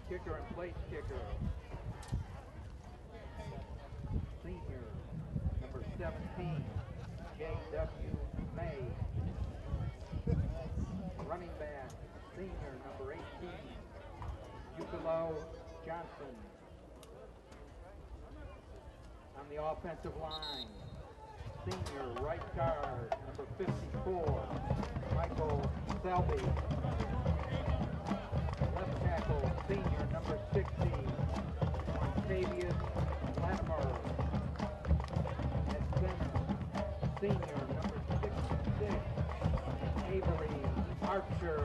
kicker and place kicker. Senior, number 17, J.W. May. Running back, senior, number 18, Yukilo Johnson. On the offensive line, senior right guard, number 54, Michael Selby. Left tackle, senior, number 60, Octavius Latimer. At center, senior, number 66, Avery Archer.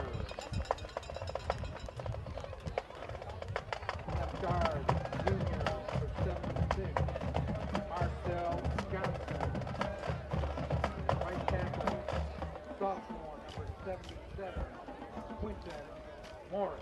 Left guard, junior, number 76, Marcel Johnson. Right tackle, sophomore, number 77, Quinton Morris.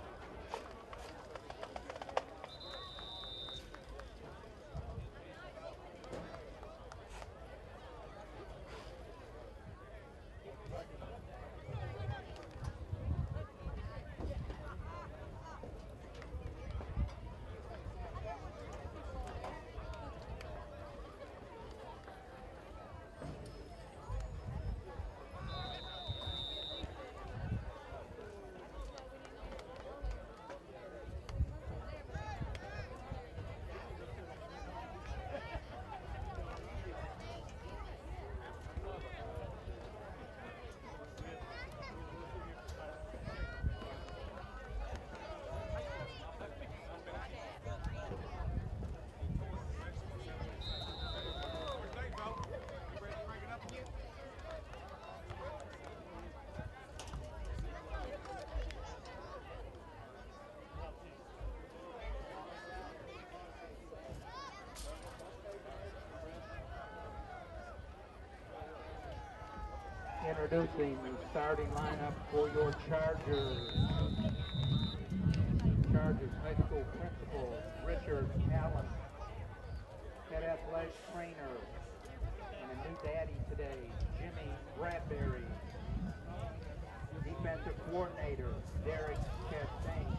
Introducing the starting lineup for your Chargers. Chargers High School Principal Richard Allen, head athletic trainer, and a new daddy today, Jimmy Bradbury. Defensive coordinator, Derek Chastain.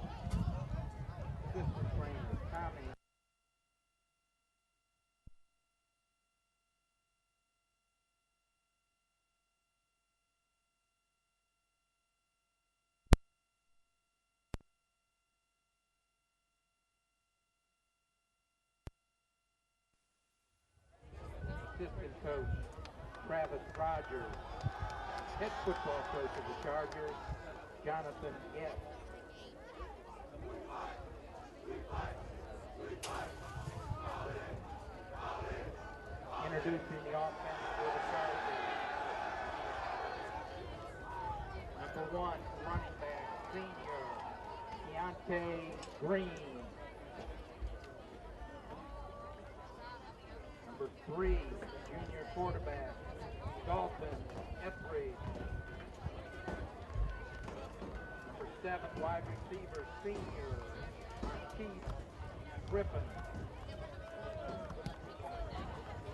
Assistant trainer, Tommy. Assistant coach, Travis Rogers. Head football coach of the Chargers, Jonathan Yett. Introducing the offense for the Chargers. Number 1, running back, senior, Keontae Green. Number 3, junior quarterback, Dalton Etheridge. Number 7, wide receiver, senior, Keith Griffin.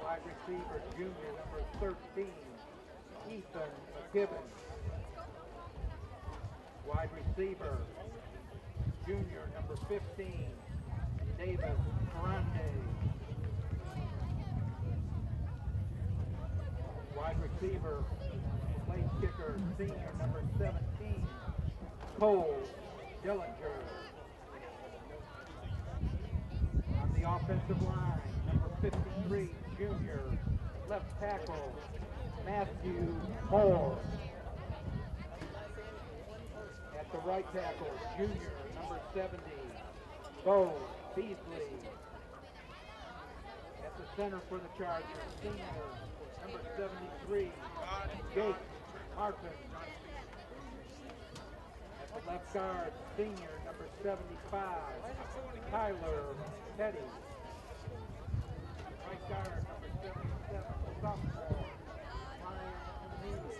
Wide receiver, junior, number 13, Ethan McKibben. Wide receiver, junior, number 15, David Ferrande. Wide receiver, place kicker, senior, number 17, Cole Dillinger. On the offensive line, number 53, junior, left tackle, Matthew Moore. At the right tackle, junior, number 70, Bo Beasley. At the center for the Chargers, senior, number 73, Jake Martin. At the left guard, senior, number 75, Tyler Petty. Right guard, number 77, sophomore, Ryan Neely.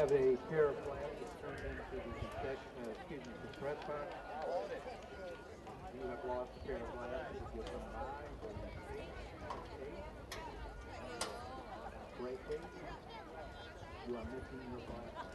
have a pair of flags that's turned into the concession, the press box. You have lost a pair of flags. You give them by break 8. You are missing your flag.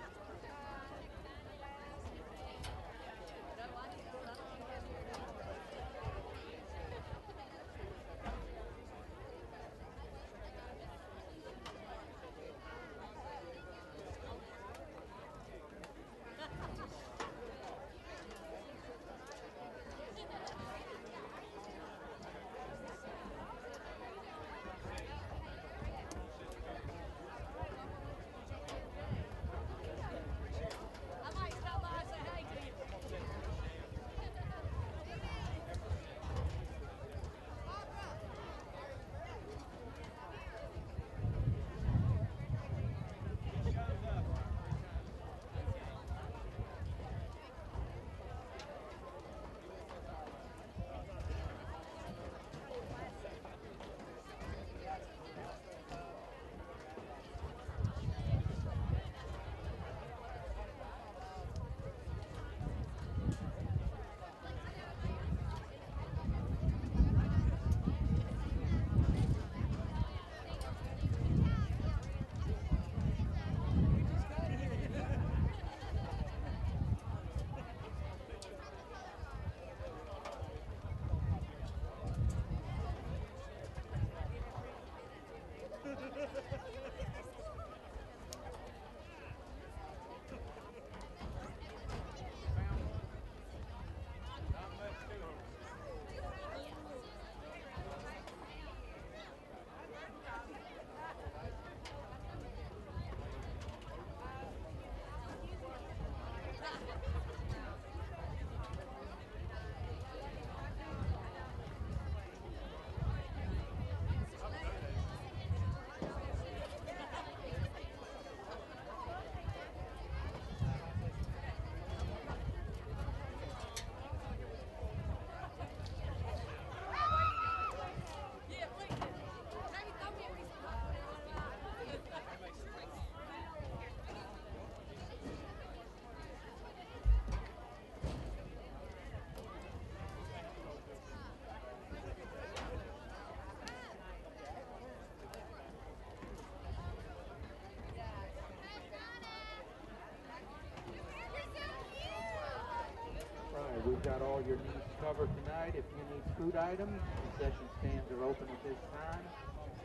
We've got all your needs covered tonight. If you need food items, concession stands are open at this time.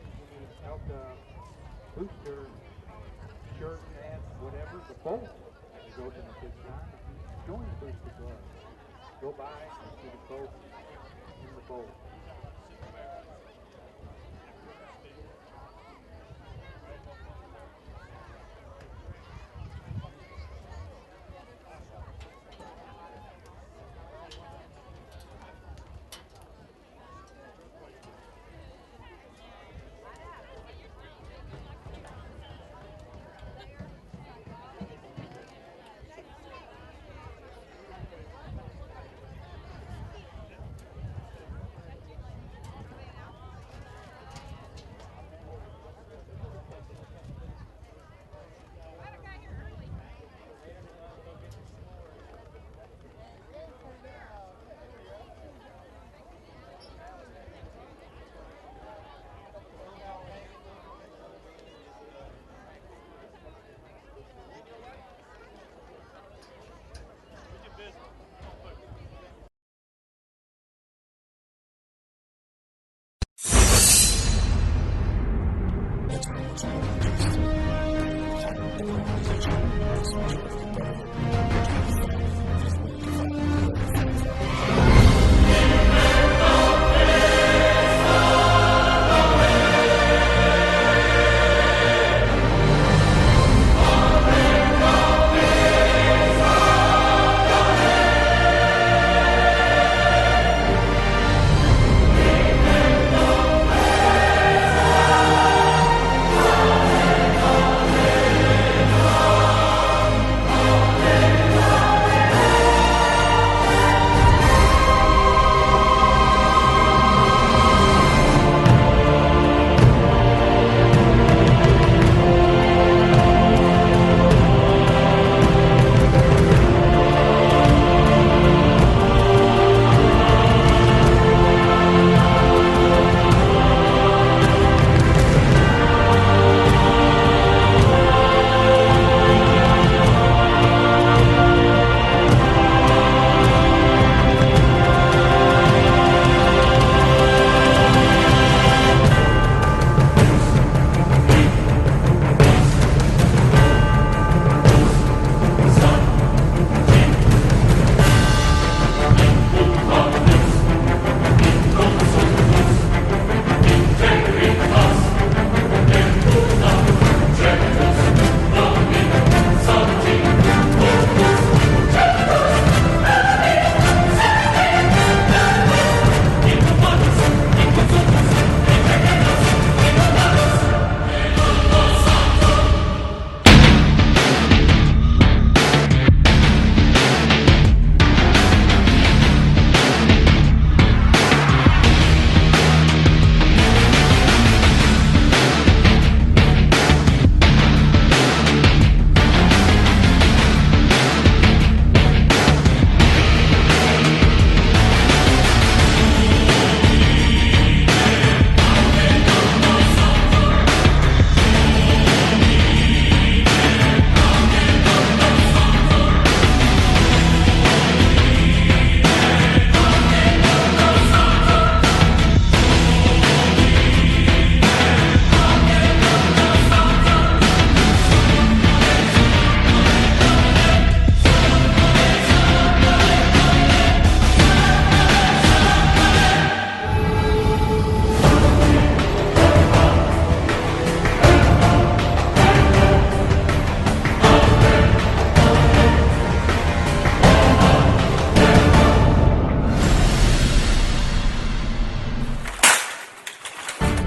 If you need ELCA booster shirt, hat, whatever, the bowl is open at this time. If you join the booster club, go by and see the folks in the bowl.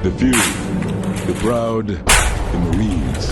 The few, the proud, the Marines.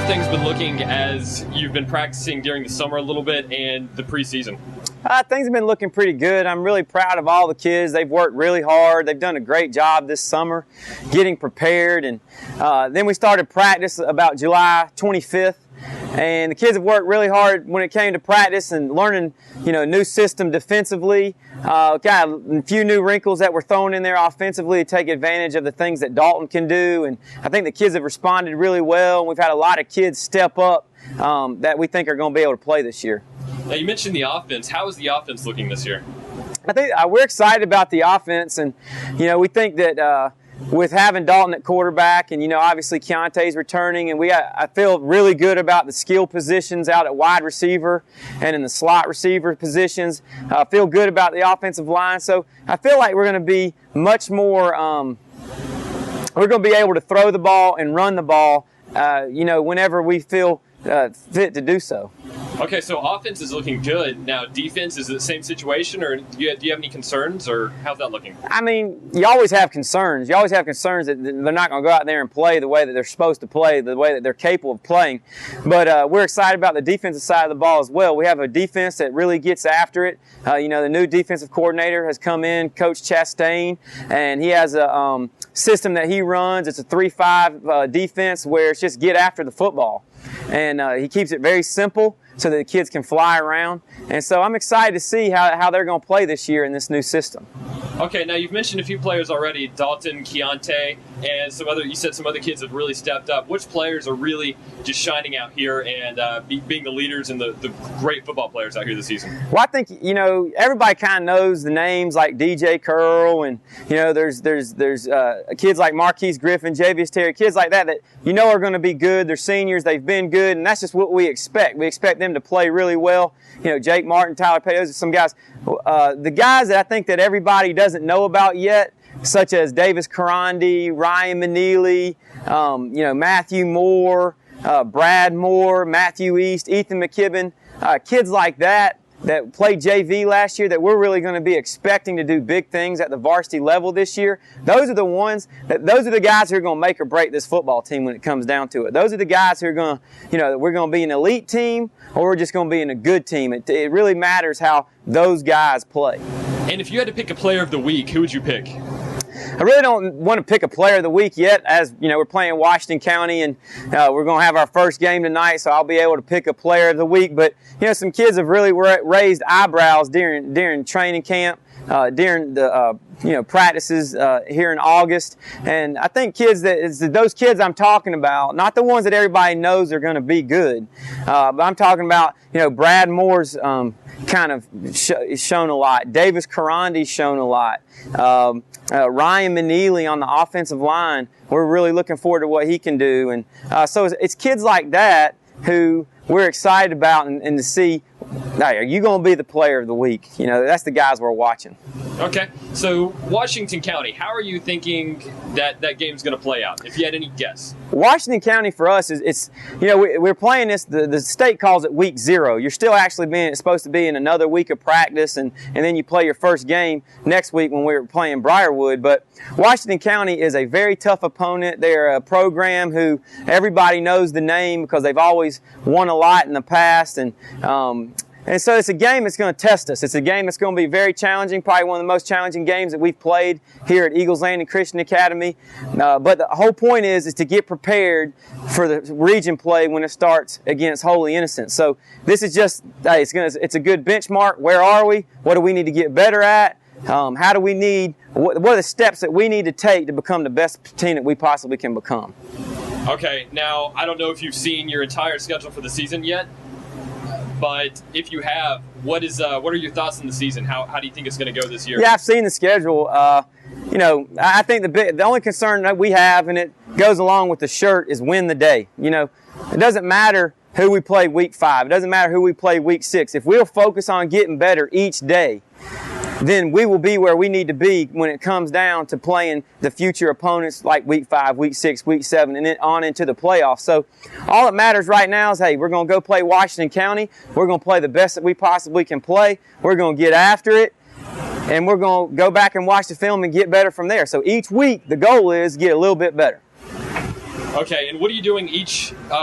Things been looking as you've been practicing during the summer a little bit and the preseason? Things have been looking pretty good. I'm really proud of all the kids. They've worked really hard. They've done a great job this summer getting prepared. And then we started practice about July 25th. And the kids have worked really hard when it came to practice and learning, a new system defensively. Got a few new wrinkles that were thrown in there offensively to take advantage of the things that Dalton can do. And I think the kids have responded really well. We've had a lot of kids step up that we think are going to be able to play this year. Now, you mentioned the offense. How is the offense looking this year? I think we're excited about the offense. And, we think that with having Dalton at quarterback and, obviously Keontae's returning, and I feel really good about the skill positions out at wide receiver and in the slot receiver positions. I feel good about the offensive line. So I feel like we're going to be much more, we're going to be able to throw the ball and run the ball, whenever we feel fit to do so. Okay, so offense is looking good. Now, defense, is it the same situation, or do you have any concerns, or how's that looking? I mean, you always have concerns. You always have concerns that they're not going to go out there and play the way that they're supposed to play, the way that they're capable of playing. But we're excited about the defensive side of the ball as well. We have a defense that really gets after it. The new defensive coordinator has come in, Coach Chastain, and he has a system that he runs. It's a 3-5 defense where it's just get after the football. And he keeps it very simple so that the kids can fly around. And so I'm excited to see how they're going to play this year in this new system. Okay, now you've mentioned a few players already, Dalton, Keontae, and you said some other kids have really stepped up. Which players are really just shining out here and being the leaders and the great football players out here this season? Well, I think, everybody kind of knows the names like DJ Curl, and, there's kids like Marquise Griffin, Javius Terry, kids like that are going to be good. They're seniors, they've been good, and that's just what we expect. We expect them to play really well. Jake Martin, Tyler Petty, those are some guys. The guys that I think that everybody doesn't know about yet, such as Davis Karandi, Ryan Maneely, Matthew Moore, Brad Moore, Matthew East, Ethan McKibben, kids like that played JV last year that we're really going to be expecting to do big things at the varsity level this year. Those are the guys who are going to make or break this football team when it comes down to it. Those are the guys who are going to, we're going to be an elite team or we're just going to be in a good team. It really matters how those guys play. And if you had to pick a player of the week, who would you pick? I really don't want to pick a player of the week yet, as we're playing Washington County and we're going to have our first game tonight, so I'll be able to pick a player of the week. But some kids have really raised eyebrows during training camp, during the practices here in August, and I think those kids I'm talking about, not the ones that everybody knows are going to be good, but I'm talking about Brad Moore's kind of shown a lot. Davis Karandi's shown a lot. Ryan Maneely on the offensive line, we're really looking forward to what he can do. And so it's kids like that who we're excited about and to see hey, are you going to be the player of the week? You know, that's the guys we're watching. Okay, so Washington County, how are you thinking that game's going to play out, if you had any guess? Washington County for us it's you know, we're playing this, the state calls it week 0. You're still actually supposed to be in another week of practice, and then you play your first game next week when we're playing Briarwood. But Washington County is a very tough opponent. They're a program who everybody knows the name because they've always won a lot in the past, and so it's a game that's going to test us. It's a game that's going to be very challenging, probably one of the most challenging games that we've played here at Eagles Landing Christian Academy. But the whole point is to get prepared for the region play when it starts against Holy Innocents. So this is just, hey, it's a good benchmark. Where are we? What do we need to get better at? What are the steps that we need to take to become the best team that we possibly can become? Okay, now I don't know if you've seen your entire schedule for the season yet, but if you have, what are your thoughts on the season? How do you think it's going to go this year? Yeah, I've seen the schedule. You know, I think the only concern that we have, and it goes along with the shirt, is win the day. You know, it doesn't matter who we play week 5. It doesn't matter who we play week 6. If we'll focus on getting better each day, then we will be where we need to be when it comes down to playing the future opponents like week 5, week 6, week 7, and then on into the playoffs. So all that matters right now is, hey, we're going to go play Washington County. We're going to play the best that we possibly can play. We're going to get after it, and we're going to go back and watch the film and get better from there. So each week, the goal is get a little bit better. Okay, and what are you doing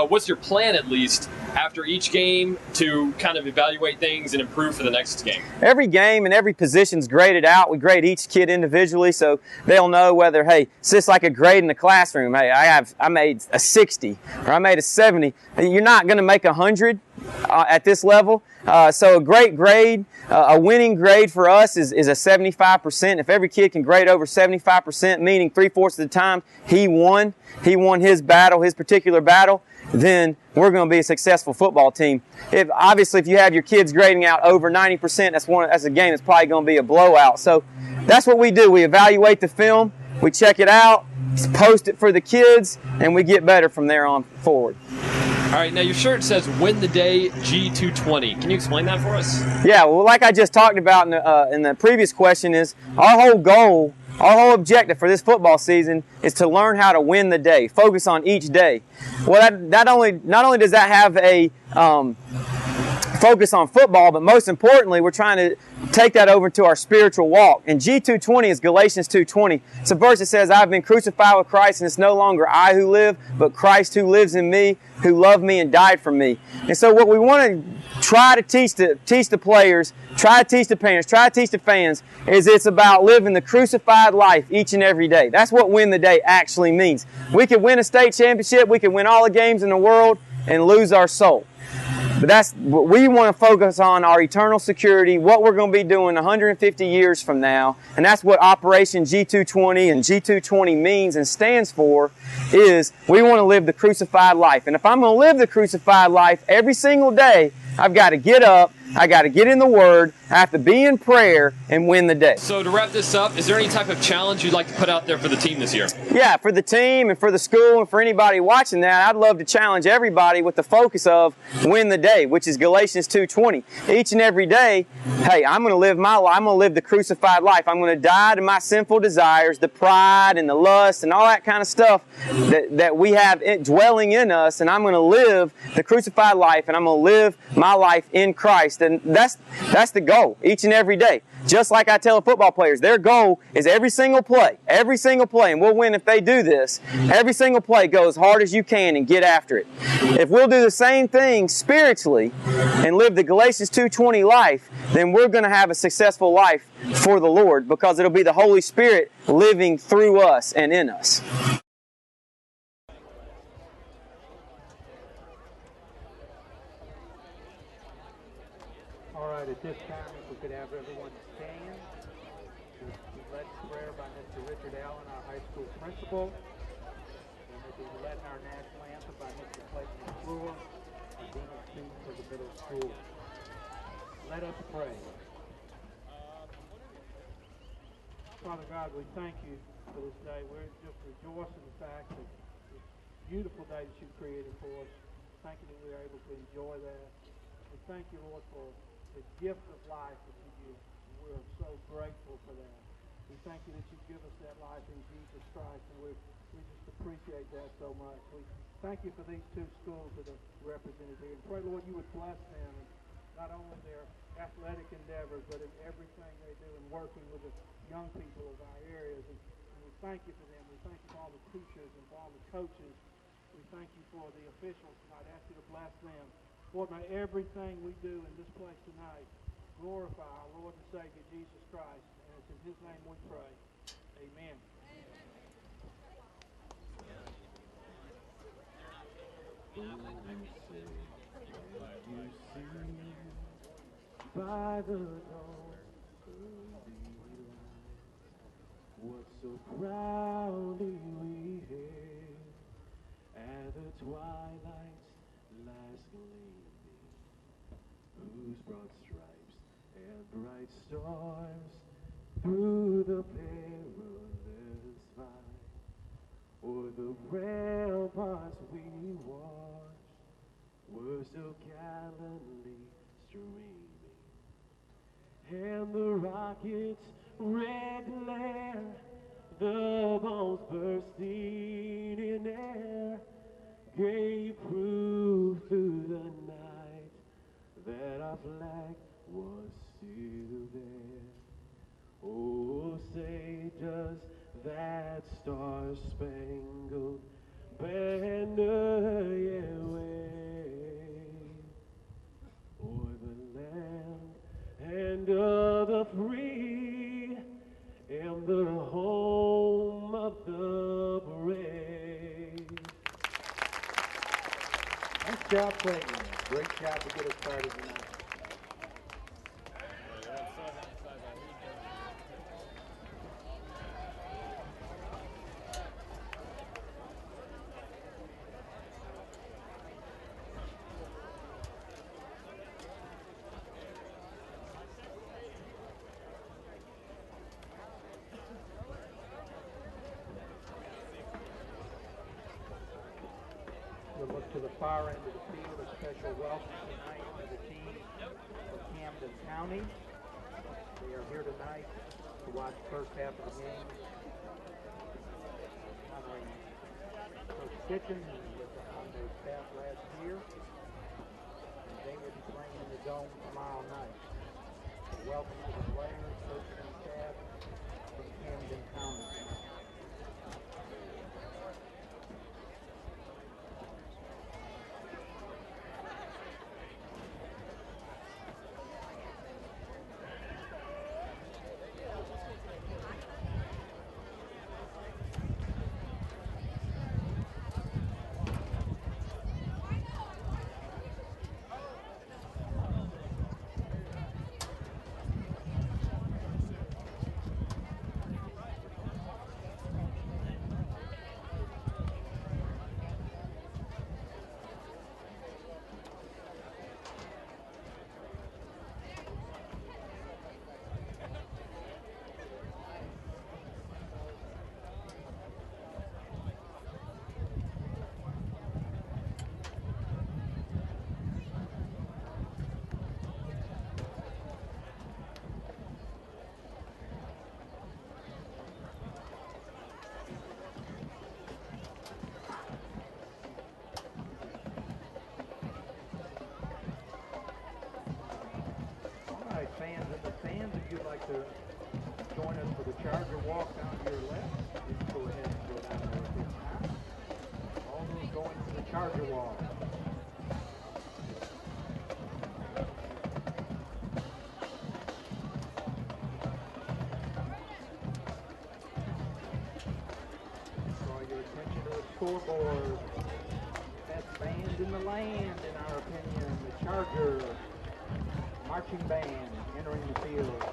what's your plan at least after each game to kind of evaluate things and improve for the next game? Every game and every position's graded out. We grade each kid individually so they'll know whether, hey, it's just like a grade in the classroom. Hey, I made a 60 or I made a 70. You're not going to make 100 at this level. So a great grade, a winning grade for us is a 75%. If every kid can grade over 75%, meaning 3/4 of the time he won his battle, his particular battle, then we're going to be a successful football team. If you have your kids grading out over 90%, that's a game that's probably going to be a blowout. So that's what we do. We evaluate the film, we check it out, post it for the kids, and we get better from there on forward. All right, now your shirt says "Win the Day G220." Can you explain that for us? Yeah, well, like I just talked about in the previous question, is our whole goal, our whole objective for this football season is to learn how to win the day, focus on each day. Well, not only does that have a focus on football, but most importantly, we're trying to take that over to our spiritual walk. And G220 is Galatians 2:20. It's a verse that says, I've been crucified with Christ, and it's no longer I who live, but Christ who lives in me, who loved me and died for me. And so what we want to try to teach the players, try to teach the parents, try to teach the fans, is it's about living the crucified life each and every day. That's what win the day actually means. We could win a state championship, we could win all the games in the world, and lose our soul. But we want to focus on our eternal security, what we're going to be doing 150 years from now, and that's what Operation G220 and G220 means and stands for, is we want to live the crucified life. And if I'm going to live the crucified life every single day, I've got to get up, I got to get in the Word, I have to be in prayer, and win the day. So to wrap this up, is there any type of challenge you'd like to put out there for the team this year? Yeah, for the team and for the school and for anybody watching that, I'd love to challenge everybody with the focus of win the day, which is Galatians 2:20. Each and every day, hey, I'm going to live my life. I'm going to live the crucified life. I'm going to die to my sinful desires, the pride and the lust and all that kind of stuff that we have dwelling in us, and I'm going to live the crucified life, and I'm going to live my life in Christ. And that's the goal each and every day. Just like I tell football players, their goal is every single play, and we'll win if they do this. Every single play, go as hard as you can and get after it. If we'll do the same thing spiritually and live the Galatians 2:20 life, then we're going to have a successful life for the Lord, because it'll be the Holy Spirit living through us and in us. All right, at this time, if we could have everyone stand. We'll be led in prayer by Mr. Richard Allen, our high school principal. And we'll be led in our national anthem by Mr. Clayton McClure, our dean of students for the middle school. Let us pray. Father God, we thank you for this day. We're just rejoicing in the fact that this beautiful day that you've created for us. Thank you that we are able to enjoy that. We thank you, Lord, for the gift of life that you give. We're so grateful for that. We thank you that you give us that life in Jesus Christ, and we just appreciate that so much. We thank you for these two schools that are represented here. And pray, Lord, you would bless them, and not only their athletic endeavors, but in everything they do in working with the young people of our areas. And we thank you for them. We thank you for all the teachers and for all the coaches. We thank you for the officials tonight. I ask you to bless them. Lord, may everything we do in this place tonight glorify our Lord and Savior, Jesus Christ. And it's in his name we pray. Amen. By the dawn's early light, what so proudly we hailed at the twilight's last gleaming, whose broad stripes and bright stars through the perilous fight, o'er the ramparts we watched, were so gallantly streaming, and the rocket's red glare, the bombs bursting in air, gave proof through the night that our flag was still there. Oh, say does that star-spangled banner yet wave o'er the land and of the free, and the home of the brave. Nice job, Clayton. Great job to get us started tonight. We'll look to the far end of the field. A special welcome tonight to the team of Camden County. They are here tonight to watch the first half of the game. Honoring Coach Kitchen, who was on their staff last year. And they will be playing in the Dome tomorrow night. So welcome to the players, coaches, and staff from Camden County. Fans in the stands, if you'd like to join us for the Charger walk down to your left, you can go ahead and go down there at this time. All those going to the Charger walk. Draw your attention to the scoreboard. Best band in the land, in our opinion, the Charger marching band entering the field.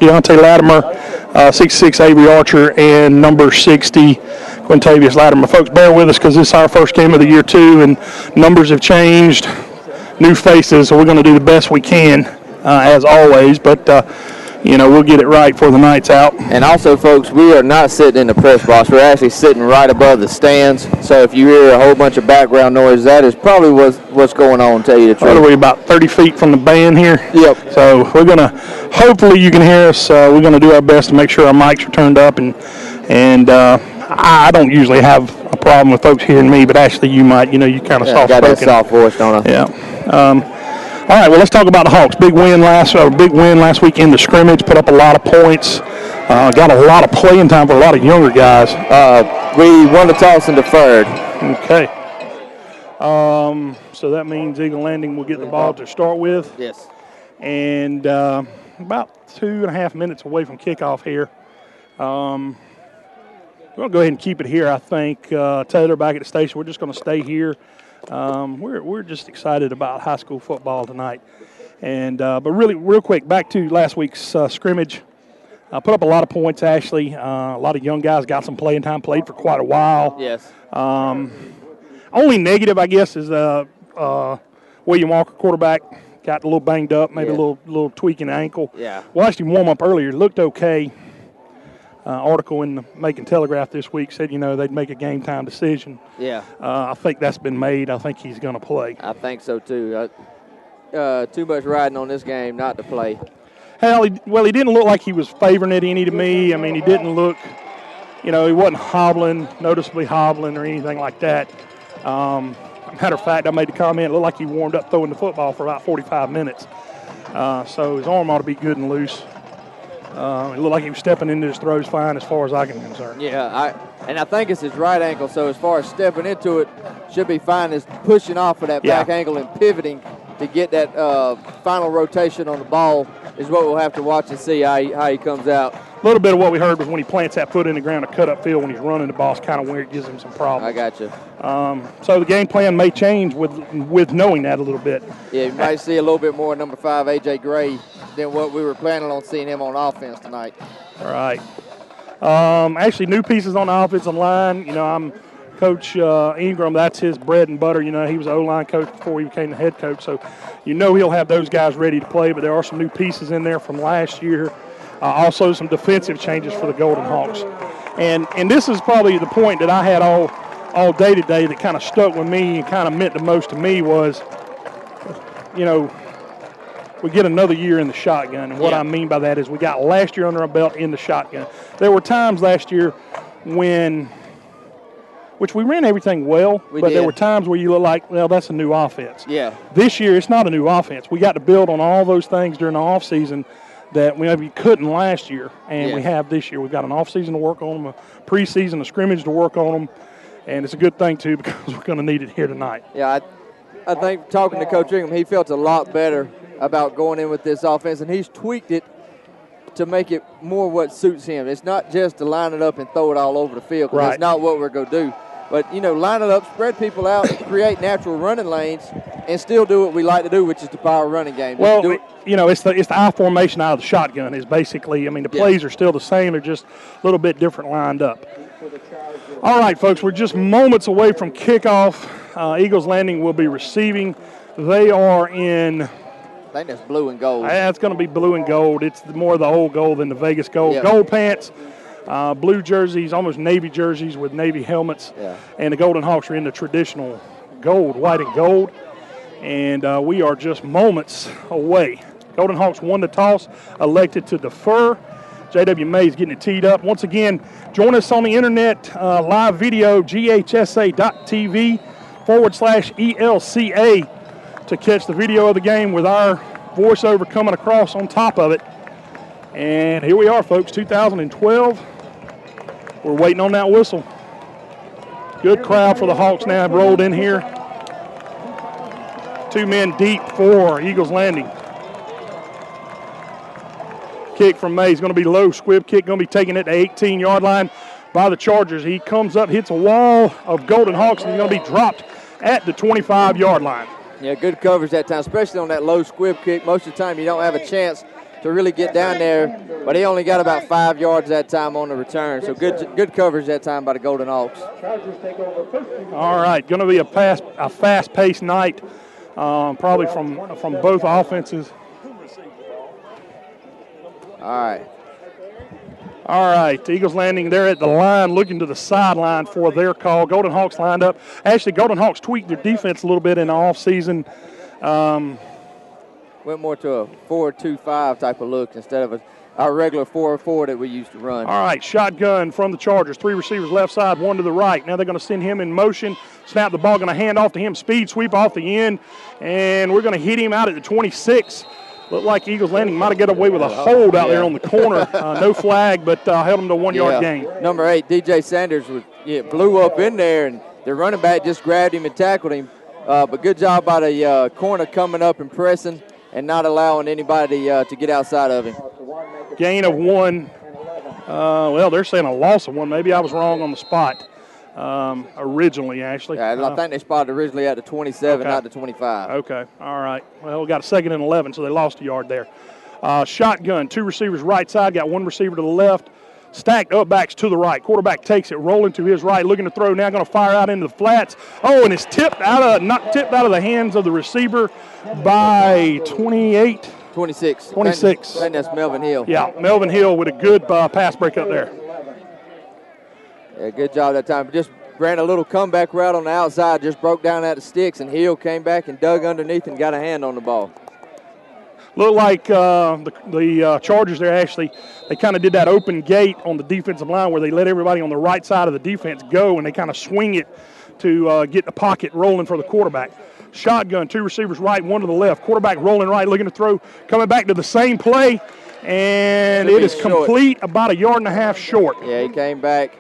Keontae Latimer, 66 Avery Archer, and number 60 Quintavious Latimer. Folks, bear with us because this is our first game of the year too, and numbers have changed, new faces, so we're going to do the best we can as always, but we'll get it right before the night's out. And also, folks, we are not sitting in the press box. We're actually sitting right above the stands. So if you hear a whole bunch of background noise, that is probably what's going on, to tell you the truth. What are we, about 30 feet from the band here? Yep. So we're going to, hopefully you can hear us. We're going to do our best to make sure our mics are turned up. And I don't usually have a problem with folks hearing me, but actually you might. You kind of soft-spoken. Got that soft voice, don't I? Yeah. All right, well, let's talk about the Hawks. Big win last week in the scrimmage, put up a lot of points, got a lot of playing time for a lot of younger guys. We won the toss and deferred. Okay. So that means Eagle Landing will get the ball to start with. Yes. And about 2.5 minutes away from kickoff here. We're going to go ahead and keep it here, I think. Taylor back at the station. We're just going to stay here. We're just excited about high school football tonight, and but really real quick, back to last week's scrimmage. Put up a lot of points. Actually, a lot of young guys got some playing time, played for quite a while. Yes. Only negative, I guess, is William Walker, quarterback, got a little banged up, maybe a little tweak in the ankle. Yeah. Watched him warm up earlier, looked okay. Article in the Macon Telegraph this week said, they'd make a game time decision. Yeah. I think that's been made. I think he's going to play. I think so, too. Too much riding on this game not to play. Hell, he didn't look like he was favoring it any to me. I mean, he didn't look, he wasn't noticeably hobbling or anything like that. Matter of fact, I made the comment, it looked like he warmed up throwing the football for about 45 minutes. So his arm ought to be good and loose. It looked like he was stepping into his throws fine as far as I can concern. Yeah, I think it's his right ankle, so as far as stepping into it, should be fine. Is pushing off of that back ankle and pivoting to get that final rotation on the ball is what we'll have to watch and see how he comes out. A little bit of what we heard was when he plants that foot in the ground to cut up field when he's running the ball is kind of where it gives him some problems. I got you. So the game plan may change with knowing that a little bit. Yeah, you might see a little bit more number 5, A.J. Gray, than what we were planning on seeing him on offense tonight. All right. Actually, new pieces on the offensive line. I'm Coach Ingram, that's his bread and butter. He was an O-line coach before he became the head coach. So, he'll have those guys ready to play, but there are some new pieces in there from last year. Also some defensive changes for the Golden Hawks. And this is probably the point that I had all day today that kind of stuck with me and kind of meant the most to me was, we get another year in the shotgun. And what I mean by that is we got last year under our belt in the shotgun. There were times last year which we ran everything well, but there were times where you look like, well, that's a new offense. Yeah. This year, it's not a new offense. We got to build on all those things during the offseason that we couldn't last year, and we have this year. We've got an offseason to work on them, a preseason, a scrimmage to work on them, and it's a good thing, too, because we're going to need it here tonight. Yeah, I think talking to Coach Ingram, he felt a lot better about going in with this offense, and he's tweaked it to make it more what suits him. It's not just to line it up and throw it all over the field, because that's not what we're going to do. But, line it up, spread people out, create natural running lanes, and still do what we like to do, which is the power running game. Well, it's the I formation out of the shotgun is basically, the plays are still the same. They're just a little bit different lined up. All right, folks, we're just moments away from kickoff. Eagles Landing will be receiving. They are in... I think that's blue and gold. It's going to be blue and gold. It's more the old gold than the Vegas gold. Yep. Gold pants. Blue jerseys, almost navy jerseys with navy helmets. Yeah. And the Golden Hawks are in the traditional gold, white and gold. And we are just moments away. Golden Hawks won the toss, elected to defer. J.W. Mays getting it teed up. Once again, join us on the internet, live video, ghsa.tv/ELCA to catch the video of the game with our voiceover coming across on top of it. And here we are, folks, 2012. We're waiting on that whistle. Good crowd for the Hawks now have rolled in here. 2 men deep for Eagles Landing. Kick from Mays, going to be low. Squib kick, going to be taking it to 18-yard line by the Chargers. He comes up, hits a wall of Golden Hawks, and he's going to be dropped at the 25-yard line. Yeah, good coverage that time, especially on that low squib kick. Most of the time you don't have a chance to really get down there, but he only got about 5 yards that time on the return. So good coverage that time by the Golden Hawks. All right, going to be a fast-paced night, probably from both offenses. All right, Eagles Landing, they're at the line looking to the sideline for their call. Golden Hawks lined up. Actually, Golden Hawks tweaked their defense a little bit in the offseason. Went more to a 4-2-5 type of look instead of our regular 4-4 that we used to run. All right, shotgun from the Chargers. 3 receivers left side, 1 to the right. Now they're going to send him in motion. Snap the ball, going to hand off to him. Speed sweep off the end, and we're going to hit him out at the 26. Looked like Eagles Landing might have got away with a hold out there on the corner. No flag, but held him to 1 yard gain. Number 8, DJ Sanders, blew up in there, and the running back just grabbed him and tackled him. But good job by the corner coming up and pressing and not allowing anybody to get outside of him. Gain of 1. Well, they're saying a loss of 1. Maybe I was wrong on the spot originally, actually. Yeah, I think they spotted originally at the 27, not the 25. Okay, all right. Well, we got a 2nd and 11, so they lost a yard there. Shotgun, 2 receivers right side, got 1 receiver to the left. Stacked up backs to the right. Quarterback takes it, rolling to his right, looking to throw. Now going to fire out into the flats. Oh, and it's not tipped out of the hands of the receiver by 28. 26. 26. I think that's Melvin Hill. Yeah, Melvin Hill with a good pass break up there. Yeah, good job that time. Just ran a little comeback route on the outside, just broke down at the sticks, and Hill came back and dug underneath and got a hand on the ball. Looked like the Chargers there actually, they kind of did that open gate on the defensive line where they let everybody on the right side of the defense go, and they kind of swing it to get the pocket rolling for the quarterback. Shotgun, 2 receivers right, 1 to the left. Quarterback rolling right, looking to throw, coming back to the same play, and it is complete, about 1.5 yards short. Yeah, he came back,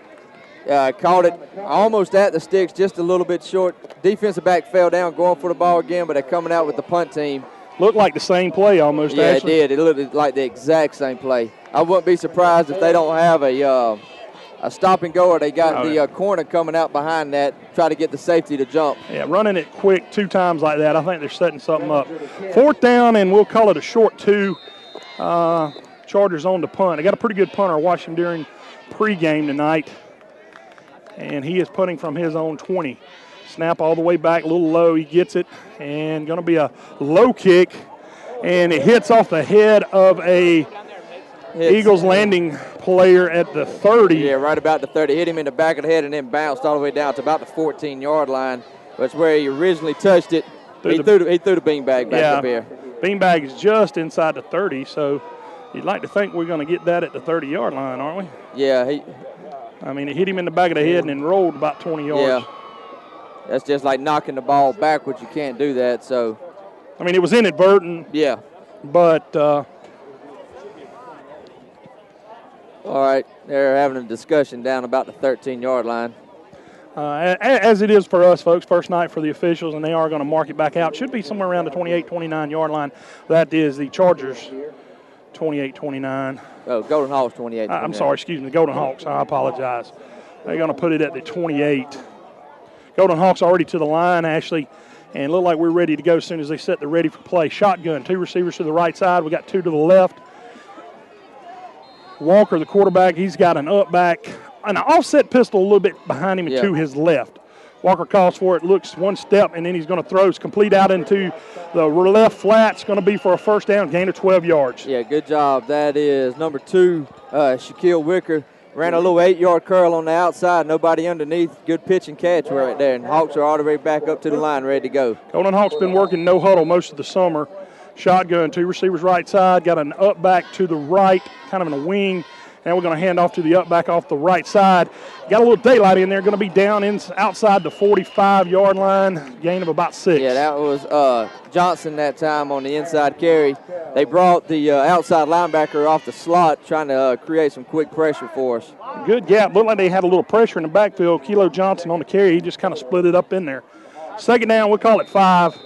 caught it almost at the sticks, just a little bit short. Defensive back fell down, going for the ball again, but they're coming out with the punt team. Looked like the same play almost, yeah, actually. Yeah, it did. It looked like the exact same play. I wouldn't be surprised if they don't have a stop and go, or they got the corner coming out behind that, try to get the safety to jump. Yeah, running it quick 2 times like that, I think they're setting something up. 4th down, and we'll call it a short 2. Chargers on the punt. They got a pretty good punter. I watched him during pregame tonight, and he is punting from his own 20. Snap all the way back, a little low. He gets it, and going to be a low kick, and it hits off the head of a Eagles Landing player at the 30. Yeah, right about the 30. Hit him in the back of the head and then bounced all the way down to about the 14-yard line. That's where he originally touched it. He threw the beanbag back up here. Beanbag is just inside the 30, so you'd like to think we're going to get that at the 30-yard line, aren't we? Yeah. It hit him in the back of the head and then rolled about 20 yards. Yeah. That's just like knocking the ball backwards. You can't do that. So, it was inadvertent. Yeah. But all right, they're having a discussion down about the 13-yard line. As it is for us, folks, first night for the officials, and they are going to mark it back out. Should be somewhere around the 28, 29-yard line. That is the Chargers, 28, 29. Oh, Golden Hawks, 28. I'm sorry, excuse me, the Golden Hawks. I apologize. They're going to put it at the 28. Golden Hawks already to the line, Ashley, and look like we're ready to go as soon as they set the ready for play. Shotgun, 2 receivers to the right side. We got 2 to the left. Walker, the quarterback, he's got an up back, an offset pistol a little bit behind him and to his left. Walker calls for it, looks 1 step, and then he's going to throw. It's complete out into the left flat. It's going to be for a 1st down, gain of 12 yards. Yeah, good job. That is number 2, Shaquille Wicker. Ran a little 8-yard curl on the outside, nobody underneath. Good pitch and catch right there, and Hawks are all the way back up to the line, ready to go. Golden Hawks been working no huddle most of the summer. Shotgun, 2 receivers right side, got an up back to the right, kind of in a wing. Now we're going to hand off to the up back off the right side. Got a little daylight in there, going to be down outside the 45-yard line, gain of about 6. Yeah, that was Johnson that time on the inside carry. They brought the outside linebacker off the slot, trying to create some quick pressure for us. Good gap. Looked like they had a little pressure in the backfield. Kilo Johnson on the carry. He just kind of split it up in there. 2nd down, we'll call it 5.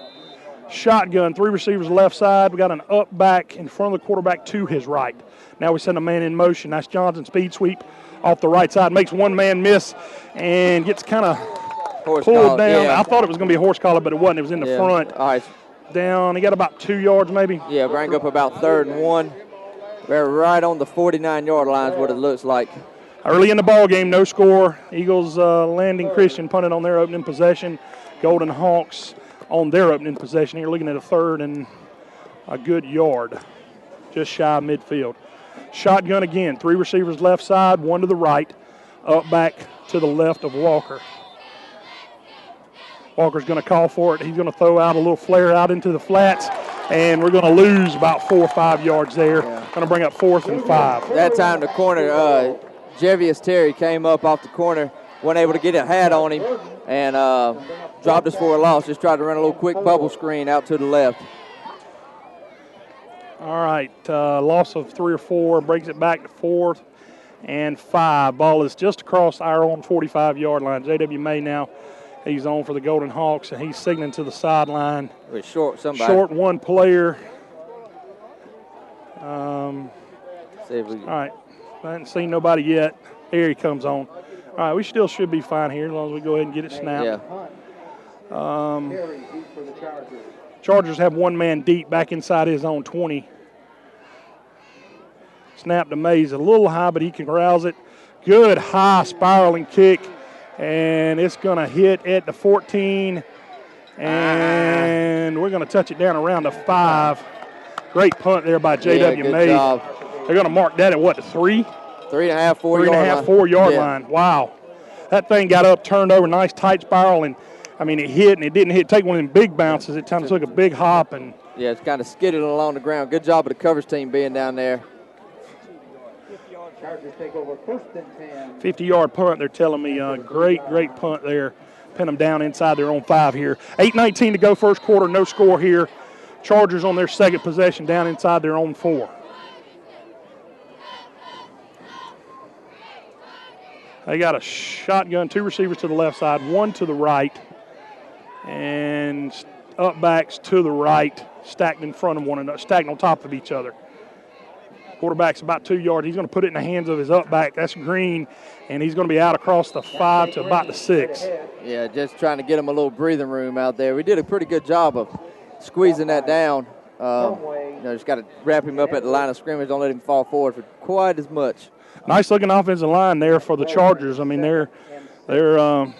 Shotgun, 3 receivers left side. We got an up back in front of the quarterback to his right. Now we send a man in motion. That's Johnson, speed sweep off the right side. Makes one man miss and gets kind of pulled down. Yeah. I thought it was going to be a horse collar, but it wasn't. It was in the front. All right. Down. He got about 2 yards maybe. Yeah, bring up about 3rd and 1. We're right on the 49-yard line is what it looks like. Early in the ball game, no score. Eagles Landing Christian punted on their opening possession. Golden Hawks on their opening possession. You're looking at a 3rd and a good yard, just shy of midfield. Shotgun again, 3 receivers left side, 1 to the right, up back to the left of Walker. Walker's going to call for it. He's going to throw out a little flare out into the flats, and we're going to lose about 4 or 5 yards there. Yeah. Going to bring up 4th and 5. That time the corner, Jevius Terry came up off the corner, wasn't able to get a hat on him, and dropped us for a loss. Just tried to run a little quick bubble screen out to the left. All right, loss of 3 or 4, brings it back to 4th and 5. Ball is just across our own 45-yard line. J.W. May now, he's on for the Golden Hawks, and he's signaling to the sideline. We're short somebody. Short 1 player. See if we... All right, I haven't seen nobody yet. Here he comes on. All right, we still should be fine here as long as we go ahead and get it snapped. Yeah. Chargers have 1 man deep back inside his own 20. Snap to Mays a little high, but he can rouse it. Good high spiraling kick, and it's going to hit at the 14, and we're going to touch it down around the 5. Great punt there by J.W. Good Mays. job. They're going to mark that at what, the 3? 3.5, 4 3 and a half, 4 yard line. Wow. That thing got up, turned over, nice tight spiral, and I mean, it hit, and it didn't take one of them big bounces. It kind of took a big hop. And yeah, it's kind of skidded along the ground. Good job of the coverage team being down there. 50-yard punt, they're telling me. Great punt there. Pin them down inside their own 5 here. 8:19 to go first quarter, no score here. Chargers on their second possession down inside their own 4. They got a shotgun, 2 receivers to the left side, 1 to the right, and up backs to the right, stacked in front of one another, stacked on top of each other. Quarterback's about 2 yards. He's going to put it in the hands of his up back. That's Green, and he's going to be out across the 5 to about the 6. Yeah, just trying to get him a little breathing room out there. We did a pretty good job of squeezing that down. Just got to wrap him up at the line of scrimmage. Don't let him fall forward for quite as much. Nice looking offensive line there for the Chargers. I mean, they're for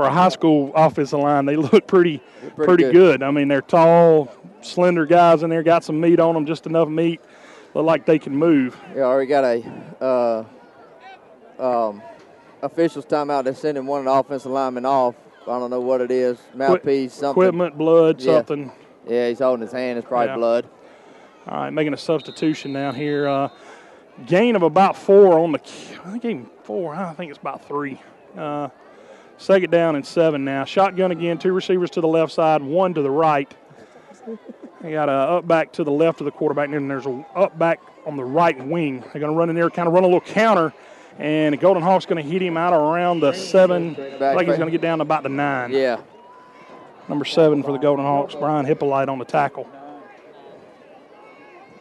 a high school offensive line, they look pretty good. I mean, they're tall, slender guys in there, got some meat on them, just enough meat, look like they can move. Yeah, already got a officials timeout. They're sending one of the offensive linemen off. I don't know what it is, mouthpiece, something. Equipment, blood, something. Yeah, he's holding his hand. It's probably blood. All right, making a substitution down here. Gain of about 4 on the – I think 4. I think it's about 3. Second down and 7 now. Shotgun again, 2 receivers to the left side, 1 to the right. They got a up back to the left of the quarterback, and then there's a up back on the right wing. They're going to run in there, kind of run a little counter, and the Golden Hawk's going to hit him out around the 7. I think he's going to get down to about the 9. Yeah. Number 7 for the Golden Hawks, Brian Hippolyte on the tackle.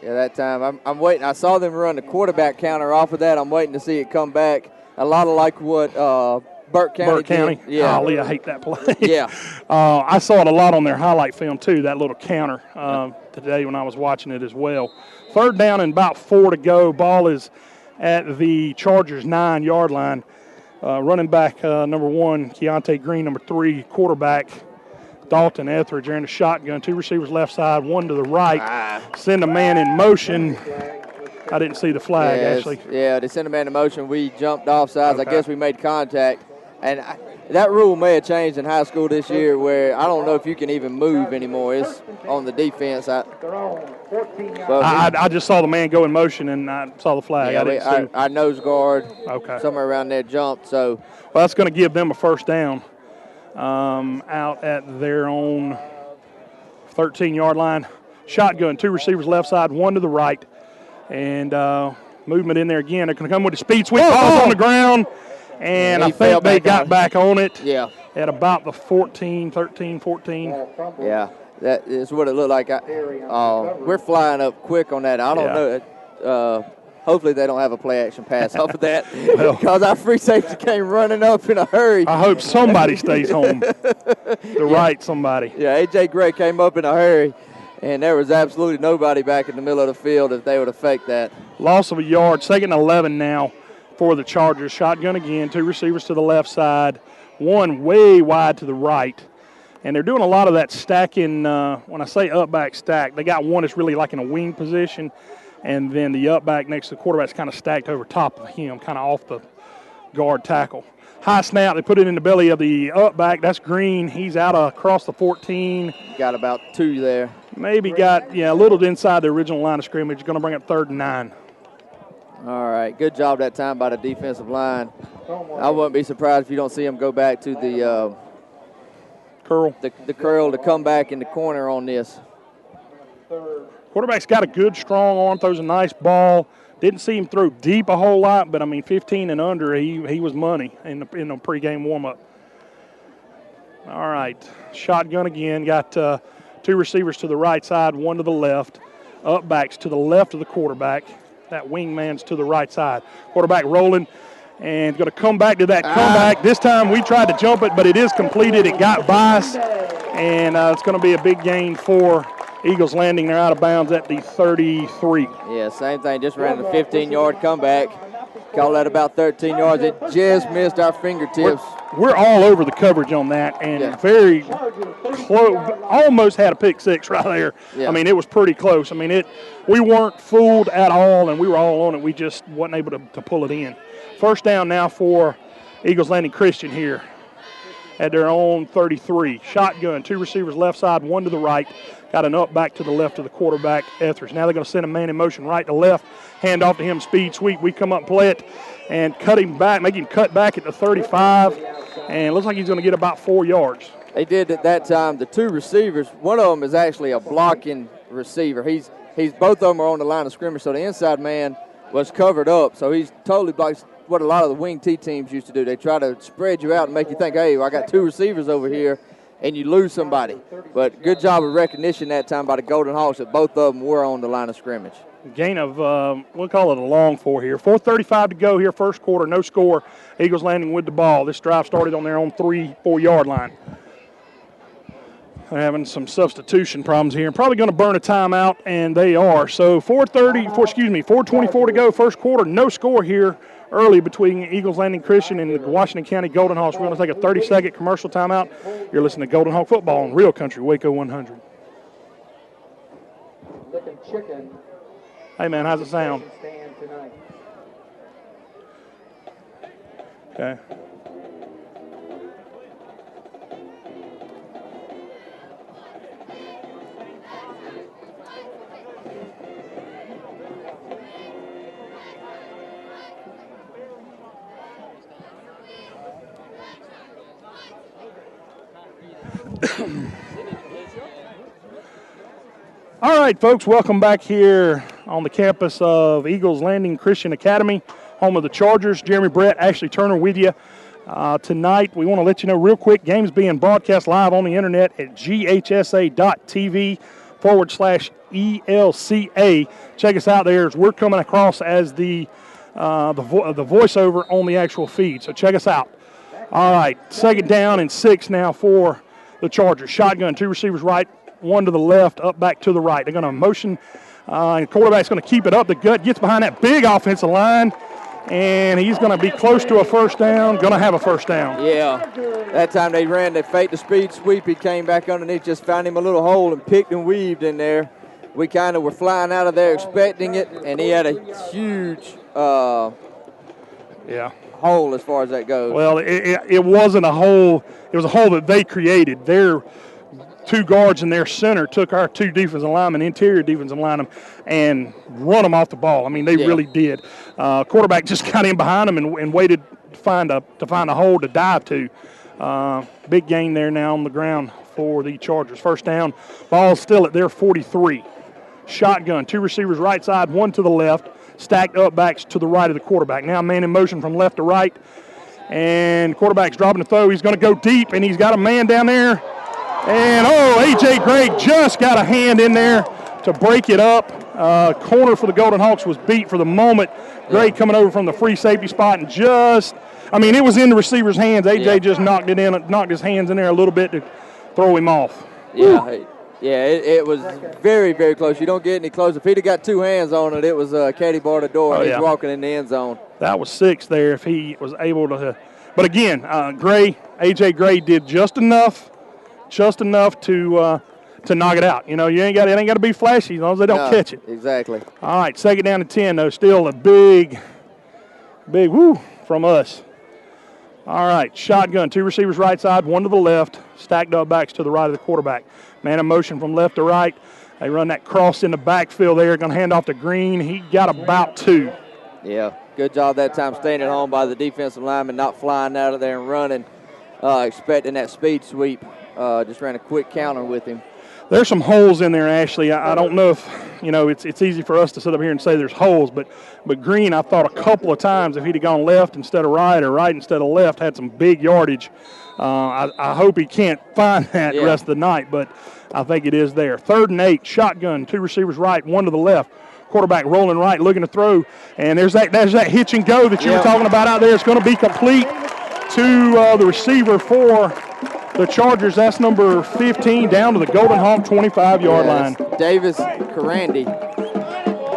Yeah, that time I'm waiting. I saw them run the quarterback counter off of that. I'm waiting to see it come back. A lot of like what Burke County did. Yeah. Golly, I hate that play. Yeah. I saw it a lot on their highlight film, too, that little counter today when I was watching it as well. Third down and about 4 to go. Ball is at the Chargers' 9-yard line. Running back number 1, Keontae Green, number 3, quarterback Dalton Etheridge are in the shotgun. 2 receivers left side, 1 to the right. Send a man in motion. I didn't see the flag, actually. Yeah, they sent a man in motion. We jumped off sides. Okay. I guess we made contact. And that rule may have changed in high school this year where I don't know if you can even move anymore. It's on the defense. I just saw the man go in motion, and I saw the flag. Yeah, our nose guard somewhere around there jumped. So, well, that's going to give them a first down. Out at their own 13-yard line. Shotgun, 2 receivers left side, 1 to the right. And movement in there again. They're going to come with a speed sweep. Ball's on the ground. And I think they got back on it at about the 13, 14. Yeah, that is what it looked like. We're flying up quick on that. I don't know. Hopefully they don't have a play-action pass off of that because our free safety came running up in a hurry. I hope somebody stays home to right somebody. Yeah, A.J. Gray came up in a hurry, And there was absolutely nobody back in the middle of the field if they would have faked that. Loss of a yard, 2nd and 11 now for the Chargers. Shotgun again, 2 receivers to the left side, 1 way wide to the right. And they're doing a lot of that stacking. When I say up back stack, they got one that's really like in a wing position, and then the up back next to the quarterback's kind of stacked over top of him, kind of off the guard tackle. High snap, they put it in the belly of the up back. That's Green. He's out across the 14. Got about 2 there. Maybe got, a little inside the original line of scrimmage. Going to bring up 3rd and 9. All right, good job that time by the defensive line. I wouldn't be surprised if you don't see him go back to the curl. The curl to come back in the corner on this. Quarterback's got a good, strong arm, throws a nice ball. Didn't see him throw deep a whole lot, but, 15 and under, he was money in the pregame warm-up. All right, shotgun again. Got 2 receivers to the right side, 1 to the left. Up backs to the left of the quarterback. That wingman's to the right side. Quarterback rolling and going to come back to that comeback. This time we tried to jump it, but it is completed. It got by us, and it's going to be a big gain for Eagles Landing. They're out of bounds at the 33. Yeah, same thing. Just ran a 15-yard comeback. Call that about 13 yards. It just missed our fingertips. We're all over the coverage on that, and very close. Almost had a pick six right there. Yeah. It was pretty close. We weren't fooled at all, and we were all on it. We just wasn't able to pull it in. First down now for Eagles Landing Christian here at their own 33. Shotgun, 2 receivers left side, 1 to the right. Got an up back to the left of the quarterback, Etheridge. Now they're going to send a man in motion right to left, hand off to him, speed sweep. We come up, play it, and cut him back, make him cut back at the 35, and it looks like he's going to get about 4 yards. They did at that time. The 2 receivers, one of them is actually a blocking receiver. He's both of them are on the line of scrimmage, so the inside man was covered up, so he's totally blocked. What a lot of the wing T teams used to do. They try to spread you out and make you think, hey, I got 2 receivers over here, and you lose somebody. But good job of recognition that time by the Golden Hawks that both of them were on the line of scrimmage. Gain of, we'll call it a long 4 here. 4:35 to go here, first quarter, no score. Eagles Landing with the ball. This drive started on their own 3-4 yard line. They're having some substitution problems here. Probably going to burn a timeout, and they are. So 4:24 to go, first quarter, no score here early between Eagles Landing Christian and the Washington County Golden Hawks. We're going to take a 30-second commercial timeout. You're listening to Golden Hawk Football on Real Country, Waco 100. Licking chicken. Hey, man, how's it sound? Stand tonight. Okay. All right, folks, welcome back here on the campus of Eagles Landing Christian Academy, home of the Chargers. Jeremy Brett, Ashley Turner with you. Tonight, we want to let you know real quick, games being broadcast live on the internet at ghsa.tv/ELCA. Check us out there as we're coming across as the voiceover on the actual feed. So check us out. All right, 2nd down and 6 now for the Chargers. Shotgun, 2 receivers right, 1 to the left, up back to the right. They're going to motion, and the quarterback's going to keep it up the gut, gets behind that big offensive line, and he's going to be close to a first down, going to have a first down. Yeah, that time they faked the speed sweep. He came back underneath, just found him a little hole and picked and weaved in there. We kind of were flying out of there expecting it, and he had a huge hole as far as that goes. Well, it wasn't a hole. It was a hole that they created. Their 2 guards in their center took our 2 defensive linemen, interior defensive linemen, and run them off the ball. They really did. Quarterback just got in behind them and waited to find a hole to dive to. Big gain there now on the ground for the Chargers. First down, ball still at their 43. Shotgun, 2 receivers right side, 1 to the left, stacked up backs to the right of the quarterback. Now man in motion from left to right, and quarterback's dropping the throw. He's going to go deep, and he's got a man down there. And, A.J. Gregg just got a hand in there to break it up. Corner for the Golden Hawks was beat for the moment. Gregg coming over from the free safety spot and it was in the receiver's hands. A.J. just knocked his hands in there a little bit to throw him off. Yeah, Yeah, it was very, very close. You don't get any closer. If he'd have got 2 hands on it, it was caddy bar the door, and he's walking in the end zone. That was 6 there if he was able to. But again, A.J. Gray did just enough to knock it out. You know, it ain't got to be flashy as long as they don't catch it. Exactly. All right, 2nd down and 10, though. Still a big woo from us. All right, shotgun, 2 receivers right side, 1 to the left, stacked up backs to the right of the quarterback. Man in motion from left to right. They run that cross in the backfield there, going to hand off to Green. He got about 2. Yeah, good job that time staying at home by the defensive lineman, not flying out of there and running, expecting that speed sweep. Just ran a quick counter with him. There's some holes in there, Ashley. I don't know if, it's easy for us to sit up here and say there's holes, but Green, I thought a couple of times if he'd have gone left instead of right or right instead of left, had some big yardage. I hope he can't find that the rest of the night, but I think it is there. 3rd and 8, shotgun, 2 receivers right, 1 to the left. Quarterback rolling right, looking to throw, and there's that hitch and go that you were talking about out there. It's going to be complete to the receiver for the Chargers. That's number 15 down to the Golden Hawk 25-yard line. Davis Carandi.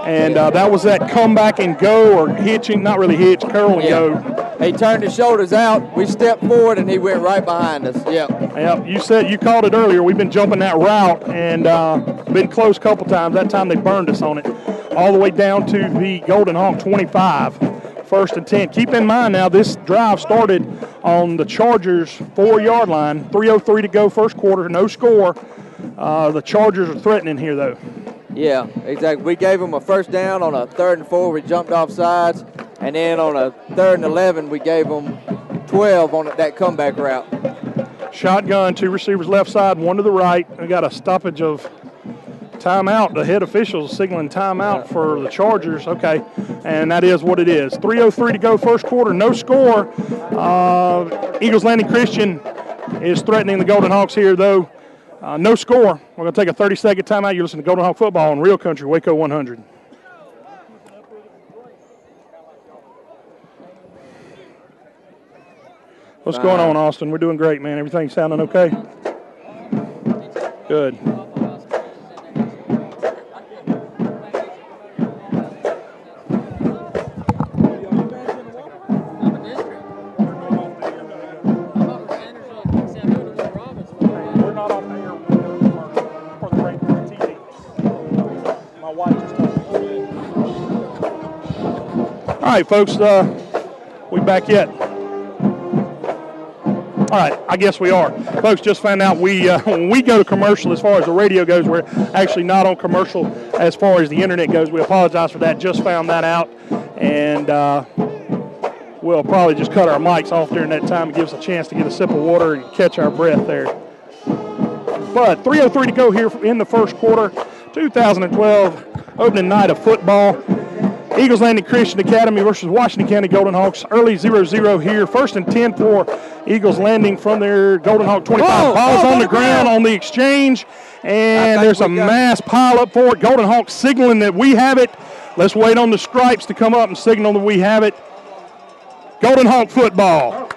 And that was that comeback and go, or hitching, not really hitch, curl and go. He turned his shoulders out. We stepped forward, and he went right behind us. Yep. You called it earlier. We've been jumping that route and been close a couple times. That time they burned us on it. All the way down to the Golden Hawk 25. 1st and 10. Keep in mind now, this drive started on the Chargers' 4-yard line. 3:03 to go, first quarter, no score. The Chargers are threatening here, though. Yeah, exactly. We gave them a 1st down on a 3rd and 4. We jumped off sides. And then on a 3rd and 11, we gave them 12 on that comeback route. Shotgun, 2 receivers left side, 1 to the right. We got a stoppage of timeout. The head officials signaling timeout for the Chargers. Okay, and that is what it is. 3:03 to go, first quarter, no score. Eagles Landing Christian is threatening the Golden Hawks here, though. No score. We're going to take a 30-second timeout. You're listening to Golden Hawk Football on Real Country, Waco 100. What's going on, Austin? We're doing great, man. Everything sounding okay? Good. All right, folks, we back yet? All right, I guess we are. Folks, just found out when we go to commercial as far as the radio goes, we're actually not on commercial as far as the internet goes. We apologize for that. Just found that out, and we'll probably just cut our mics off during that time and give us a chance to get a sip of water and catch our breath there. But 3:03 to go here in the first quarter, 2012 opening night of football. Eagles Landing Christian Academy versus Washington County Golden Hawks. Early 0-0 here. 1st and 10 for Eagles Landing from their Golden Hawk 25. Ball's on the ground on the exchange, and there's a mass pile up for it. Golden Hawks signaling that we have it. Let's wait on the Stripes to come up and signal that we have it. Golden Hawk football.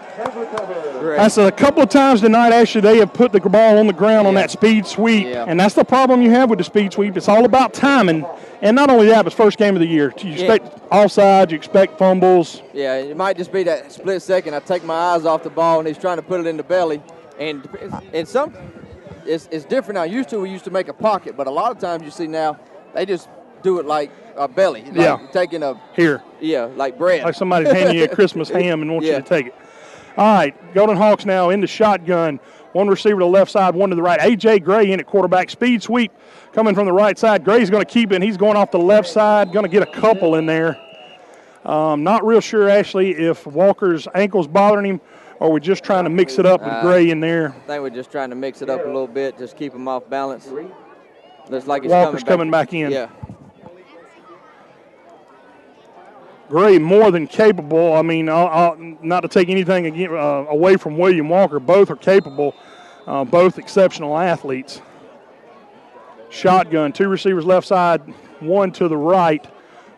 That's a couple of times tonight, actually, they have put the ball on the ground on that speed sweep, and that's the problem you have with the speed sweep. It's all about timing. And not only that, but it's first game of the year. You expect offsides, you expect fumbles. Yeah, it might just be that split second. I take my eyes off the ball, and he's trying to put it in the belly. And it's different now. We used to make a pocket, but a lot of times you see now they just do it like a belly. Like taking a here. Yeah, like bread. Like somebody's handing you a Christmas ham and wants you to take it. All right, Golden Hawks now in the shotgun. 1 receiver to the left side, 1 to the right. A.J. Gray in at quarterback. Speed sweep coming from the right side. Gray's going to keep it. He's going off the left side. Going to get a couple in there. Not real sure, Ashley, if Walker's ankle's bothering him or we're just trying to mix it up with Gray in there. I think we're just trying to mix it up a little bit, just keep him off balance. Looks like he's Walker's coming back in. Yeah. Gray more than capable. I mean, not to take anything away from William Walker. Both are capable, both exceptional athletes. Shotgun, 2 receivers left side, 1 to the right.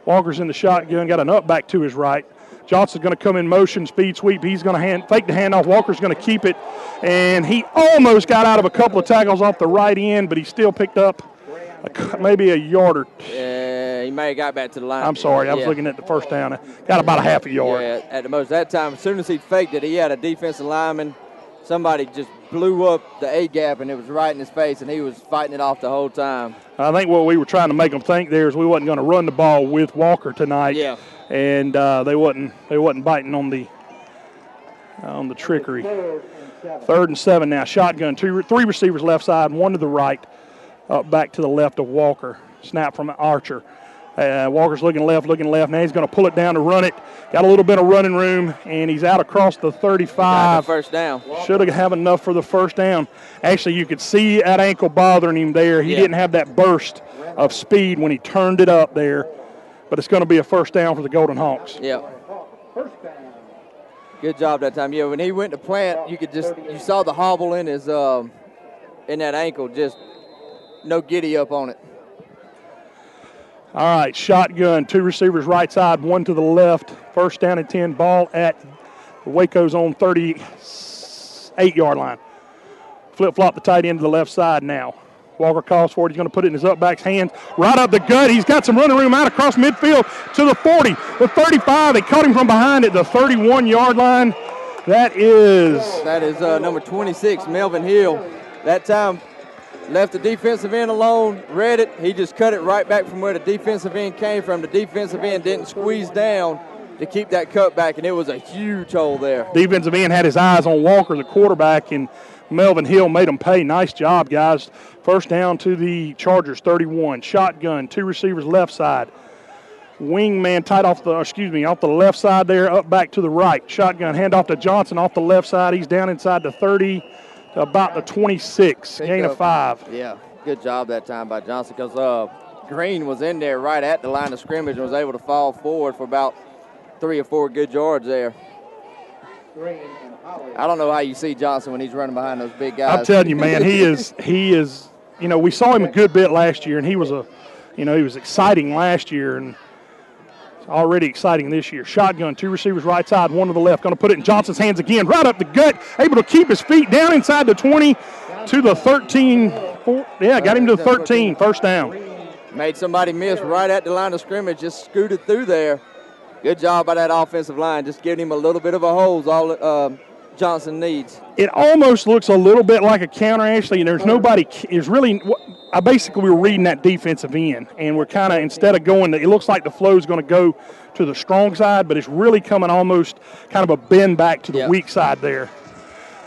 Walker's in the shotgun, got an up back to his right. Johnson's going to come in motion, speed sweep. He's going to fake the handoff. Walker's going to keep it. And he almost got out of a couple of tackles off the right end, but he still picked up maybe a yard or two. Yeah, he may have got back to the line. I'm sorry. I was looking at the first down. Got about a half a yard. Yeah, at the most. That time, as soon as he faked it, he had a defensive lineman. Somebody just blew up the A-gap, and it was right in his face, and he was fighting it off the whole time. I think what we were trying to make them think there is we wasn't going to run the ball with Walker tonight. Yeah. And they wasn't biting on the trickery. 3rd and 7 now. Shotgun. 3 receivers left side, 1 to the right, up back to the left of Walker. Snap from Archer. Walker's looking left. Now he's going to pull it down to run it. Got a little bit of running room, and he's out across the 35. Got the first down. Should have enough for the first down. Actually, you could see that ankle bothering him there. He didn't have that burst of speed when he turned it up there. But it's going to be a first down for the Golden Hawks. Yeah. Good job that time. Yeah, when he went to plant, you saw the hobble in his in that ankle, just no giddy up on it. All right, shotgun, 2 receivers right side, 1 to the left. First down and 10, ball at Waco's own 38-yard line. Flip-flop the tight end to the left side now. Walker calls for it. He's going to put it in his up-back's hands. Right up the gut. He's got some running room out across midfield to the 40, the 35. They caught him from behind at the 31-yard line. That is number 26, Melvin Hill. That time left the defensive end alone, read it. He just cut it right back from where the defensive end came from. The defensive end didn't squeeze down to keep that cut back, and it was a huge hole there. Defensive end had his eyes on Walker, the quarterback, and Melvin Hill made him pay. Nice job, guys. First down to the Chargers, 31. Shotgun, 2 receivers left side. Wingman off the left side there, up back to the right. Shotgun, handoff to Johnson off the left side. He's down inside the 30 to about the 26. Gain of 5. Yeah, good job that time by Johnson because Green was in there right at the line of scrimmage and was able to fall forward for about 3 or 4 good yards there. I don't know how you see Johnson when he's running behind those big guys. I'm telling you, man, he is. We saw him a good bit last year, and he was exciting last year, and already exciting this year. Shotgun, 2 receivers right side, 1 to the left. Going to put it in Johnson's hands again, right up the gut. Able to keep his feet down inside the 20 to the 13. Got him to the 13. First down. Made somebody miss right at the line of scrimmage. Just scooted through there. Good job by that offensive line. Just giving him a little bit of a hose. All Johnson needs. It almost looks a little bit like a counter, Ashley, and there's nobody is really. We're reading that defensive end, and we're kind of, instead of going, it looks like the flow is going to go to the strong side, but it's really coming almost kind of a bend back to the weak side there.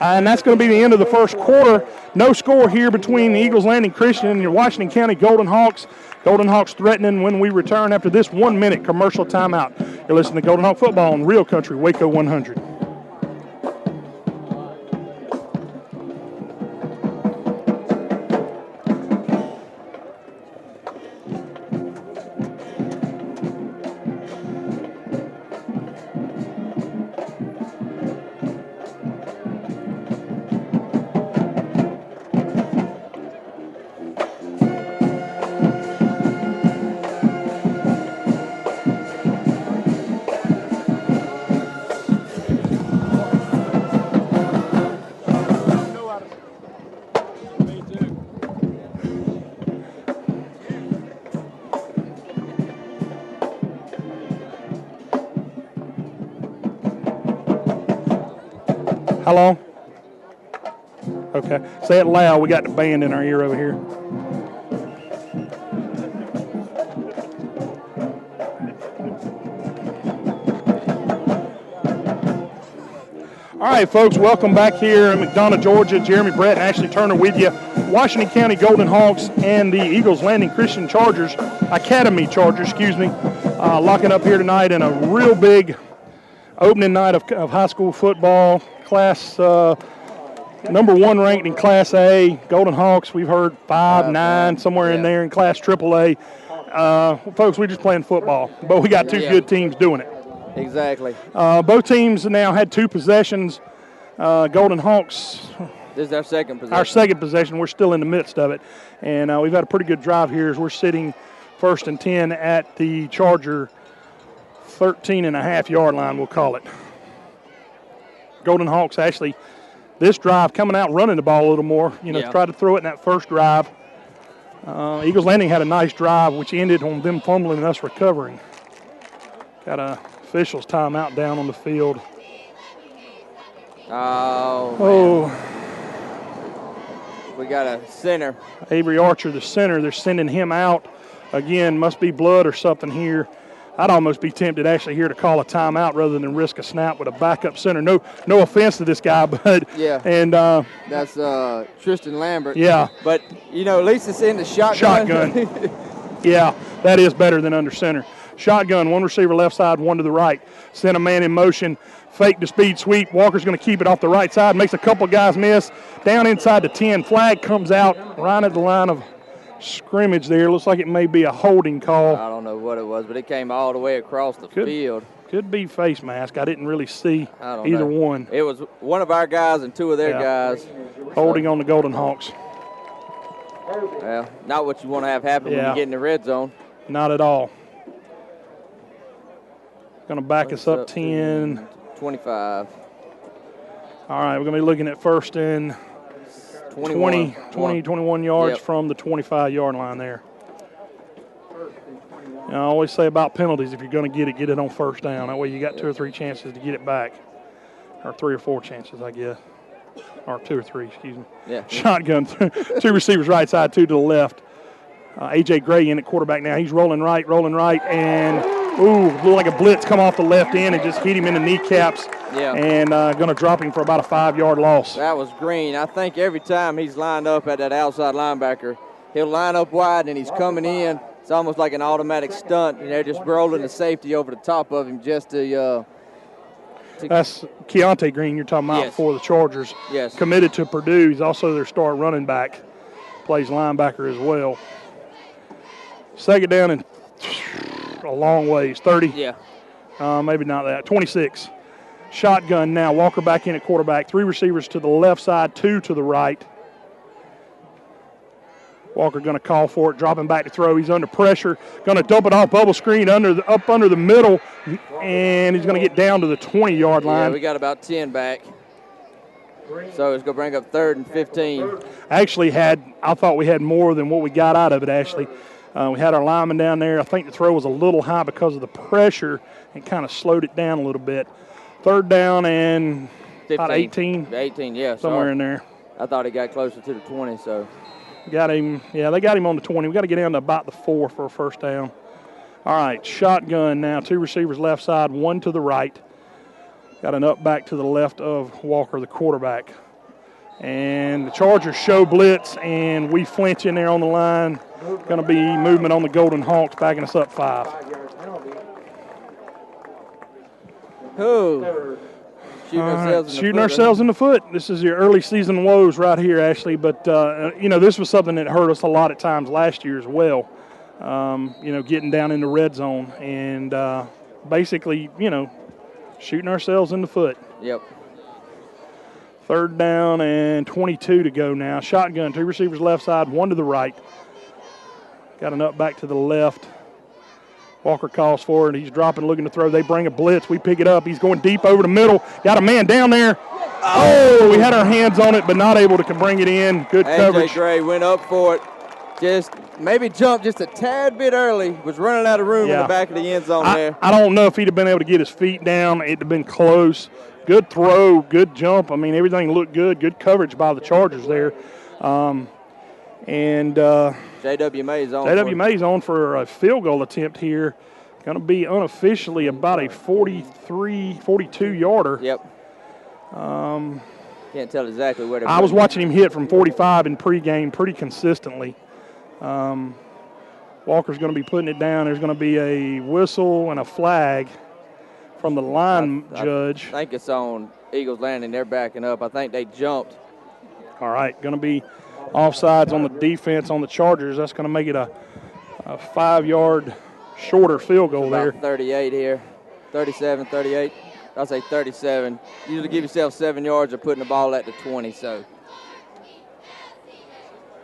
And that's going to be the end of the first quarter. No score here between the Eagles Landing Christian and your Washington County Golden Hawks. Golden Hawks threatening when we return after this 1-minute commercial timeout. You're listening to Golden Hawk Football on Real Country Waco 100. How long? Okay. Say it loud. We got the band in our ear over here. All right, folks, welcome back here in McDonough, Georgia. Jeremy Brett and Ashley Turner with you. Washington County Golden Hawks and the Eagles Landing Christian Academy Chargers, locking up here tonight in a real big opening night of high school football. Class number 1 ranked in Class A. Golden Hawks, we've heard 5, 9, somewhere in there in Class AAA. Folks, we're just playing football, but we got 2 good teams doing it. Exactly. Both teams now had 2 possessions. Golden Hawks. This is our second possession. Our second possession. We're still in the midst of it. And we've had a pretty good drive here as we're sitting 1st and 10 at the Charger 13.5-yard line, we'll call it. Golden Hawks actually, this drive coming out running the ball a little more. Tried to throw it in that first drive. Eagles Landing had a nice drive, which ended on them fumbling and us recovering. Got a officials timeout down on the field. Oh. We got a center. Avery Archer, the center, they're sending him out. Again, must be blood or something here. I'd almost be tempted actually here to call a timeout rather than risk a snap with a backup center. No offense to this guy, but yeah. And that's Tristan Lambert. Yeah. But at least it's in the shotgun. Yeah, that is better than under center. Shotgun, one receiver left side, one to the right. Send a man in motion. Fake the speed sweep. Walker's going to keep it off the right side. Makes a couple guys miss. Down inside the 10. Flag comes out right at the line of scrimmage there. Looks like it may be a holding call. I don't know what it was, but it came all the way across the field. Could be face mask. I didn't really see either one. It was one of our guys and two of their guys. Holding on the Golden Hawks. Well, not what you want to have happen when you get in the red zone. Not at all. Going to back us up 10. 25. All right, we're going to be looking at first and 21 yards from the 25-yard line there. I always say about penalties, if you're going to get it on first down. That way you got 2 or 3 chances to get it back. Or 3 or 4 chances, I guess. Or 2 or 3, excuse me. Yeah. Shotgun, 2 receivers right side, 2 to the left. A.J. Gray in at quarterback now. He's rolling right, and looked like a blitz come off the left end and just hit him in the kneecaps. Yeah. And going to drop him for about a 5-yard loss. That was Green. I think every time he's lined up at that outside linebacker, he'll line up wide and he's coming in. It's almost like an automatic stunt, and they're just rolling the safety over the top of him just to That's Keontae Green you're talking about for the Chargers. Yes. Committed to Purdue. He's also their star running back. Plays linebacker as well. Second down and a long ways. 30. Yeah. Maybe not that. 26. Shotgun now. Walker back in at quarterback. 3 receivers to the left side, 2 to the right. Walker going to call for it, dropping back to throw. He's under pressure. Going to dump it off bubble screen up under the middle, and he's going to get down to the 20-yard line. Yeah, we got about 10 back. So it's going to bring up 3rd and 15. I thought we had more than what we got out of it, actually. We had our lineman down there. I think the throw was a little high because of the pressure and kind of slowed it down a little bit. 3rd down and 15. about 18. 18, yeah. Somewhere in there. I thought he got closer to the 20, so. Got him. Yeah, they got him on the 20. We got to get down to about the 4 for a first down. All right, shotgun now. 2 receivers left side, 1 to the right. Got an up back to the left of Walker, the quarterback. And the Chargers show blitz, and we flinch in there on the line. Going to be movement on the Golden Hawks, backing us up 5. Who? Shooting ourselves in the foot. This is your early season woes right here, Ashley. But, this was something that hurt us a lot at times last year as well. Getting down in the red zone and basically, shooting ourselves in the foot. Yep. 3rd down and 22 to go now. Shotgun, 2 receivers left side, 1 to the right. Got an up back to the left. Walker calls for it. He's dropping, looking to throw. They bring a blitz. We pick it up. He's going deep over the middle. Got a man down there. Oh, we had our hands on it, but not able to bring it in. Good coverage. A.J. Gray went up for it. Just maybe jumped just a tad bit early. Was running out of room in the back of the end zone there. I don't know if he'd have been able to get his feet down. It'd have been close. Good throw, good jump. I mean, everything looked good. Good coverage by the Chargers there. J.W. Mays on. J.W. Mays on for a field goal attempt here. Going to be unofficially about a 42-yarder. Yep. Can't tell exactly where. I was watching him hit from 45 in pregame pretty consistently. Walker's going to be putting it down. There's going to be a whistle and a flag from the line judge. I think it's on Eagles Landing. They're backing up. I think they jumped. All right, going to be offsides on the defense on the Chargers. That's going to make it a 5-yard shorter field goal there. 38 here, 37, 38. I'll say 37. Usually give yourself 7 yards or putting the ball at the 20. So.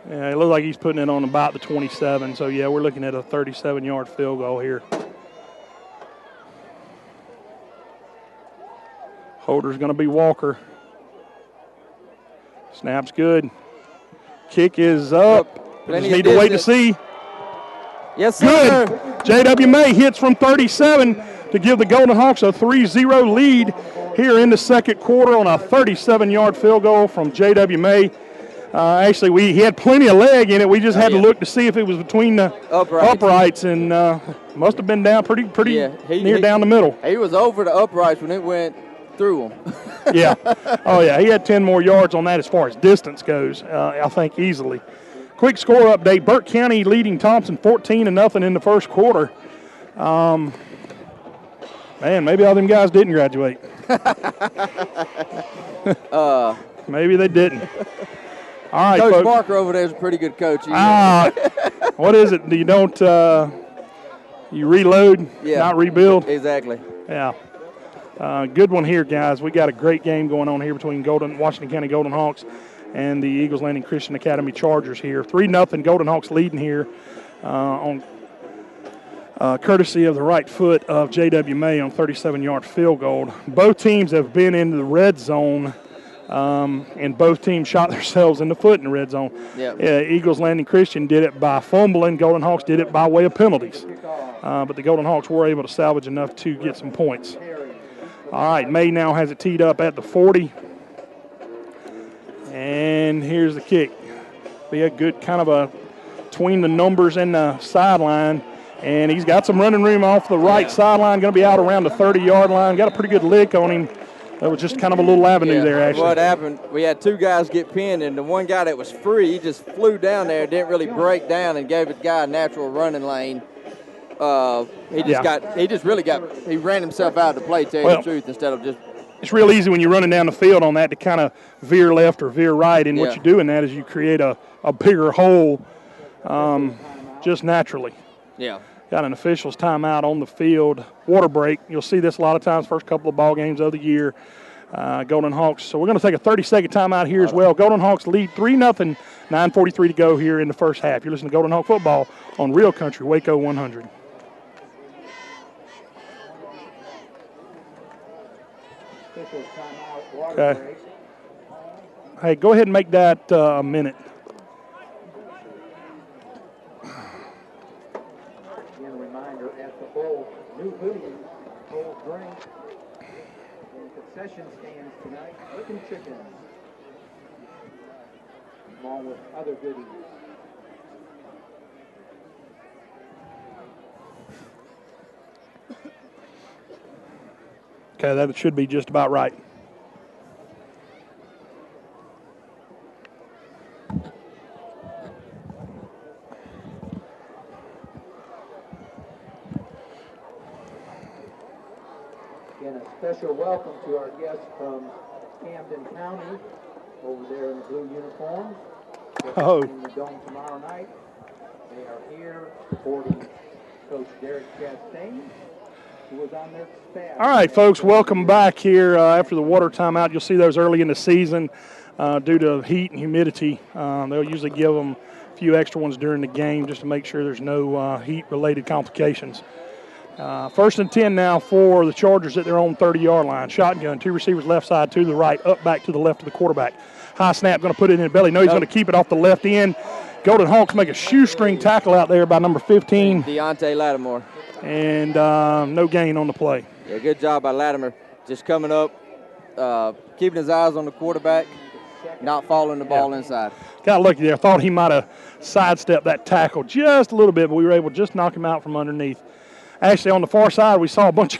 Yeah, it looks like he's putting it on about the 27. So, yeah, we're looking at a 37-yard field goal here. Holder's going to be Walker. Snap's good. Kick is up. Just need to wait to see. Yes, good. sir. J.W. May hits from 37 to give the Golden Hawks a 3-0 lead here in the second quarter on a 37-yard field goal from J.W. May. Actually, he had plenty of leg in it. We just had to look to see if it was between the uprights, and must have been down pretty near down the middle. He was over the uprights when it went through him. Yeah. Oh, yeah. He had 10 more yards on that as far as distance goes, I think, easily. Quick score update. Burke County leading Thompson 14-0 in the first quarter. Man, maybe all them guys didn't graduate. Maybe they didn't. All right, Coach folks. Barker over there is a pretty good coach. What is it? You don't you reload, not rebuild? Exactly. Yeah. Good one here, guys. We got a great game going on here between Washington County Golden Hawks and the Eagles Landing Christian Academy Chargers here. 3-0 Golden Hawks leading here on courtesy of the right foot of J.W. May on 37-yard field goal. Both teams have been into the red zone, and both teams shot themselves in the foot in the red zone. Yep. Eagles Landing Christian did it by fumbling. Golden Hawks did it by way of penalties. But the Golden Hawks were able to salvage enough to get some points. All right, May now has it teed up at the 40. And here's the kick. Be a good kind of a between the numbers and the sideline. And he's got some running room off the right sideline. Going to be out around the 30-yard line. Got a pretty good lick on him. That was just kind of a little avenue there, actually. What happened, we had two guys get pinned, and the one guy that was free, he just flew down there, didn't really break down, and gave the guy a natural running lane. He ran himself out of the play, tell you the truth, instead of just. It's real easy when you're running down the field on that to kind of veer left or veer right, and what you do in that is you create a bigger hole just naturally. Yeah. Got an official's timeout on the field. Water break. You'll see this a lot of times first couple of ball games of the year. Golden Hawks. So we're going to take a 30-second timeout here as well. Golden Hawks lead 3-0, 9:43 to go here in the first half. You're listening to Golden Hawk football on Real Country, Waco 100. Okay. Hey, go ahead and make that a minute. Again, a reminder at the bowl, new hoodies, cold drink, and concession stands tonight, chicken chicken, along with other goodies. Okay, that should be just about right. Again, a special welcome to our guests from Camden County over there in the blue uniforms. In the dome tomorrow night. They are here supporting Coach Derek Chastain, who was on their staff. All right, folks, welcome back here after the water timeout. You'll see those early in the season due to heat and humidity. They'll usually give them a few extra ones during the game just to make sure there's no heat-related complications. First and 10 now for the Chargers at their own 30-yard line. Shotgun, two receivers left side, two to the right, up back to the left of the quarterback. High snap, going to put it in the belly. No, he's going to keep it off the left end. Golden Hawks make a shoestring tackle out there by number 15. Deontay Lattimore. And no gain on the play. Yeah, good job by Lattimore. Just coming up, keeping his eyes on the quarterback, not following the ball inside. Got lucky there. Thought he might have sidestepped that tackle just a little bit, but we were able to just knock him out from underneath. Actually, on the far side, we saw a bunch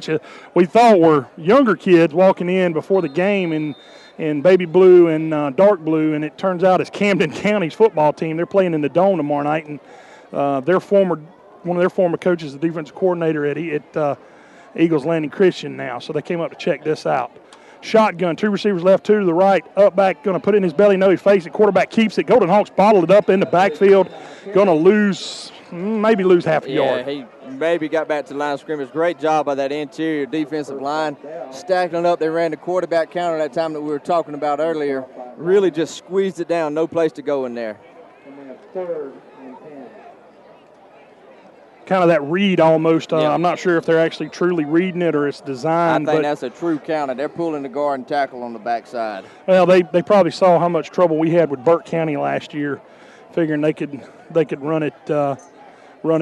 of we thought were younger kids walking in before the game in baby blue and dark blue, and it turns out it's Camden County's football team. They're playing in the Dome tomorrow night, and one of their former coaches, the defensive coordinator at Eagles Landing Christian now, so they came up to check this out. Shotgun, two receivers left, two to the right, up back, going to put it in his belly, no, he fakes it, quarterback keeps it. Golden Hawks bottled it up in the backfield, going to lose half a yard. Yeah, he maybe got back to the line of scrimmage. Great job by that interior defensive line. Stacking it up, they ran the quarterback counter that time that we were talking about earlier. Really just squeezed it down, no place to go in there. And we have third and 10. kind of that read almost. I'm not sure if they're actually truly reading it or it's designed. I think that's a true counter. They're pulling the guard and tackle on the backside. Well, they probably saw how much trouble we had with Burke County last year, figuring they could run it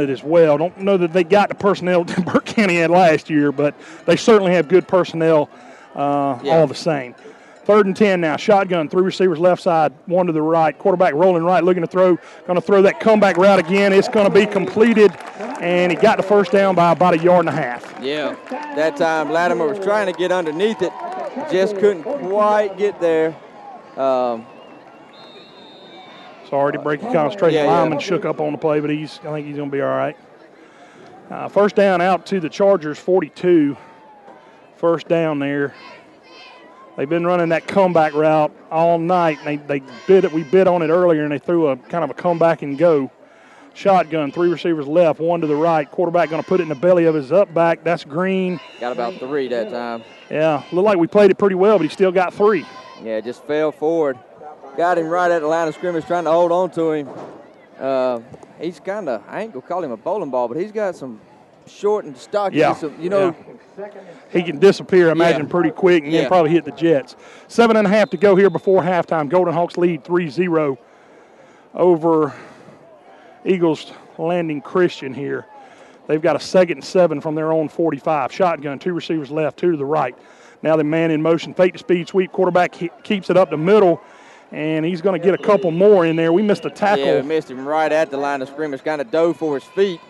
as well. Don't know that they got the personnel that Burke County had last year, but they certainly have good personnel all the same. 3rd and 10 now. Shotgun, 3 receivers left side, 1 to the right. Quarterback rolling right, looking to throw. Going to throw that comeback route again. It's going to be completed, and he got the first down by about 1.5 yards. Yeah, that time Latimer was trying to get underneath it, just couldn't quite get there. Sorry to break your concentration. Lyman shook up on the play, but I think he's going to be all right. First down out to the Chargers, 42. First down there. They've been running that comeback route all night. We bid on it earlier, and they threw a kind of a comeback and go. Shotgun, 3 receivers left, 1 to the right. Quarterback going to put it in the belly of his up back. That's Green. Got about 3 that time. Yeah, looked like we played it pretty well, but he still got 3. Yeah, just fell forward. Got him right at the line of scrimmage, trying to hold on to him. He's kind of, I ain't going to call him a bowling ball, but he's got some short and stocky. Yeah. He can disappear, I imagine, pretty quick and then probably hit the Jets. 7.5 to go here before halftime. Golden Hawks lead 3-0 over Eagles Landing Christian here. They've got a 2nd and 7 from their own 45. Shotgun, 2 receivers left, 2 to the right. Now the man in motion, fake to speed sweep. Quarterback keeps it up the middle, and he's going to get a couple more in there. We missed a tackle. Yeah, we missed him right at the line of scrimmage. Kind of dove for his feet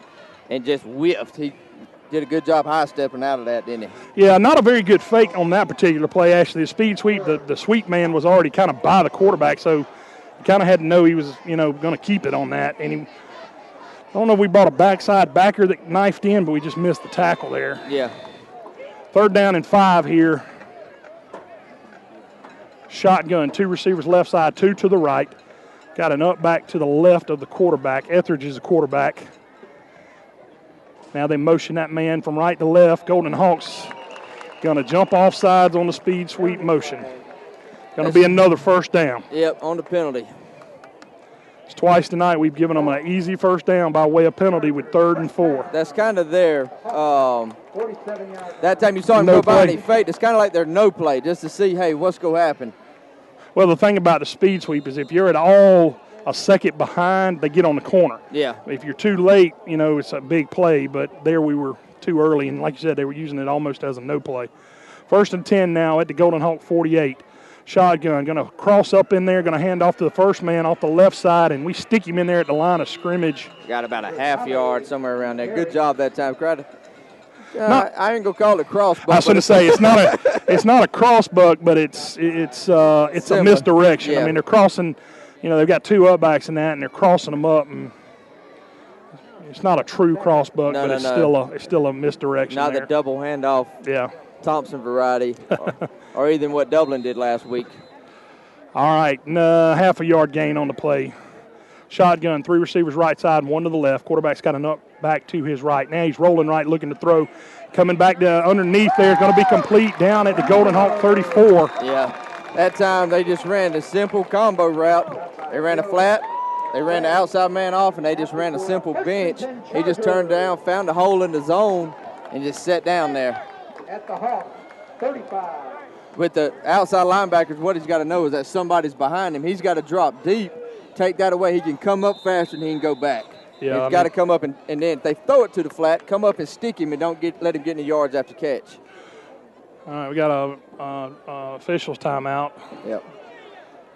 and just whiffed. He did a good job high-stepping out of that, didn't he? Yeah, not a very good fake on that particular play, actually. The speed sweep, the sweep man was already kind of by the quarterback, so you kind of had to know he was, going to keep it on that. And I don't know if we brought a backside backer that knifed in, but we just missed the tackle there. Yeah. 3rd down and 5 here. Shotgun, 2 receivers left side, 2 to the right. Got an up back to the left of the quarterback. Etheridge is the quarterback. Now they motion that man from right to left. Golden Hawks going to jump off sides on the speed sweep motion. Going to be another first down. Yep, on the penalty. It's twice tonight we've given them an easy first down by way of penalty with 3rd and 4. That's kind of there. That time you saw him go by and he faked. It's kind of like their no play, just to see, hey, what's going to happen. Well, the thing about the speed sweep is if you're at all a second behind, they get on the corner. Yeah. If you're too late, it's a big play, but there we were too early, and like you said, they were using it almost as a no play. 1st and 10 now at the Golden Hawk 48. Shotgun, going to cross up in there, going to hand off to the first man off the left side, and we stick him in there at the line of scrimmage. Got about a half yard, somewhere around there. Good job that time, Crowder. I ain't gonna call it cross buck. I was going to say it's not a cross buck, but it's a misdirection. Yeah. I mean, they're crossing. They've got 2 up backs in that, and they're crossing them up, and it's not a true cross buck, but it's still a misdirection. Not there. the double handoff. Yeah. Thompson variety, or even what Dublin did last week. All right, half a yard gain on the play. Shotgun, 3 receivers right side, 1 to the left. Quarterback's got an up back to his right. Now he's rolling right, looking to throw. Coming back to underneath there, going to be complete down at the Golden Hawk 34. Yeah, that time they just ran the simple combo route. They ran a flat, they ran the outside man off, and they just ran a simple bench. He just turned down, found a hole in the zone, and just sat down there. At the Hawk, 35. With the outside linebackers, what he's got to know is that somebody's behind him. He's got to drop deep, take that away. He can come up faster and he can go back. Yeah, he's got to come up and then if they throw it to the flat, come up and stick him and don't let him get any yards after catch. All right, we got a officials timeout. Yep.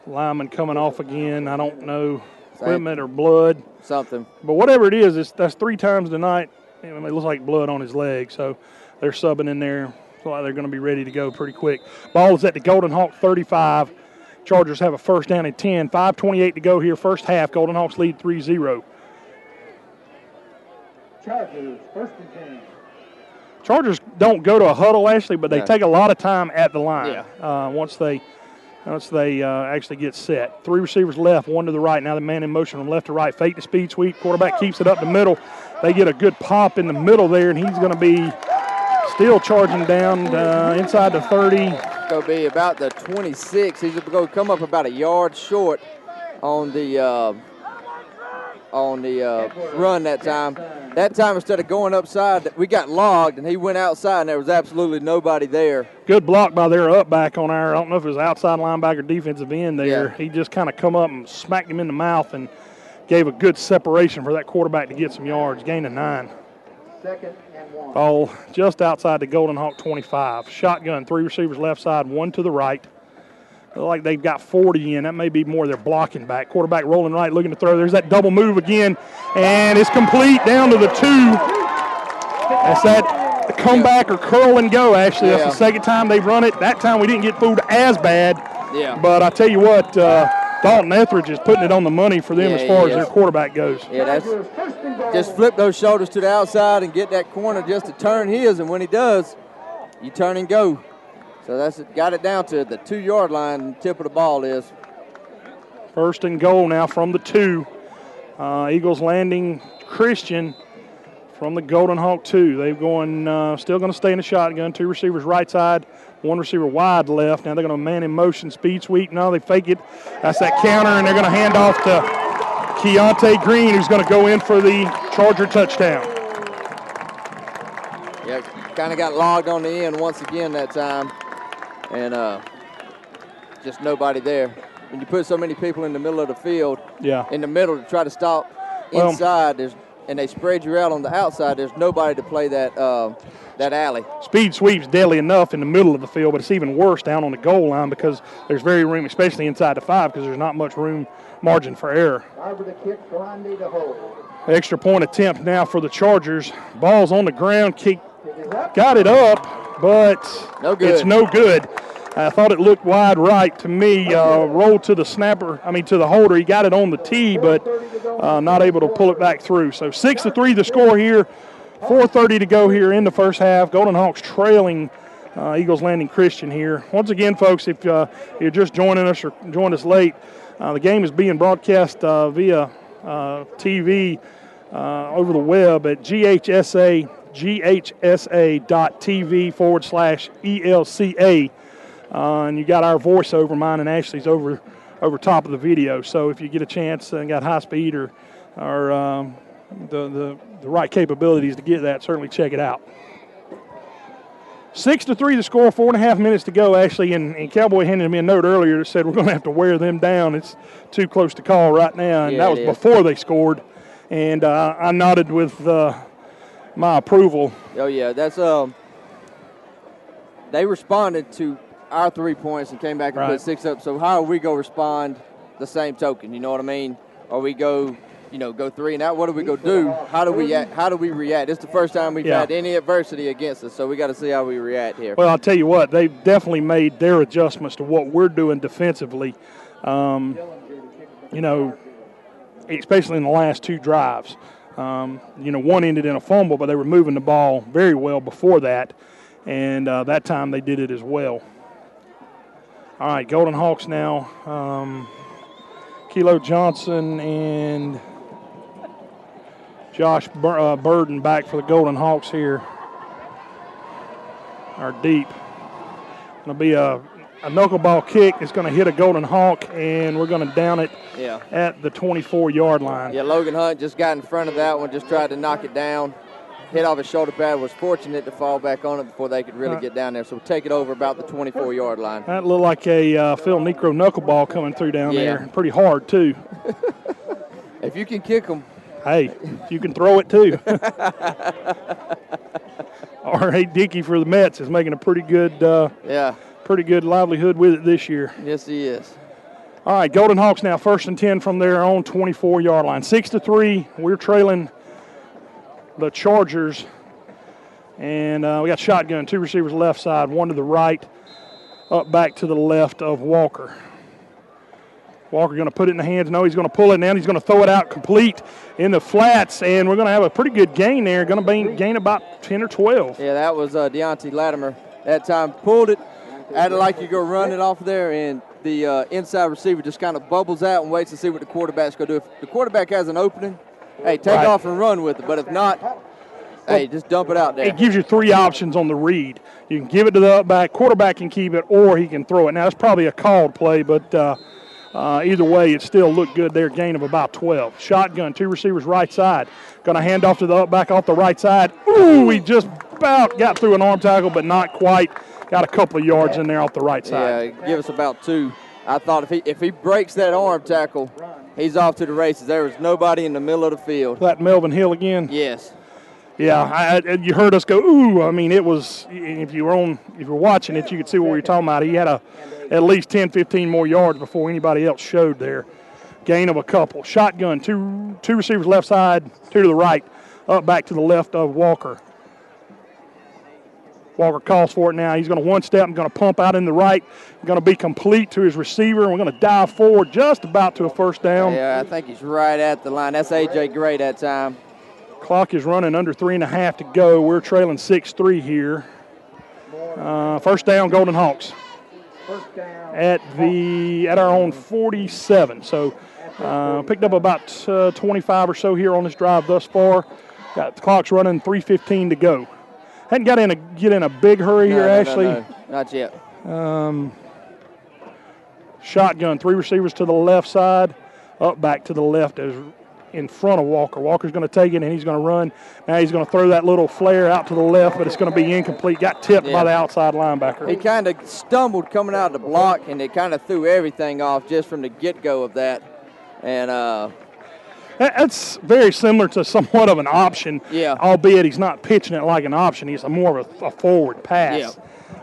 Lineman coming off again. I don't know, equipment or blood. Something. But whatever it is, that's 3 times tonight. It looks like blood on his leg, so they're subbing in there. Looks like they're going to be ready to go pretty quick. Ball is at the Golden Hawk 35. Chargers have a first down and 10. 5:28 to go here, first half. Golden Hawks lead 3-0. Chargers, 1st and 10. Chargers don't go to a huddle, actually, but they take a lot of time at the line once they actually get set. 3 receivers left, 1 to the right. Now the man in motion from left to right. Fake to speed sweep. Quarterback keeps it up the middle. They get a good pop in the middle there, and he's going to be still charging down inside the 30. It's going to be about the 26. He's going to come up about a yard short on the on the run that time. That time, instead of going upside, we got logged, and he went outside, and there was absolutely nobody there. Good block by their up back on our, I don't know if it was outside linebacker, defensive end there. Yeah. He just kind of come up and smacked him in the mouth and gave a good separation for that quarterback to get some yards, gain of 9. 2nd and 1. Ball just outside the Golden Hawk 25. Shotgun, 3 receivers left side, 1 to the right. Look like they've got 40 in. That may be more their blocking back. Quarterback rolling right, looking to throw. There's that double move again, and it's complete down to the 2. That's that comeback or curl and go, actually. Yeah. That's the second time they've run it. That time we didn't get fooled as bad. Yeah. But I tell you what, Dalton Etheridge is putting it on the money for them Yeah, as far he as their is. quarterback goes. Yeah, that's just flip those shoulders to the outside and get that corner just to turn his, and when he does, you turn and go. So that's it. Got it down to the 2-yard line, and tip of the ball is. 1st and goal now from the 2. Eagles Landing Christian from the Golden Hawk 2. They're going, still going to stay in the shotgun. 2 receivers right side, 1 receiver wide left. Now they're going to man in motion, speed sweep. No, they fake it. That's that counter, and they're going to hand off to Keontae Green, who's going to go in for the Charger touchdown. Yeah, kind of got logged on the end once again that time, and just nobody there. When you put so many people in the middle of the field, Yeah. in the middle to try to stop Well, inside, and they spread you out on the outside, there's nobody to play that alley. Speed sweep's deadly enough in the middle of the field, but it's even worse down on the goal line because there's very room, especially inside the 5, because there's not much room margin for error. Barber to kick, Grande to hold. Extra point attempt now for the Chargers. Ball's on the ground, kick, got it up, but No good. it's no good. I thought it looked wide right to me. Rolled to the to the holder. He got it on the tee, but not able to pull it back through. So 6-3 the score here. 4:30 to go here in the first half. Golden Hawks trailing Eagles Landing Christian here. Once again, folks, if you're just joining us or joined us late, the game is being broadcast via TV over the web at ghsa.tv/ELCA. And you got our voiceover, mine and Ashley's over top of the video. So if you get a chance and got high speed or the right capabilities to get that, certainly check it out. 6-3 the score, 4.5 minutes to go, actually, and Cowboy handed me a note earlier that said we're going to have to wear them down. It's too close to call right now, and Yeah, that was it is. before they scored. And I nodded with my approval. Oh yeah, that's they responded to our 3 points and came back and Right. put 6 up. So how are we gonna respond the same token? You know what I mean? Or we go 3 and out. What do we go do? How do we react? It's the first time we've Yeah. had any adversity against us, so we got to see how we react here. Well, I'll tell you what, they've definitely made their adjustments to what we're doing defensively, especially in the last 2 drives. One ended in a fumble, but they were moving the ball very well before that, and that time they did it as well. All right, Golden Hawks now. Kilo Johnson and Josh Burden back for the Golden Hawks here. Are deep. Going to be a knuckleball kick. It's going to hit a Golden Hawk, and we're going to down it Yeah. at the 24-yard line. Yeah, Logan Hunt just got in front of that one, just tried to knock it down. Hit off his shoulder pad, was fortunate to fall back on it before they could really get down there. So take it over about the 24-yard line. That looked like a Phil Necro knuckleball coming through down Yeah. there. Pretty hard, too. If you can kick them. Hey, you can throw it, too. R.A. Dickey for the Mets is making a pretty good livelihood with it this year. Yes, he is. All right, Golden Hawks now 1st and 10 from their own 24-yard line. 6-3, we're trailing the Chargers. And we got shotgun, 2 receivers left side, 1 to the right, up back to the left of Walker. Walker going to put it in the hands. No, he's going to pull it down. He's going to throw it out complete in the flats, and we're going to have a pretty good gain there. Going to gain about 10 or 12. Yeah, that was Deontay Latimer. That time pulled it, acted like you go run it off there, and the inside receiver just kind of bubbles out and waits to see what the quarterback's going to do. If the quarterback has an opening, hey, take Right. off and run with it. But if not, hey, just dump it out there. It gives you 3 options on the read. You can give it to the up back, quarterback can keep it, or he can throw it. Now, it's probably a called play, but Either way, it still looked good there, gain of about 12. Shotgun, 2 receivers right side. Going to hand off to the back off the right side. Ooh, he just about got through an arm tackle, but not quite. Got a couple of yards in there off the right side. Yeah, give us about 2. I thought if he breaks that arm tackle, he's off to the races. There was nobody in the middle of the field. That Melvin Hill again? Yes. Yeah, you heard us go, ooh. I mean, it was, if you were watching it, you could see what we were talking about. He had at least 10, 15 more yards before anybody else showed there. Gain of a couple. Shotgun, two receivers left side, 2 to the right, up back to the left of Walker. Walker calls for it now. He's going to one step and going to pump out in the right. Going to be complete to his receiver, and we're going to dive forward just about to a first down. Yeah, I think he's right at the line. That's A.J. Gray that time. Clock is running under 3.5 to go. We're trailing 6-3 here. First down, Golden Hawks. At our own 47. So picked up about 25 or so here on this drive thus far. Got the clock's running, 3:15 to go. Hadn't got get in a big hurry here, Ashley. No, not yet. Shotgun, 3 receivers to the left side, up back to the left as in front of Walker. Walker's going to take it, and he's going to run. Now he's going to throw that little flare out to the left, but it's going to be incomplete. Got tipped by the outside linebacker. He kind of stumbled coming out of the block, and it kind of threw everything off just from the get-go of that. And that's very similar to somewhat of an option, albeit he's not pitching it like an option. He's more of a forward pass.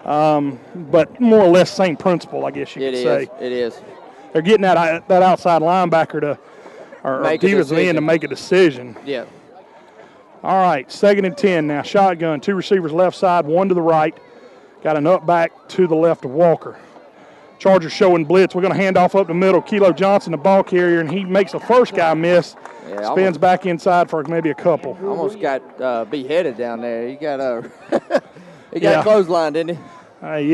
Yeah. But more or less same principle, I guess you could say. It is. They're getting that outside linebacker to defensive end to make a decision. Yeah. All right, 2nd and 10 now. Shotgun, 2 receivers left side, 1 to the right. Got an up back to the left of Walker. Chargers showing blitz. We're going to hand off up the middle. Kilo Johnson, the ball carrier, and he makes the first guy miss. Yeah, spins back inside for maybe a couple. Almost got beheaded down there. He got clothesline, didn't he?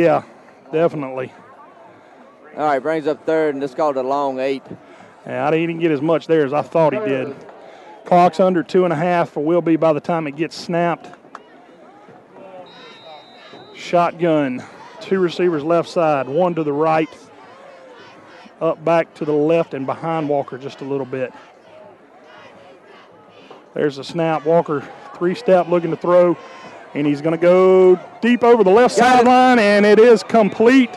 Yeah, definitely. All right, brings up 3rd, and this called a long 8. Yeah, he didn't get as much there as I thought he did. Clock's under 2.5 or will be by the time it gets snapped. Shotgun, 2 receivers left side, 1 to the right, up back to the left and behind Walker just a little bit. There's the snap. Walker 3-step looking to throw, and he's going to go deep over the left sideline, and it is complete.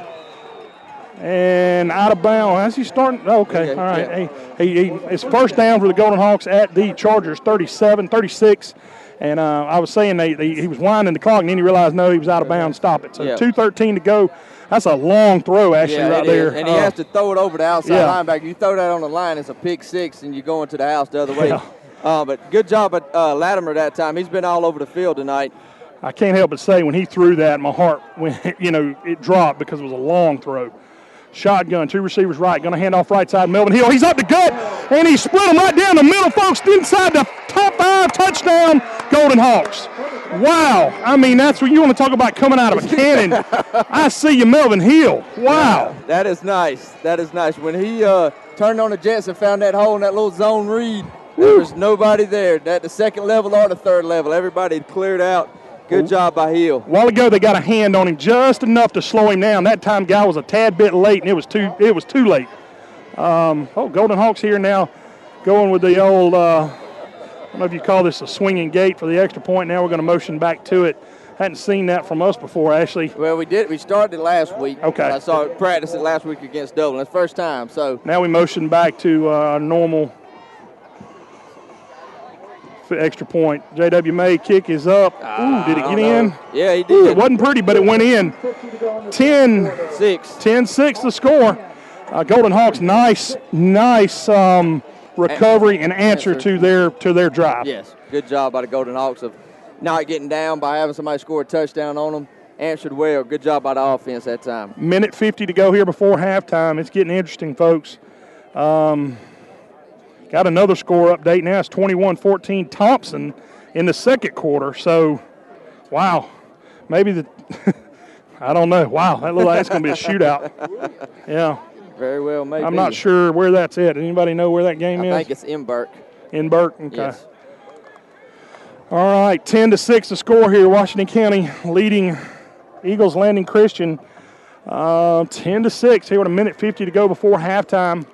And out of bounds. As he's starting, okay, all right. Yeah. It's first down for the Golden Hawks at the Chargers, 36. And I was saying he was winding the clock, and then he realized, no, he was out of bounds. Stop it. So 2:13 to go. That's a long throw, actually, right there. And he has to throw it over the outside linebacker. You throw that on the line, it's a pick 6, and you're going to the house the other way. Yeah. But good job at Latimer that time. He's been all over the field tonight. I can't help but say when he threw that, my heart went, it dropped because it was a long throw. Shotgun, 2 receivers right, going to hand off right side. Melvin Hill, he's up the gut, and he split him right down the middle, folks, inside the top 5, touchdown, Golden Hawks. Wow. I mean, that's what you want to talk about coming out of a cannon. I see you, Melvin Hill. Wow. Yeah, that is nice. That is nice. When he turned on the Jets and found that hole in that little zone read, there was nobody there. At the 2nd level or the 3rd level, everybody had cleared out. Good job by Hill. A while ago, they got a hand on him just enough to slow him down. That time, guy was a tad bit late, and it was too late. Golden Hawks here now, going with the old. I don't know if you call this a swinging gate for the extra point. Now we're going to motion back to it. Hadn't seen that from us before, Ashley. Well, we did. We started it last week. Okay. I saw it practice it last week against Dublin. That's the first time. So now we motion back to our normal extra point. J.W. May kick is up. Ooh, did it get in? Yeah, he did. Ooh, it wasn't pretty, but it went in. 10-6 the score. Golden Hawks, nice recovery and answer to their drive. Yes, good job by the Golden Hawks of not getting down by having somebody score a touchdown on them. Answered well. Good job by the offense that time. Minute 50 to go here before halftime. It's getting interesting, folks. Got another score update now. It's 21-14 Thompson in the 2nd quarter. So, wow. Maybe I don't know. Wow, that's going to be a shootout. Yeah. Very well, maybe. I'm not sure where that's at. Anybody know where that game is? I think it's in Burke. In Burke? Okay. Yes. All right, 10-6 the score here. Washington County leading Eagles Landing Christian. 10-6 here with a minute 50 to go before halftime.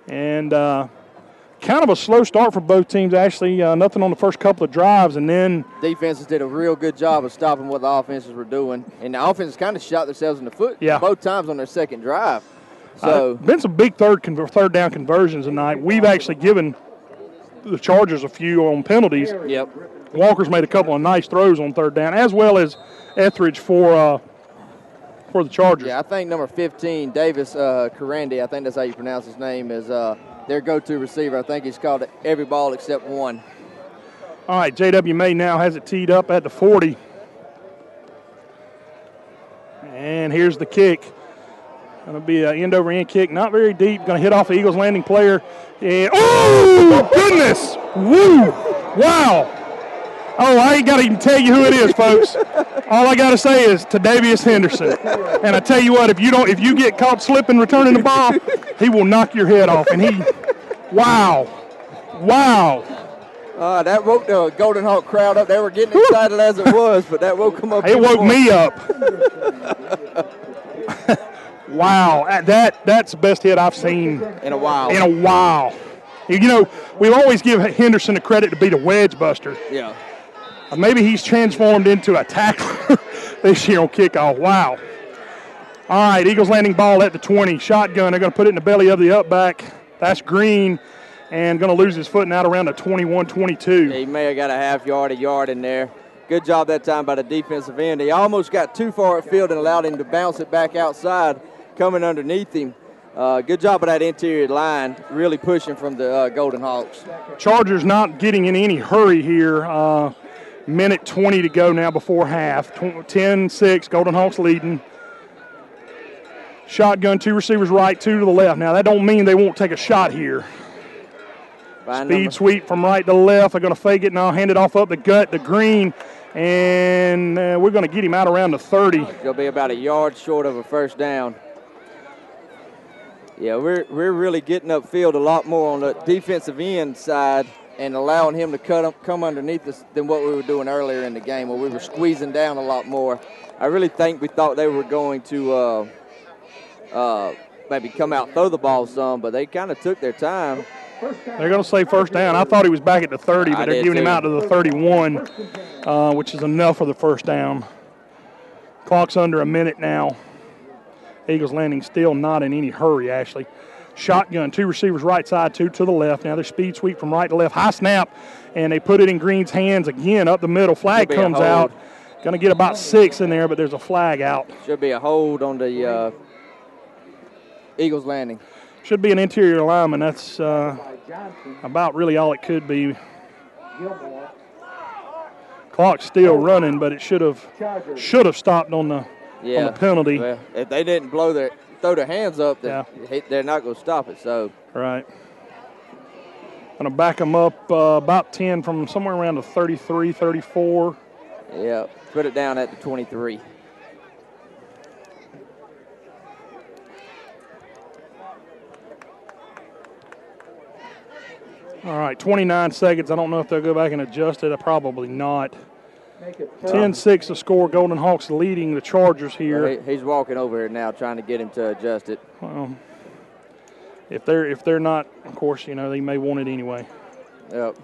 And kind of a slow start for both teams, actually. Nothing on the first couple of drives, and then defenses did a real good job of stopping what the offenses were doing. And the offenses kind of shot themselves in the foot both times on their second drive. So been some big third down conversions tonight. We've actually given the Chargers a few on penalties. Yep. Walker's made a couple of nice throws on third down, as well as Etheridge for the Chargers. Yeah, I think number 15, Davis Karandi, I think that's how you pronounce his name, is their go-to receiver. I think he's called every ball except one. All right, J.W. May now has it teed up at the 40. And here's the kick. Going to be an end-over-end kick, not very deep. Going to hit off the Eagles landing player. And, oh, goodness! Woo! Wow! Oh, I ain't got to even tell you who it is, folks. All I got to say is Tadavius Henderson. And I tell you what, if you get caught slipping returning the ball, he will knock your head off. And wow. That woke the Golden Hawk crowd up. They were getting excited as it was, but that woke them up. It woke me up. Wow, that's the best hit I've seen in a while. You know, we always give Henderson the credit to be the wedge buster. Yeah. Maybe he's transformed into a tackler this year on kickoff. Wow. All right, Eagles landing ball at the 20. Shotgun, they're going to put it in the belly of the up back. That's Green, and going to lose his foot out around the 21-22. Yeah, he may have got a yard in there. Good job that time by the defensive end. He almost got too far upfield and allowed him to bounce it back outside, coming underneath him. Good job of that interior line, really pushing from the Golden Hawks. Chargers not getting in any hurry here. Minute 20 to go now before half. 10-6, Golden Hawks leading. Shotgun, two receivers right, two to the left. Now, that don't mean they won't take a shot here. Speed sweep from right to left. They're going to fake it now, hand it off up the gut to Green, and we're going to get him out around the 30. He'll be about a yard short of a first down. Yeah, we're really getting upfield a lot more on the defensive end side and allowing him to come underneath us than what we were doing earlier in the game, where we were squeezing down a lot more. I really think we thought they were going to maybe come out throw the ball some, but they kind of took their time. They're going to say first down. I thought he was back at the 30, but they're giving him out to the 31, which is enough for the first down. Clock's under a minute now. Eagles landing still not in any hurry, actually. Shotgun, two receivers right side, two to the left. Now their speed sweep from right to left. High snap, and they put it in Green's hands again up the middle. Flag comes out. Going to get about 6 in there, but there's a flag out. Should be a hold on the Eagles landing. Should be an interior lineman. That's about really all it could be. Clock's still running, but it should have stopped on the penalty. Well, if they didn't throw their hands up, then they're not going to stop it. So right. Going to back them up about 10 from somewhere around the 33, 34. Yeah, put it down at the 23. All right, 29 seconds. I don't know if they'll go back and adjust it. Probably not. 10-6 to score. Golden Hawks leading the Chargers here. Well, he's walking over here now trying to get him to adjust it. Well, if they're not, of course, you know, they may want it anyway. Yep.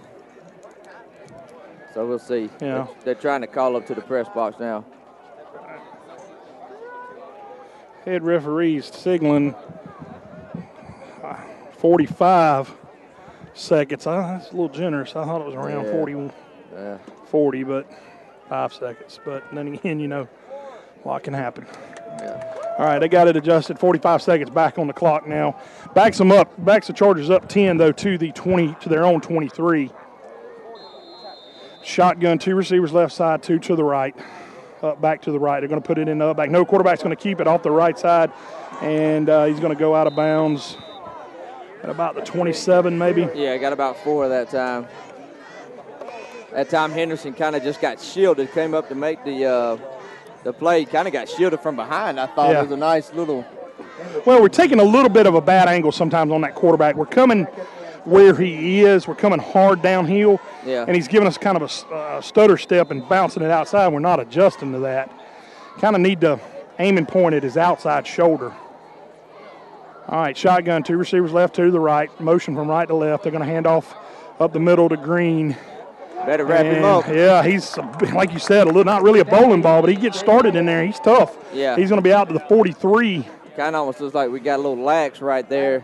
So we'll see. Yeah. They're trying to call up to the press box now. Head referees signaling 45 seconds. That's a little generous. I thought it was around 40, but 5 seconds. But then again, you know, a lot can happen. Yeah. All right, they got it adjusted. 45 seconds back on the clock now. Backs the Chargers up 10 though to their own 23. Shotgun, two receivers left side, two to the right. Up back to the right. They're going to put it in the up back. No quarterback's going to keep it off the right side, and he's going to go out of bounds at about the 27 maybe. Yeah, got about 4 that time. That time Henderson kind of just got shielded, came up to make the play, kind of got shielded from behind. I thought it was a nice little. Well, we're taking a little bit of a bad angle sometimes on that quarterback. We're coming where he is. We're coming hard downhill, and he's giving us kind of a stutter step and bouncing it outside. We're not adjusting to that. Kind of need to aiming point at his outside shoulder. All right, shotgun, 2 receivers left, 2 to the right. Motion from right to left. They're going to hand off up the middle to Green. Better wrap him up. Yeah, he's, like you said, not really a bowling ball, but he gets started in there. He's tough. Yeah. He's going to be out to the 43. Kind of almost looks like we got a little lax right there.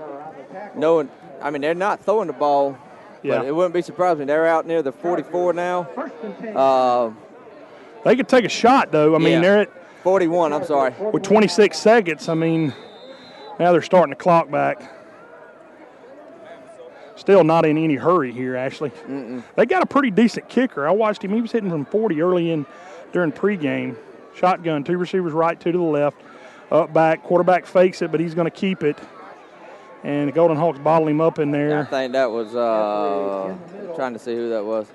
Knowing, I mean, they're not throwing the ball, but it wouldn't be surprising. They're out near the 44 now. They could take a shot, though. I mean, they're at 41, I'm sorry. With 26 seconds, I mean, now they're starting the clock back. Still not in any hurry here, Ashley. They got a pretty decent kicker. I watched him. He was hitting from 40 early during pregame. Shotgun, 2 receivers right, 2 to the left. Up back, quarterback fakes it, but he's going to keep it. And the Golden Hawks bottle him up in there. I think that was, trying to see who that was.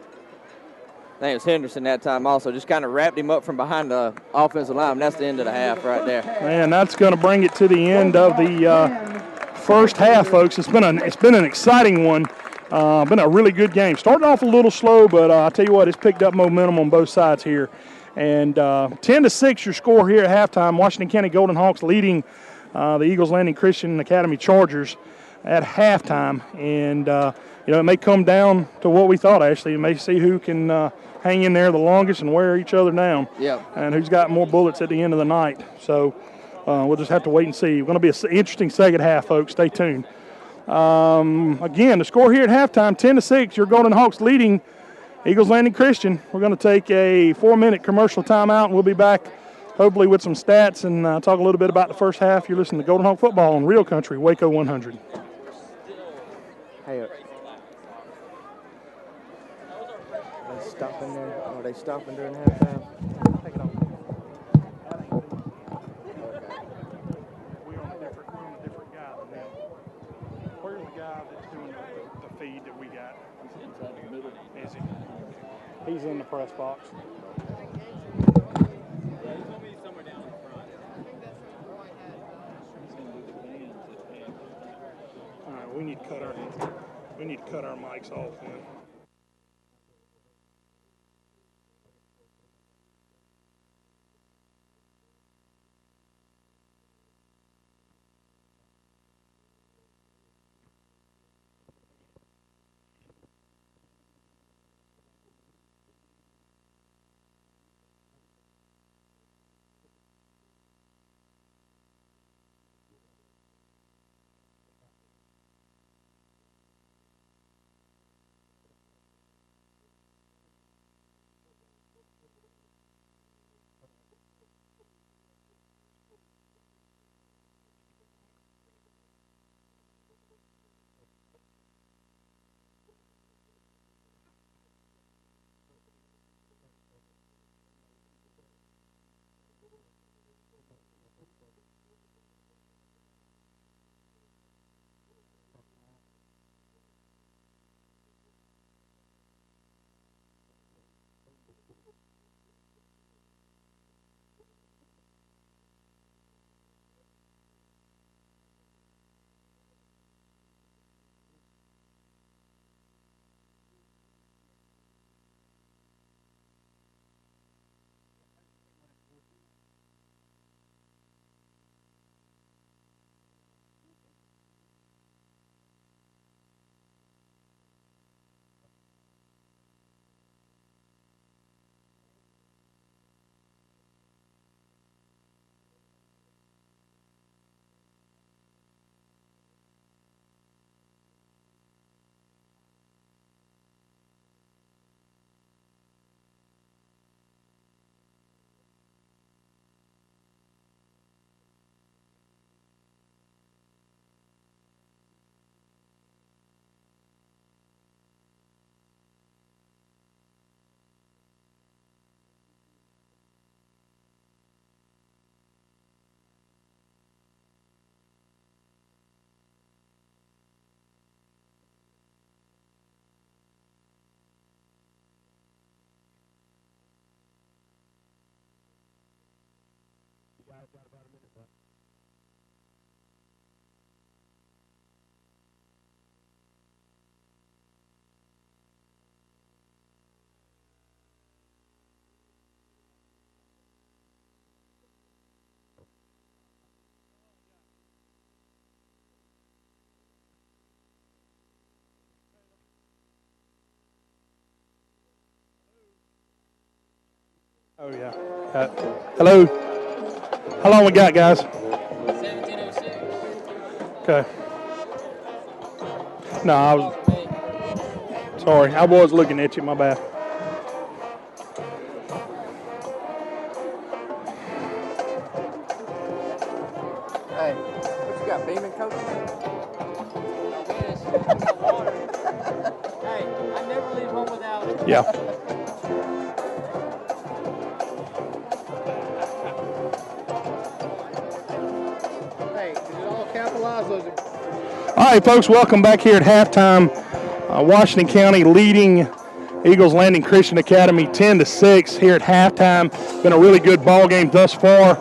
I think it was Henderson that time also. Just kind of wrapped him up from behind the offensive line. That's the end of the half right there. Man, that's going to bring it to the end of the first half, folks. It's been an exciting one. Been a really good game. Started off a little slow, but I'll tell you what, it's picked up momentum on both sides here. And 10-6 your score here at halftime. Washington County Golden Hawks leading the Eagles Landing Christian Academy Chargers at halftime. And, it may come down to what we thought, Ashley. You may see who can hang in there the longest and wear each other down. Yeah. And who's got more bullets at the end of the night. So we'll just have to wait and see. It's going to be an interesting second half, folks. Stay tuned. Again, the score here at halftime, 10-6. Your Golden Hawks leading Eagles Landing Christian. We're going to take a 4-minute commercial timeout, and we'll be back hopefully with some stats and talk a little bit about the first half. You're listening to Golden Hawk Football on Real Country, Waco 100. Hey, are they stopping there? Are they stopping during halftime? Take it off. We're on a different guy than them. Where's the guy that's doing the feed that we got? He's inside the middle. Is he? He's in the press box. All right, we need to cut our mics off then. Oh, yeah. Hello. How long we got, guys? 17:06. Okay. No, I was. Sorry, I was looking at you. My bad. Hey, what you got, Beeman coaching? Hey, I never leave home without it. Yeah. Hey, did it all capitalize those? All right, folks, welcome back here at halftime. Washington County leading Eagles Landing Christian Academy 10-6 here at halftime. Been a really good ball game thus far.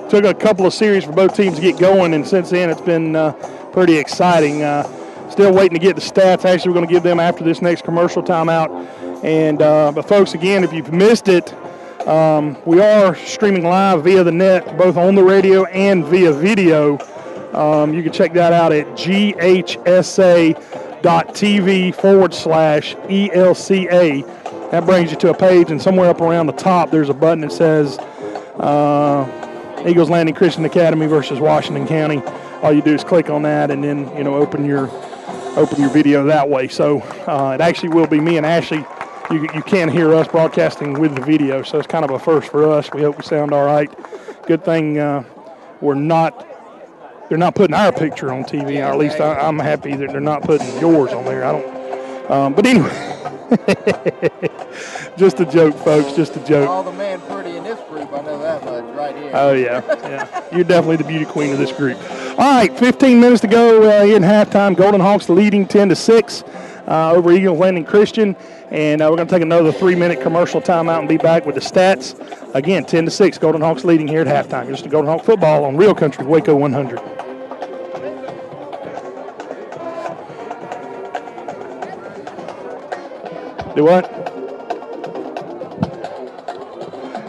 Took a couple of series for both teams to get going, and since then it's been pretty exciting. Still waiting to get the stats. Actually, we're going to give them after this next commercial timeout. And but folks, again, if you've missed it, we are streaming live via the net, both on the radio and via video. You can check that out at ghsa.tv/ELCA. That brings you to a page, and somewhere up around the top there's a button that says Eagles Landing Christian Academy versus Washington County. All you do is click on that, and then open your video that way. So it actually will be me and Ashley. You can hear us broadcasting with the video, so it's kind of a first for us. We hope we sound all right. Good thing they're not putting our picture on TV, or at least I'm happy that they're not putting yours on there. I don't. But anyway, just a joke, folks. Just a joke. All the man pretty in this group, I know that much right here. Oh yeah. You're definitely the beauty queen of this group. All right, 15 minutes to go here in halftime. Golden Hawks leading 10-6 over Eagles Landing Christian, and we're going to take another 3-minute commercial timeout and be back with the stats. Again, 10-6. Golden Hawks leading here at halftime. Just a Golden Hawk football on Real Country Waco 100. Do what?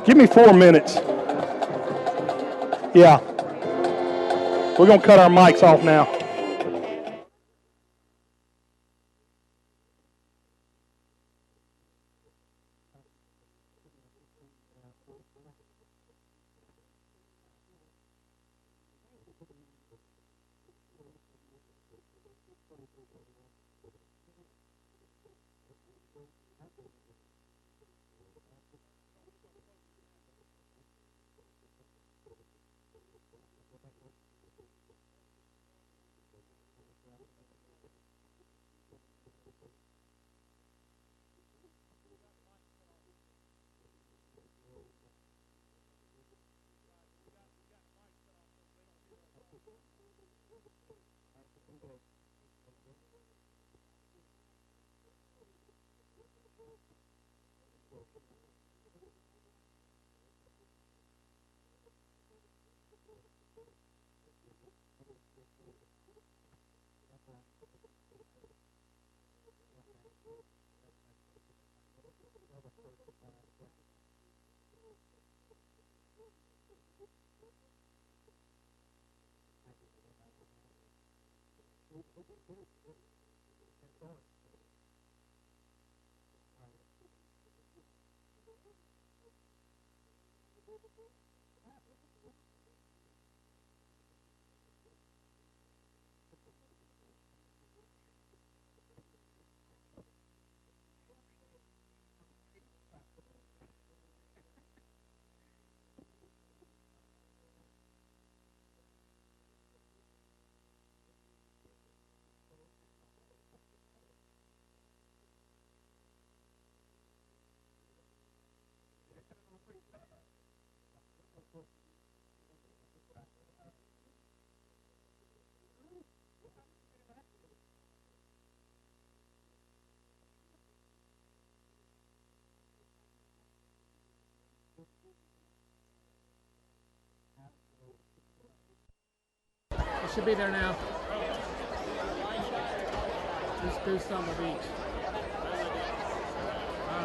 Give me 4 minutes. Yeah. We're going to cut our mics off now. It should be there now. Just do some of each.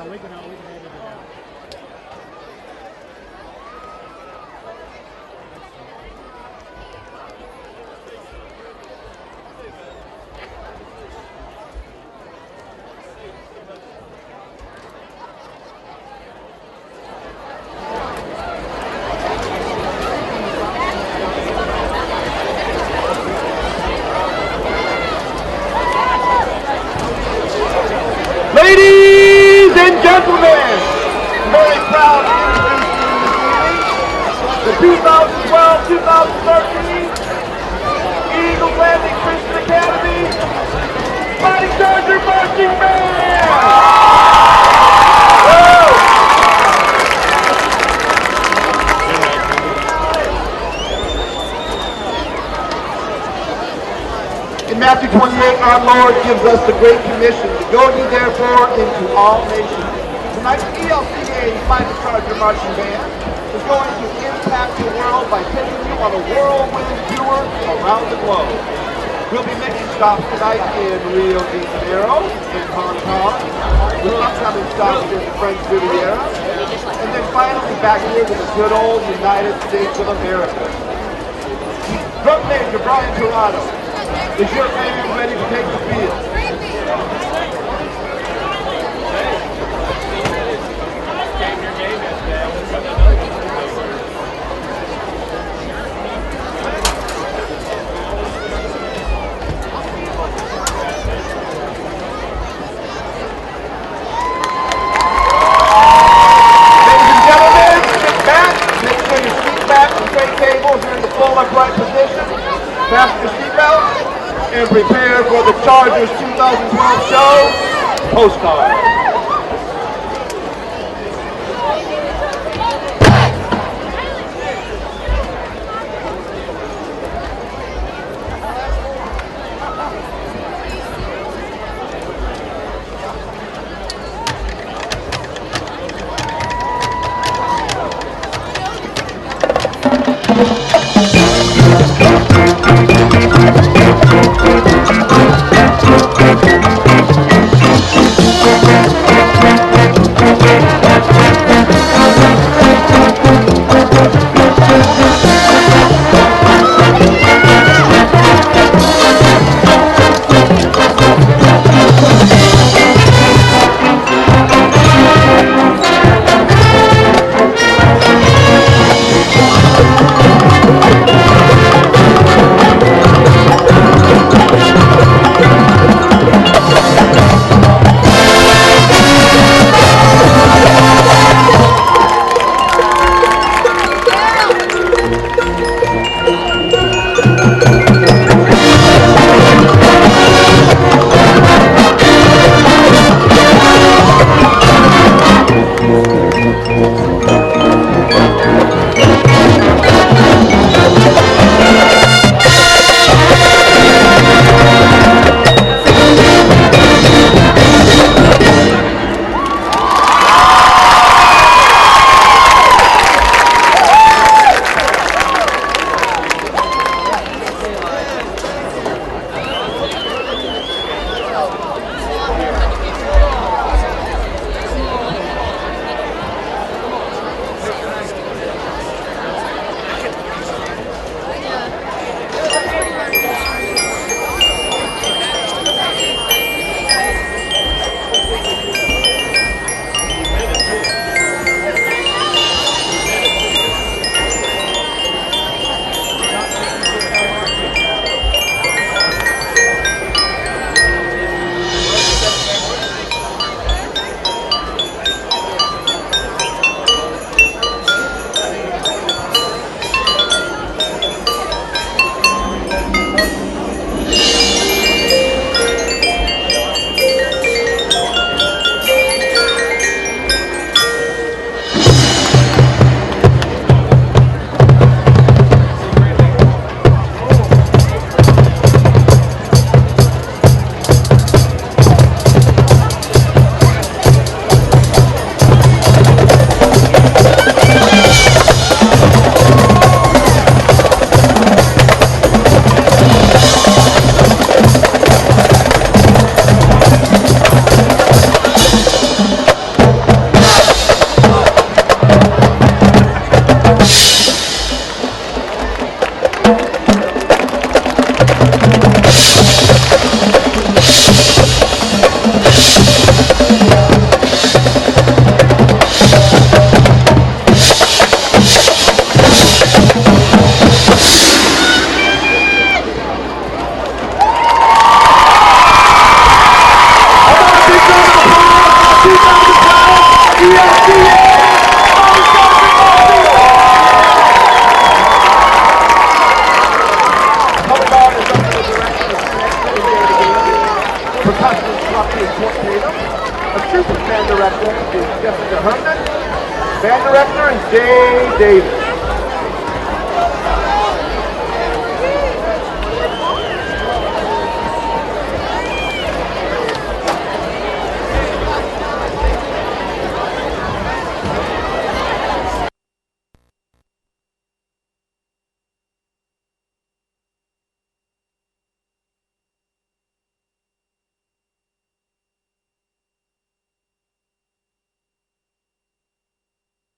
We can edit it out. 2012-2013 Eagles Landing Christian Academy Mighty Charger Marching Band! In Matthew 28, our Lord gives us the Great Commission to go ye therefore into all nations. Tonight, the ELCA Mighty Charger Marching Band is going to impact the world by taking you on a whirlwind tour around the globe. We'll be making stops tonight in Rio de Janeiro, in Hong Kong, with upcoming stops in the French Riviera, and then finally back here to the good old United States of America. Drum Major Brian Corrado, is your band ready to take the field? Upright position, fasten your seatbelts, and prepare for the Chargers 2012 show, Postcard. Davis.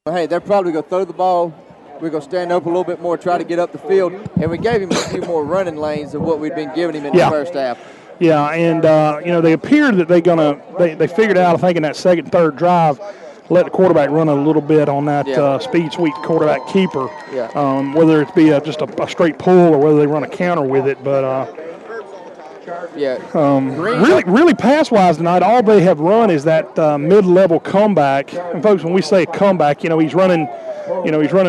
Hey, they're probably going to throw the ball. We're going to stand up a little bit more, try to get up the field. And we gave him a few more running lanes than what we'd been giving him in the first half. Yeah, and, they appeared that they figured out, I think, in that second, third drive, let the quarterback run a little bit on that speed sweep quarterback keeper. Yeah. Whether it be just a straight pull or whether they run a counter with it. But really pass-wise tonight, all they have run is that mid-level comeback. And folks, when we say comeback, he's running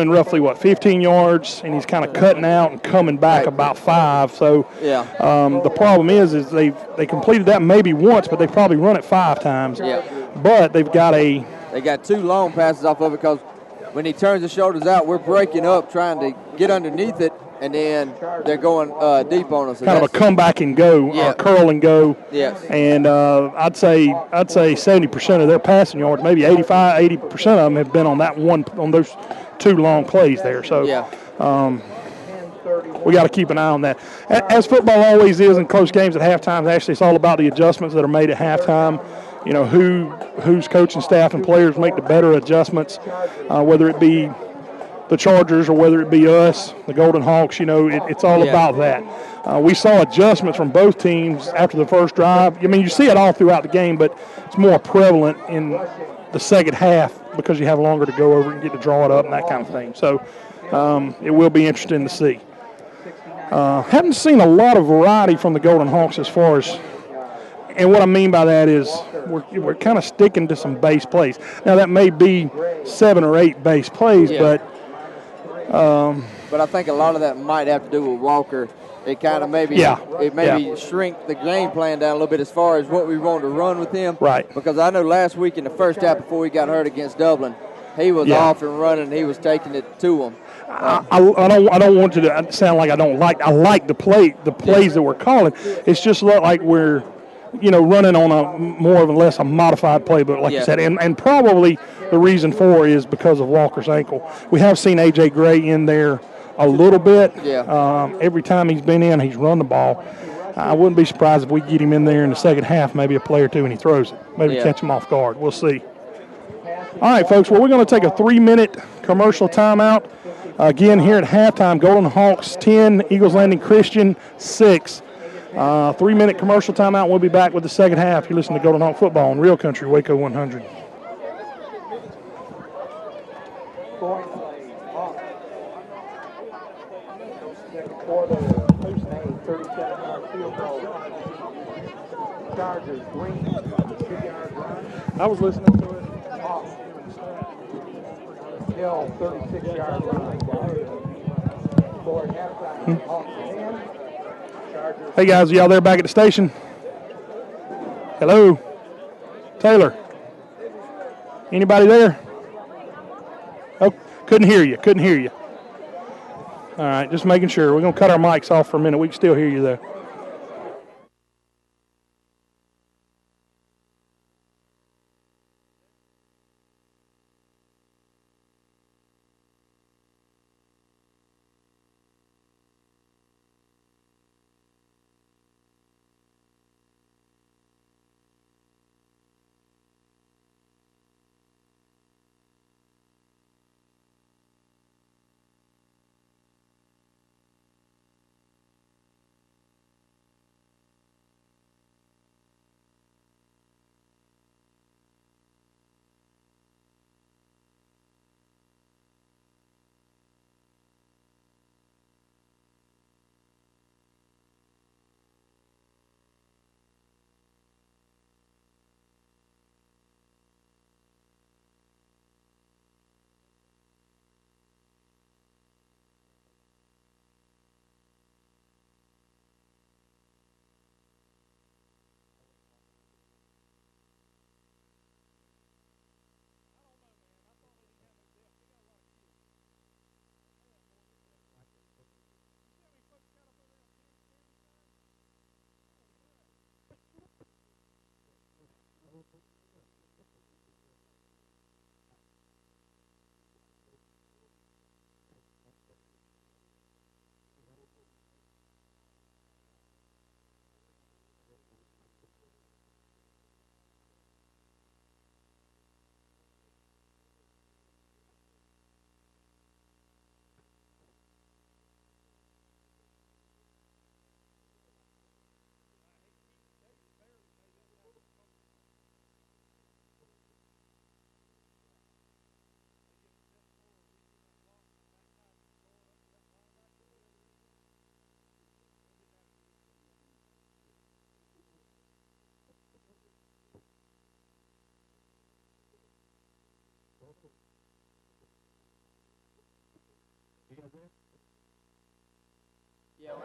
roughly 15 yards, and he's kind of cutting out and coming back about 5. So the problem is they completed that maybe once, but they probably run it 5 times. Yeah. But they got 2 long passes off of it because when he turns his shoulders out, we're breaking up trying to get underneath it. And then they're going deep on us. Kind of a comeback and go, or curl and go. Yes. And I'd say 70% of their passing yards, maybe 80% of them have been on those 2 long plays there. So we got to keep an eye on that. As football always is in close games at halftime, actually it's all about the adjustments that are made at halftime. Whose coaching staff and players make the better adjustments, whether it be the Chargers or whether it be us, the Golden Hawks, it's all about that. We saw adjustments from both teams after the first drive. I mean, you see it all throughout the game, but it's more prevalent in the second half because you have longer to go over and get to draw it up and that kind of thing. So it will be interesting to see. Haven't seen a lot of variety from the Golden Hawks as far as, and what I mean by that is we're kind of sticking to some base plays. Now that may be 7 or 8 base plays, but I think a lot of that might have to do with Walker. It kind of maybe shrink the game plan down a little bit as far as what we want to run with him. Right. Because I know last week in the first half before he got hurt against Dublin, he was off and running. He was taking it to him. I don't want you to sound like I don't like. I like the plays that we're calling. It's just like we're running on a less modified playbook, like you said, and probably the reason for it is because of Walker's ankle. We have seen A.J. Gray in there a little bit. Every time he's been in, he's run the ball. I wouldn't be surprised if we get him in there in the second half, maybe a play or two, and he throws it. Maybe catch him off guard. We'll see. All right, folks, well, we're going to take a 3-minute commercial timeout. Again, here at halftime, Golden Hawks 10, Eagles Landing Christian 6. 3-minute commercial timeout. We'll be back with the second half. You listen to Golden Hawk Football on Real Country, Waco 100. Chargers, Green, 2-yard run. I was listening to it. Hill, 36-yard run. For halftime, Hawks 10. Chargers. Hey, guys, y'all there back at the station? Hello? Taylor? Anybody there? Oh, couldn't hear you. All right, just making sure. We're going to cut our mics off for a minute. We can still hear you, though.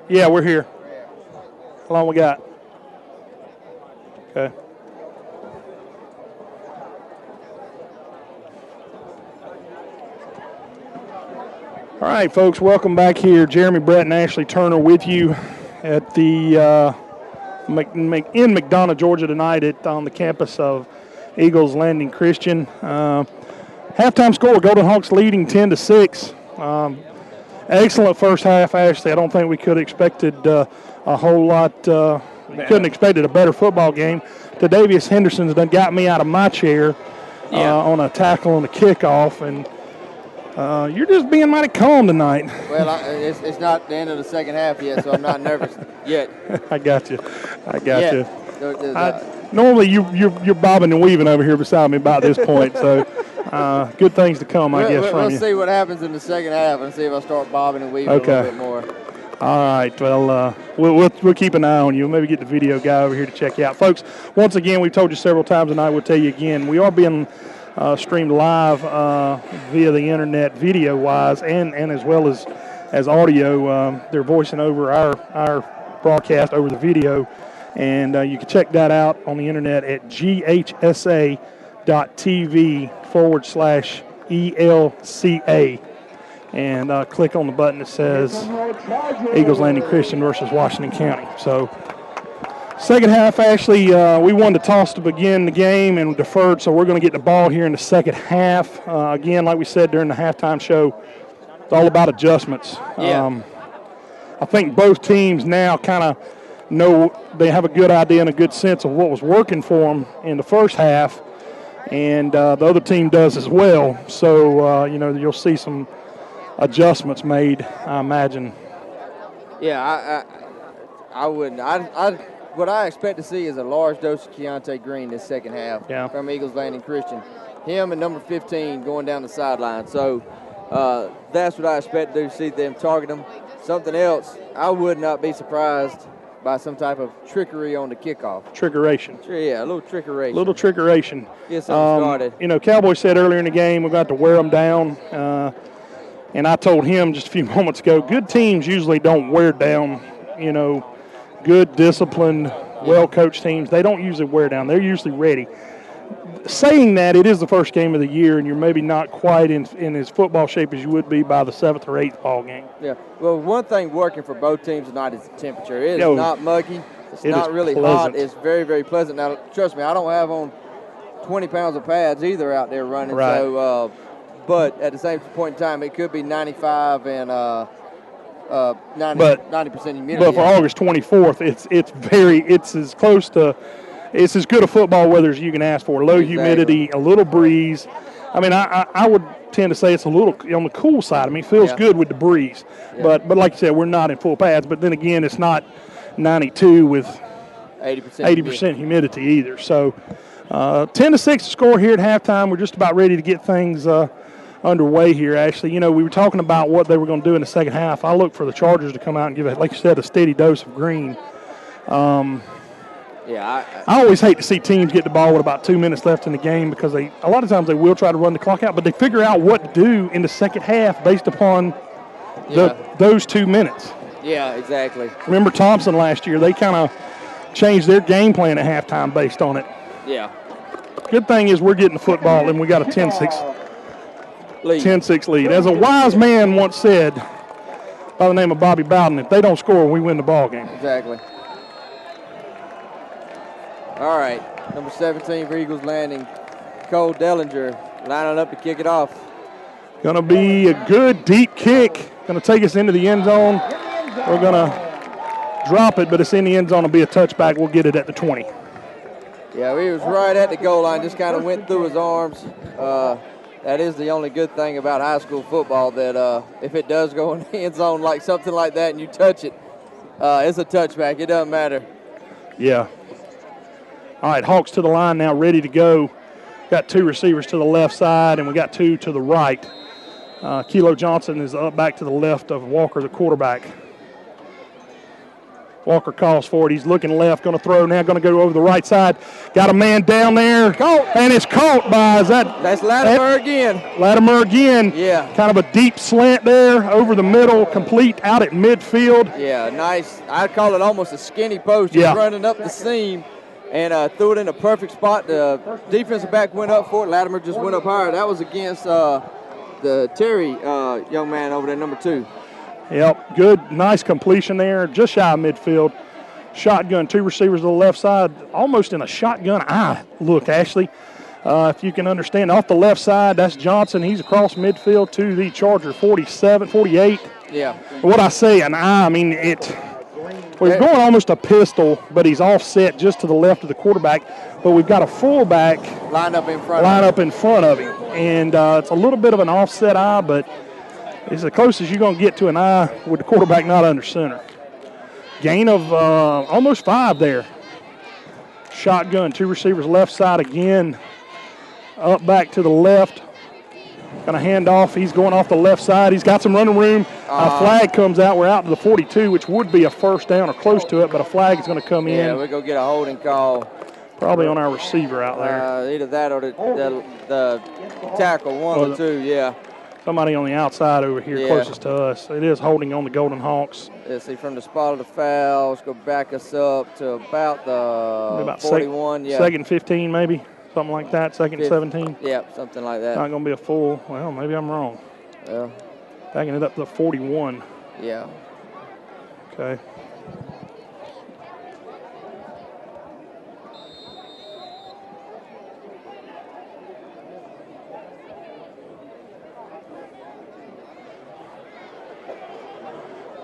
Yeah, we're here. How long we got? Okay. All right, folks, welcome back here. Jeremy, Brett, and Ashley Turner with you at the in McDonough, Georgia tonight on the campus of Eagles Landing Christian. Halftime score, Golden Hawks leading 10-6. Excellent first half, Ashley. I don't think we could have expected a whole lot. Couldn't have expected a better football game. Tadavius Henderson's done got me out of my chair on a tackle on the kickoff, and you're just being mighty calm tonight. Well, it's not the end of the second half yet, so I'm not nervous yet. I got you. Normally, you're bobbing and weaving over here beside me about this point, so good things to come, I guess, from you. We'll see what happens in the second half and see if I start bobbing and weaving a little bit more. All right, well, we'll keep an eye on you. We'll maybe get the video guy over here to check you out. Folks, once again, we've told you several times tonight, we'll tell you again, we are being streamed live via the internet video-wise and as well as audio. They're voicing over our broadcast over the video, and you can check that out on the internet at ghsa.tv/ELCA. And click on the button that says Eagles Landing Christian versus Washington County. So, second half, Ashley, we wanted to toss to begin the game and deferred, so we're going to get the ball here in the second half. Again, like we said during the halftime show, it's all about adjustments. Yeah. I think both teams now kind of know they have a good idea and a good sense of what was working for them in the first half, and the other team does as well. So, you'll see some adjustments made, I imagine. Yeah, I wouldn't. What I expect to see is a large dose of Keontae Green this second half from Eagles Landing Christian. Him and number 15 going down the sideline. So that's what I expect to see them target him. Something else, I would not be surprised by some type of trickery on the kickoff. Trickeration. Yeah, a little trickeration. Get something started. Cowboys said earlier in the game we're going to have to wear them down. And I told him just a few moments ago, good teams usually don't wear down, good, disciplined, well-coached teams. They don't usually wear down. They're usually ready. Saying that, it is the first game of the year, and you're maybe not quite in as football shape as you would be by the 7th or 8th ball game. Yeah. Well, one thing working for both teams tonight is the temperature. It is not muggy. It's not really hot. It's very, very pleasant. Now, trust me, I don't have on 20 pounds of pads either out there running. Right. So, but at the same point in time, it could be 95 and 90% humidity. But for August 24th, it's as good a football weather as you can ask for. Low humidity, a little breeze. I mean, I would tend to say it's a little on the cool side. I mean, it feels good with the breeze. Yeah. But like you said, we're not in full pads. But then again, it's not 92 with 80% humidity either. So 10-6 score here at halftime. We're just about ready to get things underway here, Ashley. We were talking about what they were going to do in the second half. I look for the Chargers to come out and give, like you said, a steady dose of green. I always hate to see teams get the ball with about 2 minutes left in the game because a lot of times they will try to run the clock out, but they figure out what to do in the second half based upon those 2 minutes. Yeah, exactly. Remember Thompson last year? They kind of changed their game plan at halftime based on it. Yeah. Good thing is we're getting the football, and we got a 10-6 lead. As a wise man once said, by the name of Bobby Bowden, if they don't score, we win the ball game. Exactly. All right. Number 17 for Eagles Landing, Cole Dellinger, lining up to kick it off. Going to be a good deep kick. Going to take us into the end zone. We're going to drop it, but it's in the end zone. It'll be a touchback. We'll get it at the 20. Yeah, he was right at the goal line, just kind of went through his arms. That is the only good thing about high school football, that if it does go in the end zone like something like that and you touch it, it's a touchback. It doesn't matter. Yeah. All right, Hawks to the line now, ready to go. Got 2 receivers to the left side, and we got 2 to the right. Kilo Johnson is up back to the left of Walker, the quarterback. Walker calls for it. He's looking left, going to throw now, going to go over the right side. Got a man down there. Caught. And it's caught by, That's Latimer again. Latimer again. Yeah. Kind of a deep slant there, over the middle, complete out at midfield. Yeah, nice. I'd call it almost a skinny post. Just running up the seam and threw it in a perfect spot. The defensive back went up for it. Latimer just went up higher. That was against the Terry young man over there, number 2. Yep, good, nice completion there, just shy of midfield. Shotgun, 2 receivers to the left side, almost in a shotgun eye look, Ashley. If you can understand, off the left side, that's Johnson. He's across midfield to the Charger, 47, 48. Yeah. What I say, an eye, I mean, he's going almost a pistol, but he's offset just to the left of the quarterback. But we've got a fullback line up in front of him. And it's a little bit of an offset eye, but it's the closest you're going to get to an eye with the quarterback not under center. Gain of almost 5 there. Shotgun, 2 receivers left side again. Up back to the left. Going to hand off. He's going off the left side. He's got some running room. A flag comes out. We're out to the 42, which would be a first down or close to it, but a flag is going to come in. Yeah, we're going to get a holding call. Probably on our receiver out there. Either that or the tackle, one or 2, yeah. Somebody on the outside over here closest to us. It is holding on the Golden Hawks. Let's see, from the spot of the foul, let's go back us up to about the 41. Second 15 maybe, something like that, second 17. Yeah, something like that. Not going to be a full, well, maybe I'm wrong. Yeah. Backing it up to the 41. Yeah. Okay.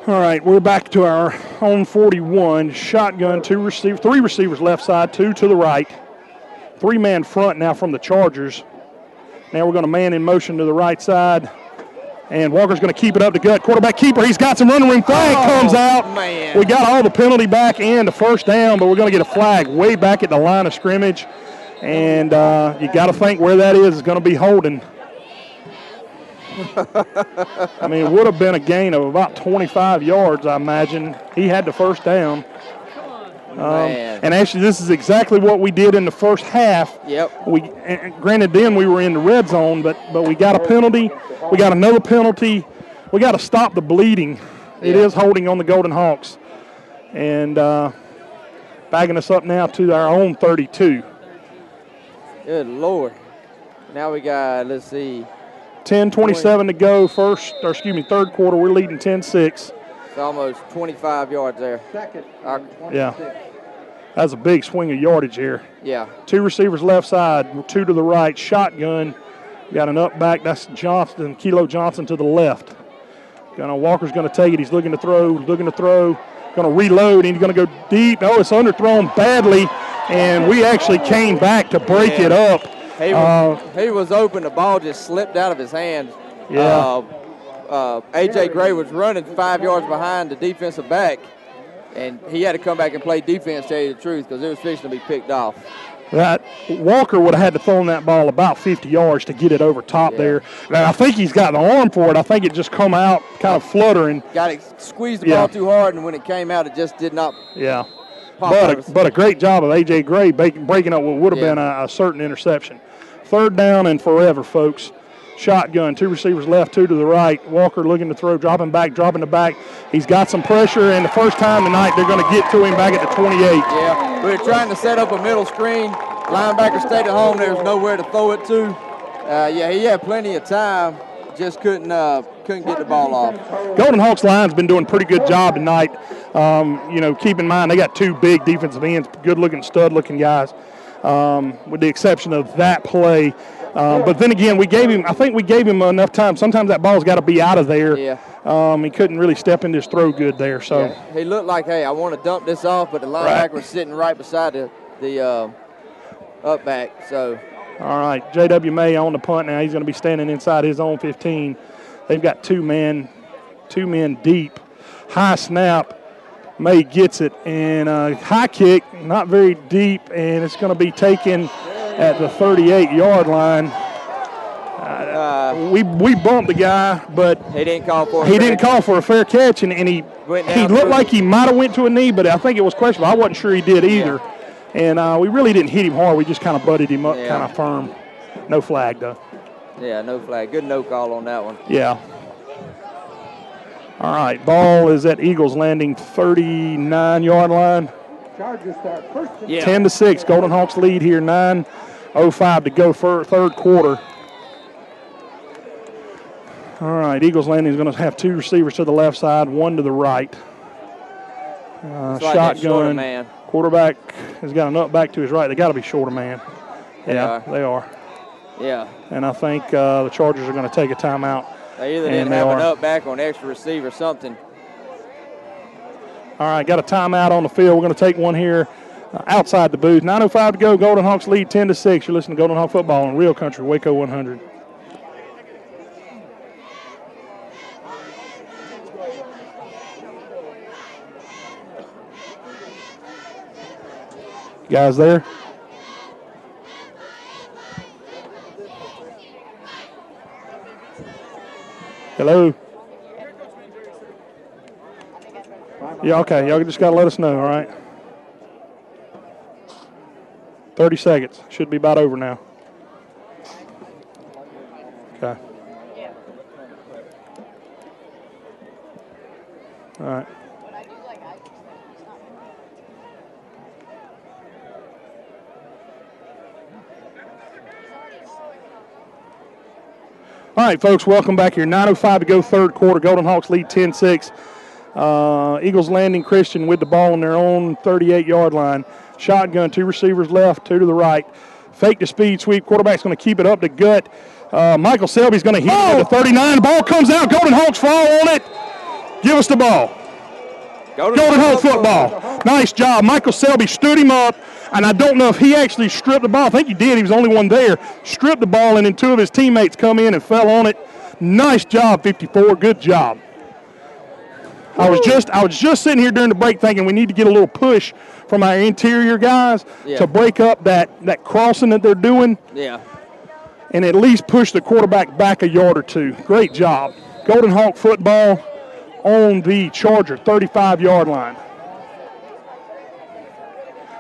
All right, we're back to our own 41. Shotgun, 3 receivers left side, 2 to the right. 3-man front now from the Chargers. Now we're going to man in motion to the right side. And Walker's going to keep it up to gut. Quarterback keeper, he's got some running room. Flag comes out. Man. We got all the penalty back and the first down, but we're going to get a flag way back at the line of scrimmage. And you got to think where that is going to be holding. I mean, it would have been a gain of about 25 yards, I imagine. He had the first down. And actually, this is exactly what we did in the first half. Yep. Granted, then we were in the red zone, but we got a penalty. We got another penalty. We got to stop the bleeding. It is holding on the Golden Hawks. And backing us up now to our own 32. Good Lord. Now we got, let's see. 10:27 to go, third quarter. We're leading 10-6. It's almost 25 yards there. Yeah. That's a big swing of yardage here. Yeah. 2 receivers left side, 2 to the right. Shotgun. Got an up back. That's Johnson, Kilo Johnson to the left. Walker's going to take it. He's looking to throw. Going to reload, and he's going to go deep. Oh, it's underthrown badly, and we actually came back to break it up. He was open. The ball just slipped out of his hands. Yeah. A.J. Gray was running 5 yards behind the defensive back, and he had to come back and play defense, tell you the truth, because it was fixing to be picked off. That Walker would have had to throw that ball about 50 yards to get it over top there. Now, I think he's got the arm for it. I think it just come out kind of fluttering. Got it, squeezed the ball too hard, and when it came out, it just did not. Yeah. But a great job of A.J. Gray breaking up what would have been a certain interception. Third down and forever, folks. Shotgun, 2 receivers left, 2 to the right. Walker looking to throw, dropping the back. He's got some pressure, and the first time tonight they're going to get to him back at the 28. Yeah, we were trying to set up a middle screen. Linebacker stayed at home. There was nowhere to throw it to. He had plenty of time. Just couldn't get the ball off. Golden Hawks line's been doing a pretty good job tonight. Keep in mind they got 2 big defensive ends, good-looking, stud-looking guys. with the exception of that play. But then again, I think we gave him enough time. Sometimes that ball's got to be out of there. Yeah. He couldn't really step into his throw good there. So yeah. He looked like, hey, I want to dump this off, but the linebacker was sitting right beside the up back. So. All right, J.W. May on the punt now. He's going to be standing inside his own 15. They've got two men deep. High snap. May gets it, and high kick, not very deep, and it's going to be taken at the 38-yard line. We bumped the guy, but he didn't call for a fair catch, and he looked like he might have went to a knee, but I think it was questionable. I wasn't sure he did either. Yeah. And we really didn't hit him hard. We just kind of butted him up kind of firm. No flag, though. Yeah, no flag. Good no call on that one. Yeah. All right, ball is at Eagles Landing 39-yard line. Chargers start first. 10-6, Golden Hawks lead here, 9:05 to go for third quarter. All right, Eagles Landing is going to have two receivers to the left side, one to the right. Shotgun. Man. Quarterback has got an up back to his right. They got to be shorter man. Yeah, they are. Yeah. And I think the Chargers are going to take a timeout. They either didn't have an up back or an extra receiver or something. All right, got a timeout on the field. We're going to take one here outside the booth. 9:05 to go. Golden Hawks lead 10-6. You're listening to Golden Hawk football on Real Country, Waco 100. Guys there? Hello? Yeah, okay. Y'all just got to let us know, all right? 30 seconds. Should be about over now. Okay. All right. All right, folks, welcome back here. 9:05 to go, third quarter. Golden Hawks lead 10-6. Eagles Landing Christian with the ball on their own 38-yard line. Shotgun, two receivers left, two to the right. Fake the speed sweep. Quarterback's going to keep it up the gut. Michael Selby's going to hit it at the 39. The ball comes out. Golden Hawks fall on it. Give us the ball. Golden Hawk football. Nice job. Michael Selby stood him up, and I don't know if he actually stripped the ball. I think he did. He was the only one there. Stripped the ball, and then two of his teammates come in and fell on it. Nice job, 54. Good job. I was just sitting here during the break thinking we need to get a little push from our interior guys to break up that crossing that they're doing. Yeah. And at least push the quarterback back a yard or two. Great job. Golden Hawk football on the Charger 35-yard line.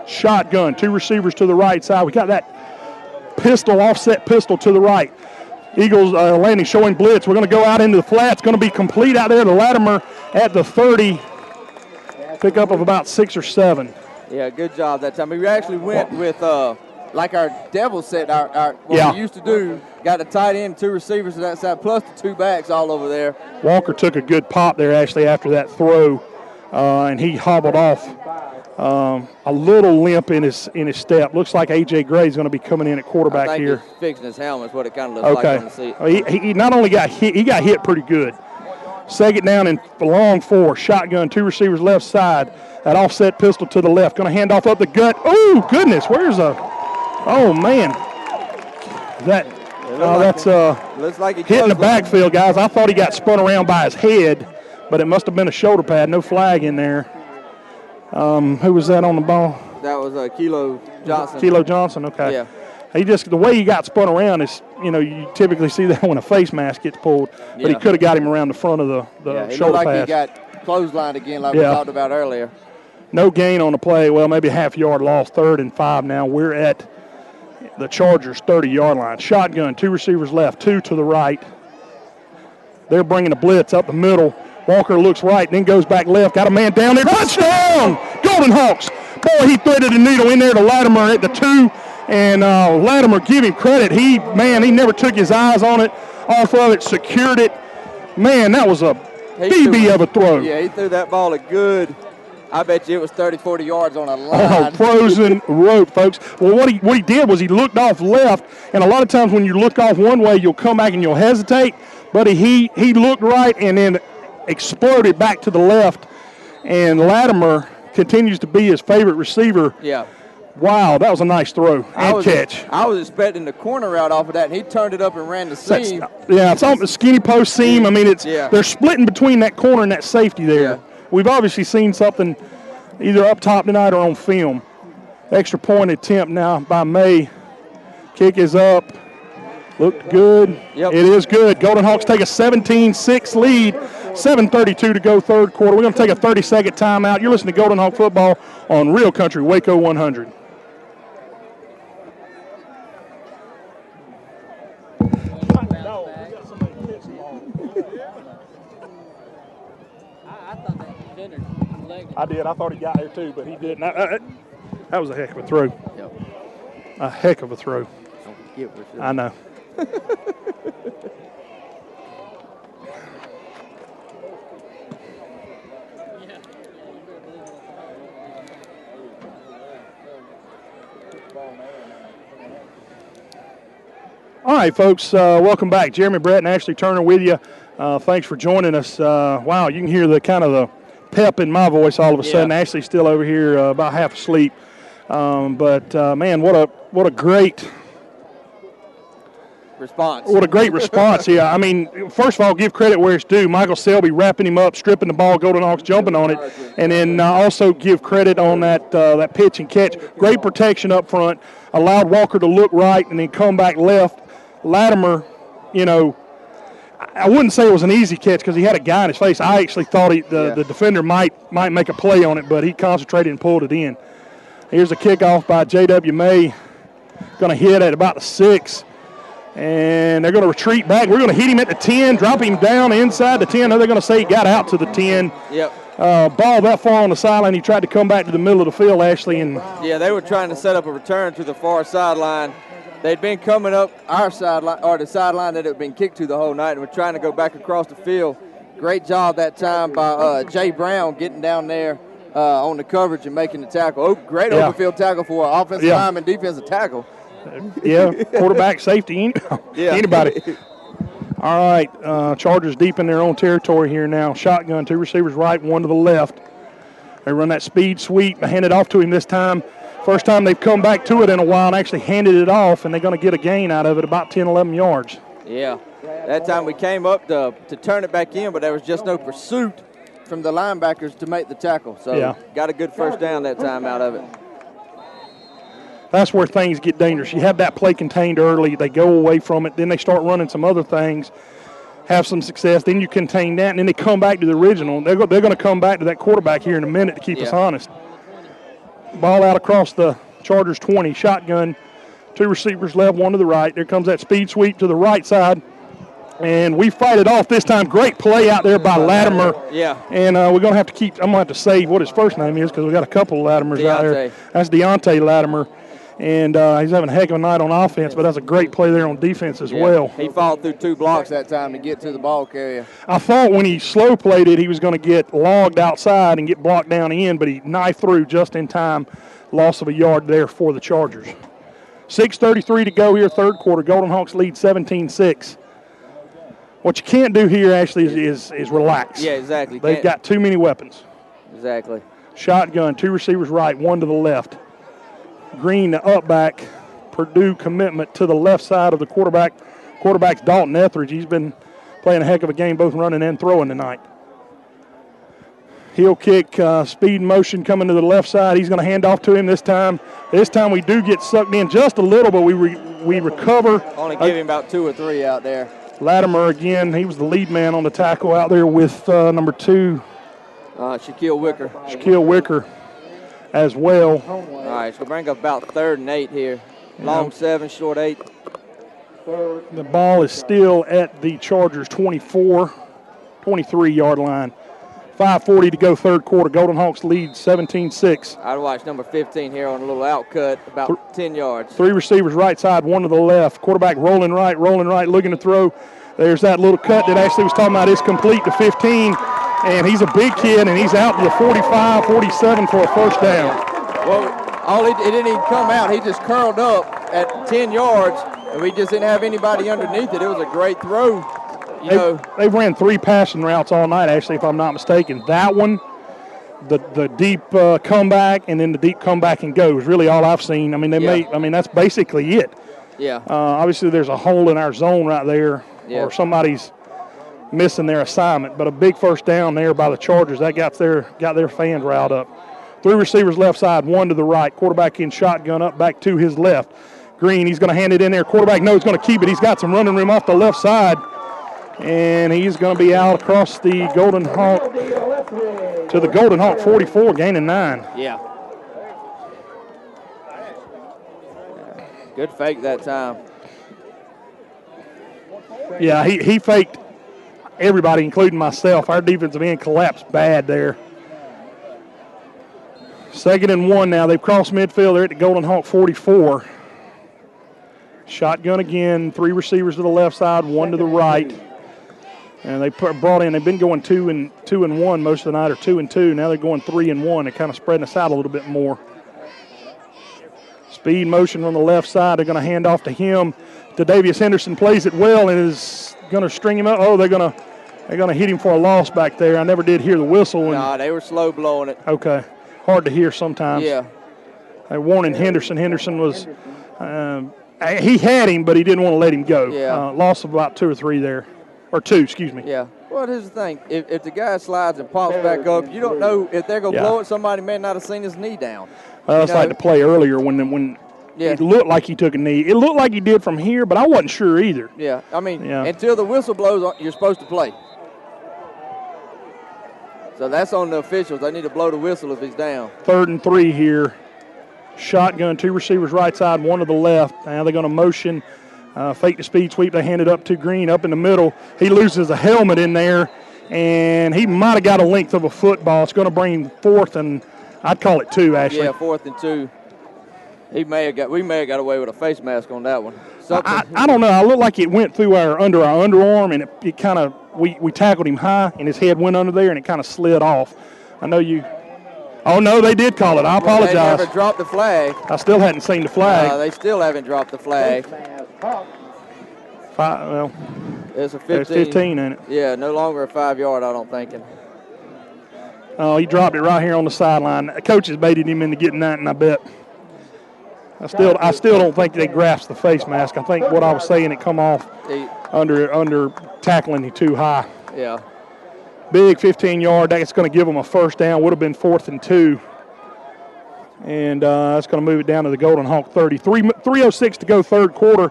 Shotgun, two receivers to the right side. We got that pistol, offset pistol to the right. Eagles Landing showing blitz. We're going to go out into the flats. Going to be complete out there to Latimer at the 30. Pickup of about 6 or 7. Yeah, good job that time. We actually went with like our devil set, we used to do. Got a tight end, two receivers to that side, plus the two backs all over there. Walker took a good pop there actually after that throw, and he hobbled off. A little limp in his step. Looks like A.J. Gray's going to be coming in at quarterback here. He's fixing his helmet is what it kind of looks like on the seat. He not only got hit, he got hit pretty good. Second down and long 4. Shotgun, two receivers left side. That offset pistol to the left. Going to hand off up the gut. Oh, goodness. Oh, man. That's looks like hitting the backfield, guys. I thought he got spun around by his head, but it must have been a shoulder pad. No flag in there. Who was that on the ball? That was Kilo Johnson. Kilo Johnson, okay. Yeah. The way he got spun around is, you typically see that when a face mask gets pulled, but he could have got him around the front of the shoulder pad. pads. He got clotheslined again like we talked about earlier. No gain on the play. Well, maybe a half-yard loss, 3rd and 5 now. We're at the Chargers' 30-yard line. Shotgun, two receivers left, two to the right. They're bringing a blitz up the middle. Walker looks right, then goes back left. Got a man down there. Touchdown! Golden Hawks. Boy, he threaded a needle in there to Latimer at the 2. And Latimer, give him credit. He never took his eyes on it, off of it, secured it. Man, that was a BB of a throw. Yeah, he threw that ball a good I bet you it was 30, 40 yards on a line. Oh, frozen rope, folks. Well, what he did was he looked off left, and a lot of times when you look off one way, you'll come back and you'll hesitate. But he looked right and then exploded back to the left, and Latimer continues to be his favorite receiver. Yeah. Wow, that was a nice throw and catch. I was expecting the corner route off of that, and he turned it up and ran the seam. It's on the skinny post seam. I mean, they're splitting between that corner and that safety there. Yeah. We've obviously seen something either up top tonight or on film. Extra point attempt now by May. Kick is up. Looked good. Yep. It is good. Golden Hawks take a 17-6 lead. 7:32 to go third quarter. We're going to take a 30-second timeout. You're listening to Golden Hawk football on Real Country Waco 100. I did. I thought he got there too, but he didn't. That was a heck of a throw. Yep. A heck of a throw. I know. All right, folks, welcome back. Jeremy Brett and Ashley Turner with you. Thanks for joining us. Wow, you can hear the kind of the pep in my voice all of a sudden. Ashley's still over here about half asleep. But man, what a great response. What a great response here. I mean, first of all, give credit where it's due. Michael Selby wrapping him up, stripping the ball, Golden Hawks jumping on it, and then also give credit on that pitch and catch. Great protection up front, allowed Walker to look right and then come back left. Latimer, you know, I wouldn't say it was an easy catch because he had a guy in his face. I actually thought the defender might make a play on it, but he concentrated and pulled it in. Here's a kickoff by J.W. May. Going to hit at about the 6. And they're going to retreat back. We're going to hit him at the 10, drop him down inside the 10. They're going to say he got out to the 10. Yep. Ball that far on the sideline. He tried to come back to the middle of the field, Ashley. And yeah, they were trying to set up a return to the far sideline. They'd been coming up our sideline, or the sideline that had been kicked to the whole night, and were trying to go back across the field. Great job that time by Jay Brown getting down there on the coverage and making the tackle. Oh, great open field tackle for an offensive lineman, defensive tackle. Yeah, quarterback, safety, anybody. All right, Chargers deep in their own territory here now. Shotgun, 2 receivers right, 1 to the left. They run that speed sweep, hand it off to him this time. First time they've come back to it in a while and actually handed it off, and they're going to get a gain out of it, about 10, 11 yards. Yeah, that time we came up to turn it back in, but there was just no pursuit from the linebackers to make the tackle. So got a good first down that time out of it. That's where things get dangerous. You have that play contained early. They go away from it. Then they start running some other things, have some success. Then you contain that, and then they come back to the original. They're going to come back to that quarterback here in a minute to keep us honest. Ball out across the Chargers 20. Shotgun, 2 receivers left, 1 to the right. There comes that speed sweep to the right side. And we fight it off this time. Great play out there by Latimer. Yeah. And we're going to have to I'm going to have to save what his first name is because we got a couple of Latimers out there. That's Deontay Latimer. And he's having a heck of a night on offense, but that's a great play there on defense as well. He fought through 2 blocks that time to get to the ball carrier. I thought when he slow played it, he was going to get logged outside and get blocked down in, but he knifed through just in time. Loss of a yard there for the Chargers. 6:33 to go here, third quarter. Golden Hawks lead 17-6. What you can't do here, Ashley, is relax. Yeah, exactly. They've got too many weapons. Exactly. Shotgun, 2 receivers right, 1 to the left. Green, the up back. Purdue commitment to the left side of the quarterback. Quarterback's Dalton Etheridge. He's been playing a heck of a game, both running and throwing tonight. Heel kick, speed motion coming to the left side. He's going to hand off to him this time. This time we do get sucked in just a little, but we recover. Only give him about 2 or 3 out there. Latimer again, he was the lead man on the tackle out there with number 2. Shaquille Wicker. Shaquille Wicker as well. All right, so bring up about 3rd and 8 here. Long 7, short 8. The ball is still at the Chargers 23-yard line. 5:40 to go third quarter. Golden Hawks lead 17-6. I'd watch number 15 here on a little outcut, about 10 yards. 3 receivers right side, 1 to the left. Quarterback rolling right, looking to throw. There's that little cut that Ashley was talking about. It's complete to 15. And he's a big kid, and he's out to the 45, 47 for a first down. Well, he didn't even come out. He just curled up at 10 yards, and we just didn't have anybody underneath it. It was a great throw. They ran 3 passing routes all night, actually, if I'm not mistaken. That one, the deep comeback, and then the deep comeback and go is really all I've seen. I mean, that's basically it. Yeah. Obviously, there's a hole in our zone right there, or somebody's missing their assignment. But a big first down there by the Chargers, that got their fans riled up. 3 receivers left side, 1 to the right. Quarterback in shotgun up back to his left. Green, he's going to hand it in there. Quarterback knows he's going to keep it. He's got some running room off the left side. And he's going to be out across the Golden Hawk to the Golden Hawk 44, gaining 9. Yeah. Good fake that time. Yeah, he faked everybody, including myself. Our defensive end collapsed bad there. 2nd and 1 now. They've crossed midfield. They're at the Golden Hawk 44. Shotgun again. 3 receivers to the left side, 1 to the right. And they brought in. They've been going 2 and 1 most of the night, or 2 and 2. Now they're going 3 and 1. They're kind of spreading us out a little bit more. Speed motion from the left side. They're going to hand off to him. Davius Henderson plays it well and is going to string him up. Oh, they're going to hit him for a loss back there. I never did hear the whistle. No, they were slow blowing it. Okay. Hard to hear sometimes. Yeah. They're warning Henderson. Henderson was he had him, but he didn't want to let him go. Yeah. Loss of about 2 or 3 there. Or 2, excuse me. Yeah. Well, here's the thing. If the guy slides and pops back up, you don't know if they're going to blow it. Somebody may not have seen his knee down. It's like the play earlier when it looked like he took a knee. It looked like he did from here, but I wasn't sure either. Yeah. I mean, until the whistle blows, you're supposed to play. So that's on the officials. They need to blow the whistle if he's down. 3rd and 3 here. Shotgun, 2 receivers right side, 1 to the left. Now they're going to motion. Fake the speed sweep. They hand it up to Green up in the middle. He loses a helmet in there, and he might have got a length of a football. It's going to bring him 4th, and I'd call it 2, actually. Yeah, 4th and 2. We may have got away with a face mask on that one. I don't know. I looked like it went through under our underarm, and it kind of we tackled him high, and his head went under there, and it kind of slid off. I know you. Oh no, they did call it. I apologize. They never dropped the flag. I still hadn't seen the flag. They still haven't dropped the flag. It's a 15. There's 15 in it. Yeah, no longer a 5-yard, I don't think. Oh, he dropped it right here on the sideline. The coaches baited him into getting that, and I bet. I still don't think they grasped the face mask. I think what I was saying, it come off under tackling him too high. Yeah. Big 15-yard. That's going to give them a first down. Would have been 4th and 2. And that's going to move it down to the Golden Hawk 30. 3:06 to go, 3rd quarter.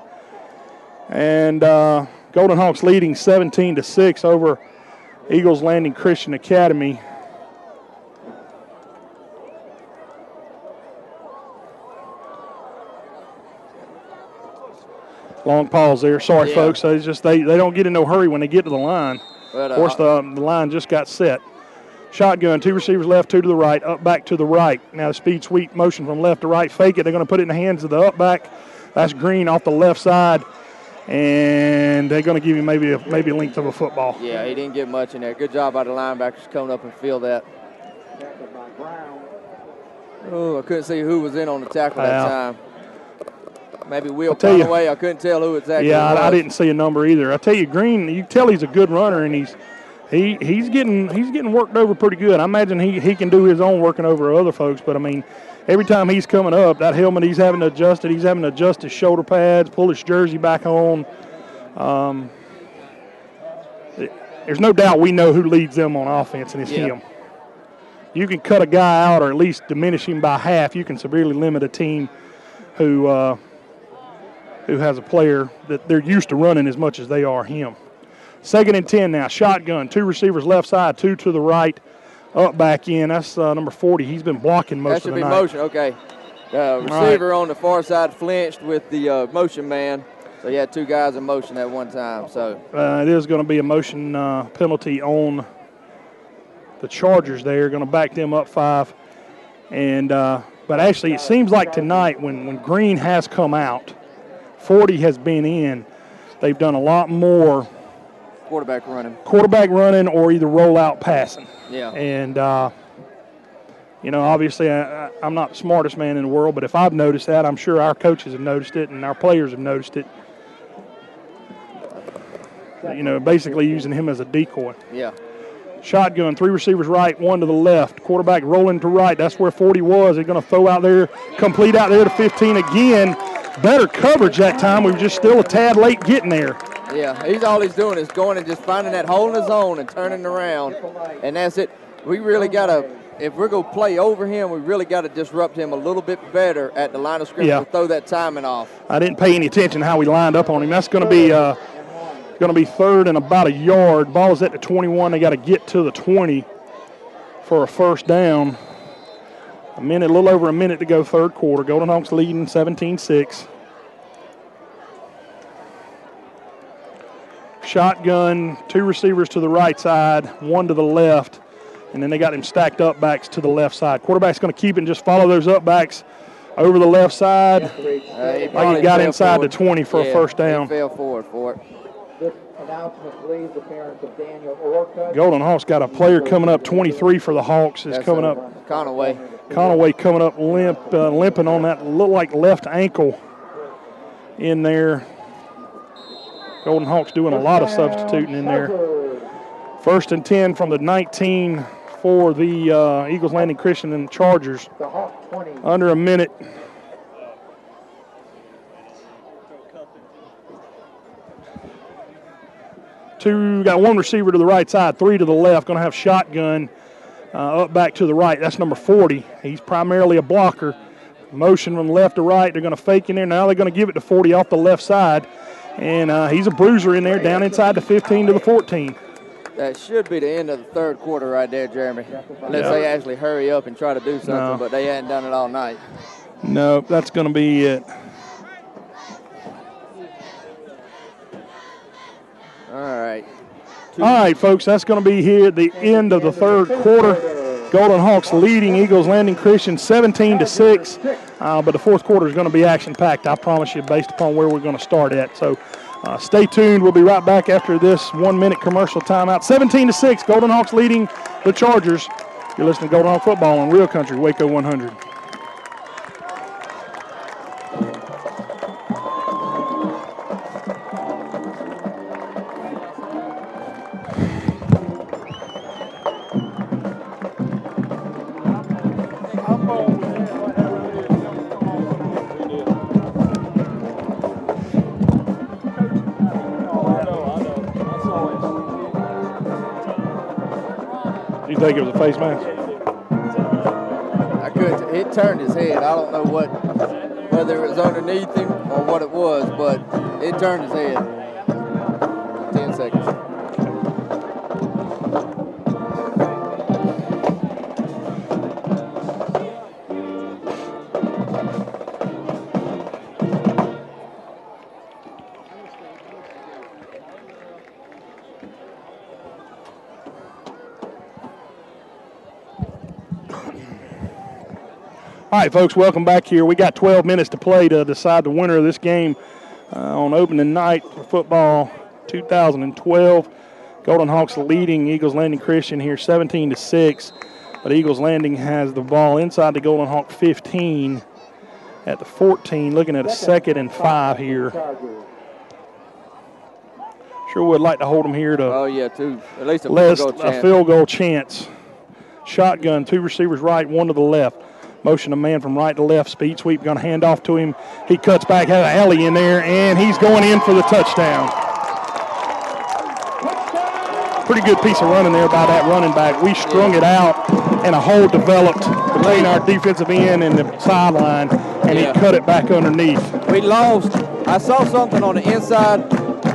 And Golden Hawks leading 17-6 over Eagles Landing Christian Academy. Long pause there. Sorry, folks. They don't get in no hurry when they get to the line. But, of course, the line just got set. Shotgun, 2 receivers left, 2 to the right, up back to the right. Now the speed sweep motion from left to right. Fake it. They're going to put it in the hands of the up back. That's Green off the left side. And they're going to give him maybe a length of a football. Yeah, he didn't get much in there. Good job by the linebackers coming up and feel that. Oh, I couldn't see who was in on the tackle that time. Maybe Will Conway. I couldn't tell who exactly. Yeah, I didn't see a number either. I tell you, Green, you can tell he's a good runner, and he's getting worked over pretty good. I imagine he can do his own working over other folks, but I mean, every time he's coming up, that helmet he's having to adjust it. He's having to adjust his shoulder pads, pull his jersey back on. There's no doubt we know who leads them on offense, and it's him. You can cut a guy out or at least diminish him by half. You can severely limit a team who has a player that they're used to running as much as they are him. 2nd and 10 now. Shotgun. 2 receivers left side, 2 to the right. Up back in. That's number 40. He's been blocking most of the night. That should be motion. Okay. Receiver on the far side flinched with the motion man. So he had 2 guys in motion at one time. So it is going to be a motion penalty on the Chargers there. Going to back them up 5. And but actually it seems like tonight when Green has come out, 40 has been in, they've done a lot more quarterback running. Quarterback running or either roll out passing. Yeah. And, obviously I'm not the smartest man in the world, but if I've noticed that, I'm sure our coaches have noticed it and our players have noticed it. Basically using him as a decoy. Yeah. Shotgun, 3 receivers right, 1 to the left. Quarterback rolling to right. That's where 40 was. They're going to throw out there, complete out there to 15 again. Better coverage that time. We were just still a tad late getting there. Yeah, all he's doing is going and just finding that hole in his zone and turning around, and that's it. We really got to, if we're going to play over him, we really got to disrupt him a little bit better at the line of scrimmage to throw that timing off. I didn't pay any attention to how we lined up on him. That's going to be 3rd and about a yard. Ball is at the 21. They got to get to the 20 for a first down. A little over a minute to go, third quarter. Golden Hawks leading 17-6. Shotgun, 2 receivers to the right side, 1 to the left, and then they got him stacked up backs to the left side. Quarterback's going to keep it and just follow those up backs over the left side. Like he got inside the 20 for a first down. He fell forward for it. This announcement please the parents of Daniel Orca. Golden Hawks got a player coming up, 23 for the Hawks is coming up. Conaway coming up limping on that look like left ankle in there. Golden Hawks doing a lot of substituting in there. 1st and 10 from the 19 for the Eagles Landing Christian and Chargers. Under a minute. Got 1 receiver to the right side, 3 to the left. Going to have shotgun up back to the right. That's number 40. He's primarily a blocker. Motion from left to right. They're going to fake in there. Now they're going to give it to 40 off the left side. And he's a bruiser in there, down inside the 15 to the 14. That should be the end of the third quarter right there, Jeremy. Unless they actually hurry up and try to do something, but they hadn't done it all night. No, that's going to be it. All right. All right, folks, that's going to be here at the end of the third quarter. Golden Hawks leading Eagles Landing Christian 17-6, but the fourth quarter is going to be action-packed, I promise you, based upon where we're going to start at. So stay tuned. We'll be right back after this 1-minute commercial timeout. 17-6, Golden Hawks leading the Chargers. You're listening to Golden Hawk Football on Real Country, Waco 100. You think it was a face mask? I couldn't. It turned his head. I don't know whether it was underneath him or what it was, but it turned his head. 10 seconds. All right, folks, welcome back here. We got 12 minutes to play to decide the winner of this game on opening night for football 2012. Golden Hawks leading Eagles Landing Christian here 17-6, but Eagles Landing has the ball inside the Golden Hawk 15 at the 14, looking at a 2nd and 5 here. Sure would like to hold them here to at least a field goal chance. Shotgun, 2 receivers right, 1 to the left. Motion a man from right to left. Speed sweep, going to hand off to him. He cuts back, has an alley in there, and he's going in for the touchdown. Pretty good piece of running there by that running back. We strung it out, and a hole developed between our defensive end and the sideline, and he cut it back underneath. We lost. I saw something on the inside.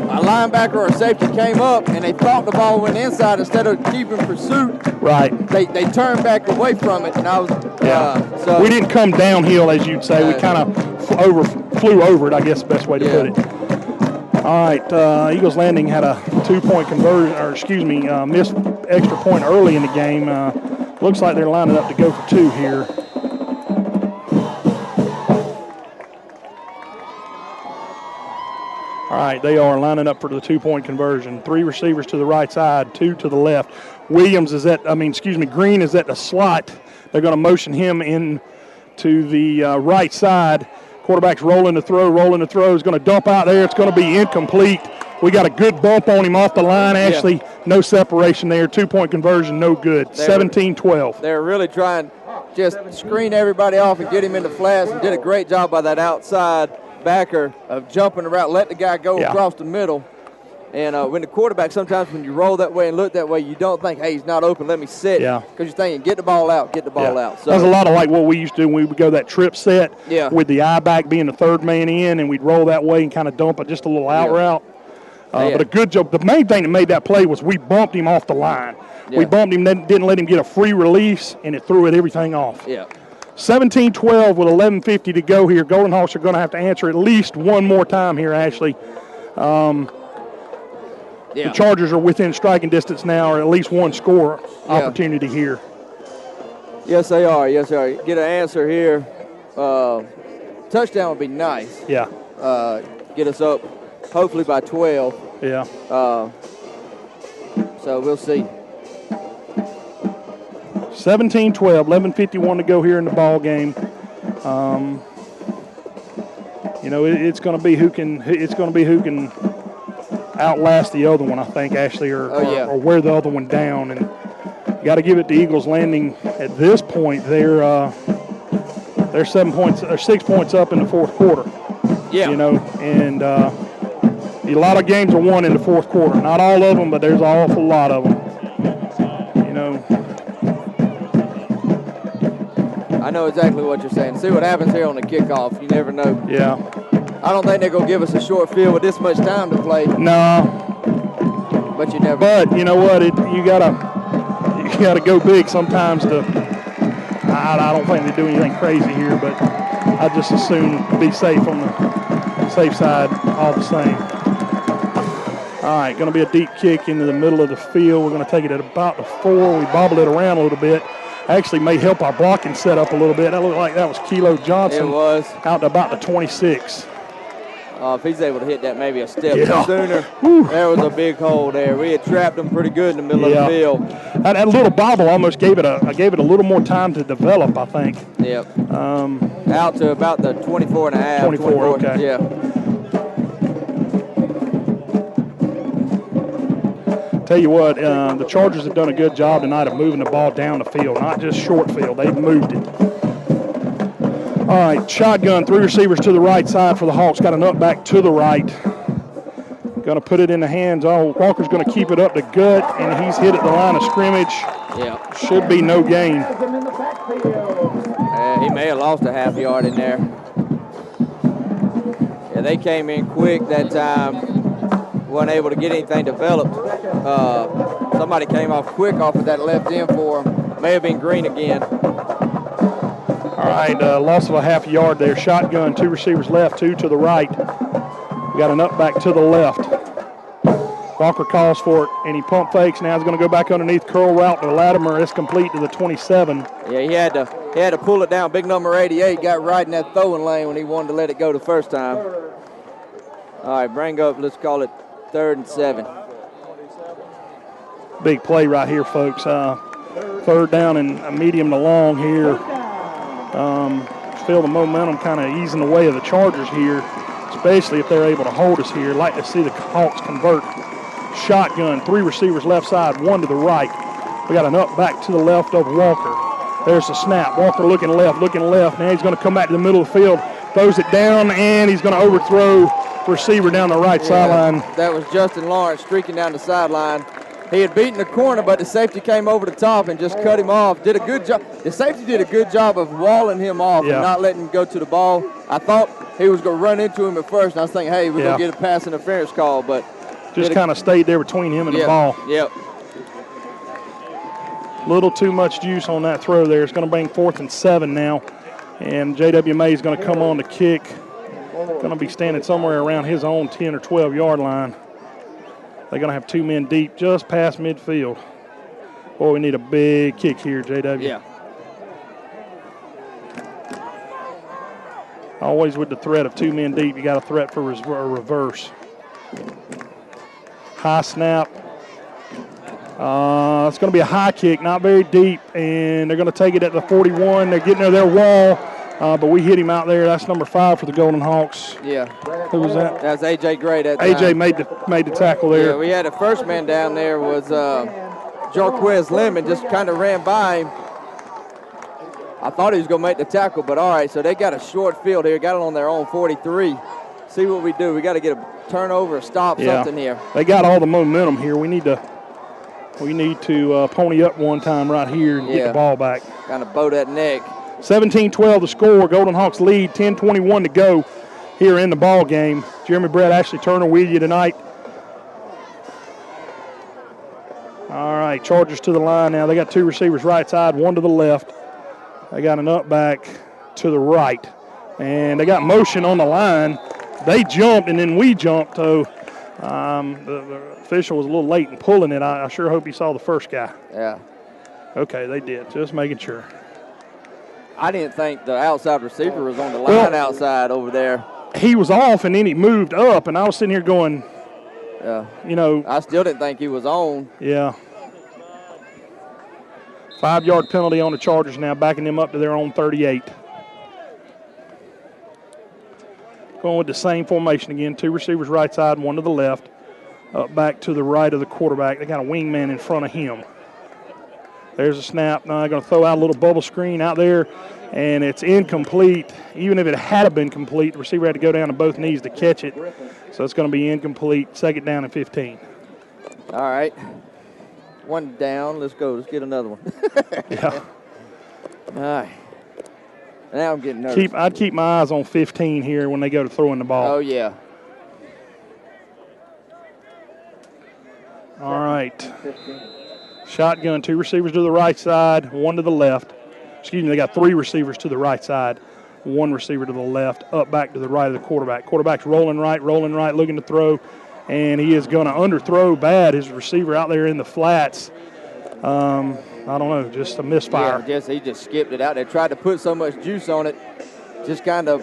A linebacker or a safety came up, and they thought the ball went inside instead of keeping pursuit. Right. They turned back away from it, and I was so we didn't come downhill, as you'd say. We kind of flew over it, I guess the best way to put it. All right, Eagles Landing had a 2-point conversion, missed extra point early in the game. Looks like they're lining up to go for 2 here. All All right, they are lining up for the 2-point conversion. 3 receivers to the right side, 2 to the left. Green is at the slot. They're going to motion him in to the right side. Quarterback's rolling the throw. Is going to dump out there. It's going to be incomplete. We got a good bump on him off the line. Actually, no separation there. 2-point conversion, no good. 17-12. They're really trying just screen everybody off and get him in the flats, and did a great job by that outside backer of jumping around, let the guy go across the middle. And when the quarterback, sometimes when you roll that way and look that way, you don't think, hey, he's not open, let me sit. Yeah. Because you're thinking, get the ball out. So that's a lot of like what we used to do when we would go that trip set with the I back being the third man in, and we'd roll that way and kind of dump it just a little out route. But a good job. The main thing that made that play was we bumped him off the line. Yeah. We bumped him, didn't let him get a free release, and it threw everything off. Yeah. 17-12 with 11:50 to go here. Golden Hawks are going to have to answer at least one more time here, Ashley. The Chargers are within striking distance now, or at least one score opportunity here. Yes, they are. Get an answer here. Touchdown would be nice. Yeah. Get us up, hopefully by 12. Yeah. So we'll see. 17-12, 11:51 to go here in the ball game. It's going to be who can outlast the other one, I think, Ashley, or wear the other one down. And you got to give it to Eagles Landing. At this point, they're 6 points up in the fourth quarter. Yeah. And a lot of games are won in the fourth quarter. Not all of them, but there's an awful lot of them. I know exactly what you're saying. See what happens here on the kickoff. You never know. Yeah. I don't think they're going to give us a short field with this much time to play. No. But you never. But you know what? You gotta go big sometimes. I don't think they do anything crazy here, but I just assume be safe on the safe side all the same. All right, going to be a deep kick into the middle of the field. We're going to take it at about the 4. We bobble it around a little bit. Actually may help our blocking set up a little bit. That looked like that was Kilo Johnson. It was. Out to about the 26. If he's able to hit that maybe a step sooner, there was a big hole there. We had trapped him pretty good in the middle of the field. That little bobble almost gave it a little more time to develop, I think. Yep. Out to about the 24 and a half. 24, okay. Yeah. Tell you what, the Chargers have done a good job tonight of moving the ball down the field, not just short field. They've moved it. All right, shotgun, 3 receivers to the right side for the Hawks. Got an up back to the right. Going to put it in the hands. Walker's going to keep it up the gut, and he's hit at the line of scrimmage. Yeah. Should be no gain. He may have lost a half yard in there. Yeah, they came in quick that time. Wasn't able to get anything developed. Somebody came off quick off of that left end for him. May have been Green again. All right, loss of a half yard there. Shotgun, 2 receivers left, 2 to the right. We got an up back to the left. Walker calls for it, and he pump fakes. Now he's going to go back underneath, curl route to Latimer. It's complete to the 27. Yeah, he had to pull it down. Big number 88 got right in that throwing lane when he wanted to let it go the first time. All right, bring up, let's call it 3rd and 7. Big play right here, folks. 3rd down and a medium to long here. Feel the momentum kind of easing the way of the Chargers here, especially if they're able to hold us here. Like to see the Hawks convert. Shotgun, 3 receivers left side, 1 to the right. We got an up back to the left of Walker. There's the snap. Walker looking left. Now he's going to come back to the middle of the field, throws it down, and he's going to overthrow receiver down the right sideline. That was Justin Lawrence streaking down the sideline. He had beaten the corner, but the safety came over the top and just cut him off. Did a good job. The safety did a good job of walling him off and not letting him go to the ball. I thought he was going to run into him at first, and I was thinking, hey, we're going to get a pass interference call, but just kind of stayed there between him and the ball. Yep. Little too much juice on that throw there. It's going to bring 4th and 7 now, and J.W. May is going to come on to kick. Going to be standing somewhere around his own 10 or 12 yard line. They're going to have 2 men deep just past midfield. Boy, we need a big kick here, J.W. Yeah. Always with the threat of 2 men deep, you got a threat for a reverse. High snap. It's going to be a high kick, not very deep, and they're going to take it at the 41. They're getting to their wall, but we hit him out there. That's number 5 for the Golden Hawks. Yeah. Who was that? That's A.J. Gray that A.J. time. made the tackle there. Yeah, we had a first man down there was Jarquez Lemon, just kind of ran by him. I thought he was going to make the tackle, but all right, so they got a short field here, got it on their own 43. See what we do. We got to get a turnover, stop something here. They got all the momentum here. We need to pony up one time right here and get the ball back. Kind of bow that neck. 17-12 the score. Golden Hawks lead, 10:21 to go here in the ball game. Jeremy Brett, Ashley Turner with you tonight. All right, Chargers to the line now. They got 2 receivers right side, 1 to the left. They got an up back to the right. And they got motion on the line. They jumped, and then we jumped. So the official was a little late in pulling it. I sure hope he saw the first guy. Yeah. Okay, they did. Just making sure. I didn't think the outside receiver was on the line outside over there. He was off, and then he moved up, and I was sitting here going, I still didn't think he was on. Yeah. 5-yard penalty on the Chargers now, backing them up to their own 38. Going with the same formation again. 2 receivers right side, 1 to the left. Up back to the right of the quarterback. They got a wingman in front of him. There's a snap. Now they're going to throw out a little bubble screen out there, and it's incomplete. Even if it had been complete, the receiver had to go down to both knees to catch it. So it's going to be incomplete. 2nd down and 15. All right. 1 down. Let's go. Let's get another one. Yeah. All right. Now I'm getting nervous. I'd keep my eyes on 15 here when they go to throwing the ball. Oh, yeah. All right. Shotgun, 2 receivers to the right side, 1 to the left. Excuse me, they got 3 receivers to the right side, 1 receiver to the left, up back to the right of the quarterback. Quarterback's rolling right, looking to throw, and he is going to underthrow bad. His receiver out there in the flats. I don't know, just a misfire. Yeah, he just skipped it out there. Tried to put so much juice on it, just kind of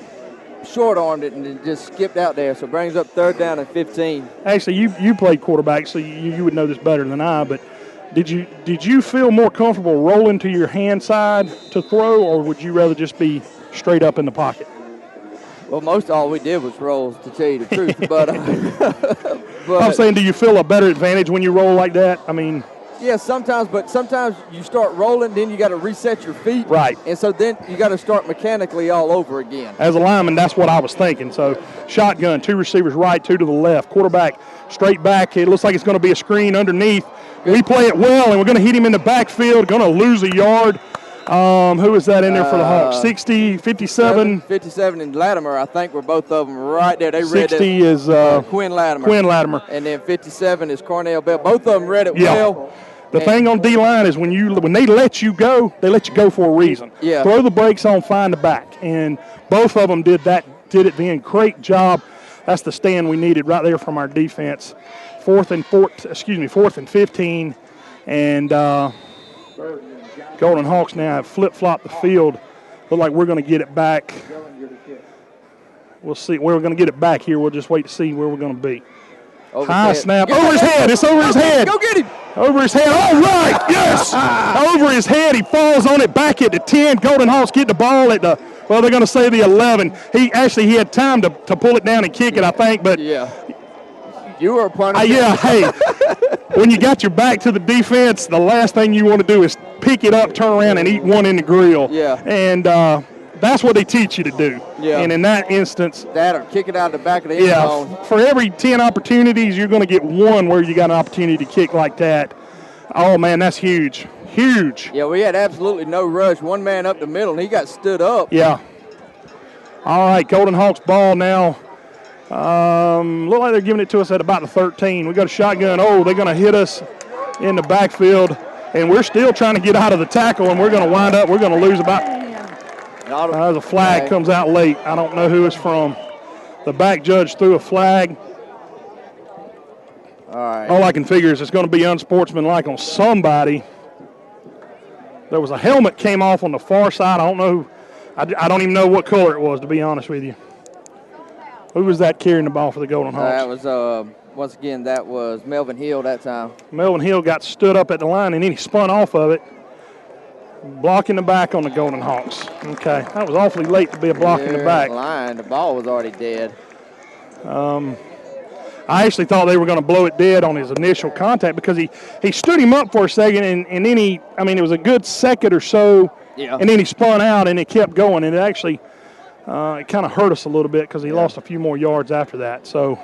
short-armed it and it just skipped out there. So it brings up 3rd down and 15. Actually, you played quarterback, so you would know this better than I, but did you feel more comfortable rolling to your hand side to throw, or would you rather just be straight up in the pocket? Well, most all we did was roll, to tell you the truth. but I'm saying, do you feel a better advantage when you roll like that? I mean, yeah, sometimes, but sometimes you start rolling, then you got to reset your feet. Right. And so then you got to start mechanically all over again. As a lineman, that's what I was thinking. So shotgun, 2 receivers right, 2 to the left. Quarterback straight back. It looks like it's going to be a screen underneath. We play it well, and we're going to hit him in the backfield, going to lose a yard. Who is that in there for the Hawks? 60, 57? 57 and Latimer, I think, were both of them right there. They 60 read it. is Quinn Latimer. Quinn Latimer. And then 57 is Cornell Bell. Both of them read it Yeah. well. The thing on D-line is when they let you go, they let you go for a reason. Yeah. Throw the brakes on, find the back. And both of them did it then. Great job. That's the stand we needed right there from our defense. 4th and 15. And Golden Hawks now have flip-flopped the field. Look like we're going to get it back. We'll see. We're going to get it back here. We'll just wait to see where we're going to be. High snap. Over his head. It's over his head. Go get him. Over his head. All right. Yes. Over his head. He falls on it back at the 10. Golden Hawks get the ball at they're going to say the 11. He had time to pull it down and kick it, I think. But yeah. You were a punter. Hey, when you got your back to the defense, the last thing you want to do is pick it up, turn around, and eat one in the grill. Yeah. And that's what they teach you to do. Yeah. And in that instance, that or kick it out of the back of the end zone. For every 10 opportunities, you're going to get one where you got an opportunity to kick like that. Oh, man, that's huge. Huge. Yeah, we had absolutely no rush. One man up the middle, and he got stood up. Yeah. All right, Golden Hawks ball now. Look like they're giving it to us at about the 13. We got a shotgun. Oh, they're going to hit us in the backfield, and we're still trying to get out of the tackle, and we're going to lose about. The flag comes out late. I don't know who it's from. The back judge threw a flag. All right. All I can figure is it's going to be unsportsmanlike on somebody. There was a helmet came off on the far side. I don't know. I don't even know what color it was, to be honest with you. Who was that carrying the ball for the Golden Hawks? That was once again, that was Melvin Hill that time. Melvin Hill got stood up at the line, and then he spun off of it, blocking the back on the Golden Hawks. Okay, that was awfully late to be a block in the back. Line, the ball was already dead. I actually thought they were going to blow it dead on his initial contact because he stood him up for a second, and then it was a good second or so, and then he spun out, and it kept going, and it actually it kind of hurt us a little bit because he lost a few more yards after that. So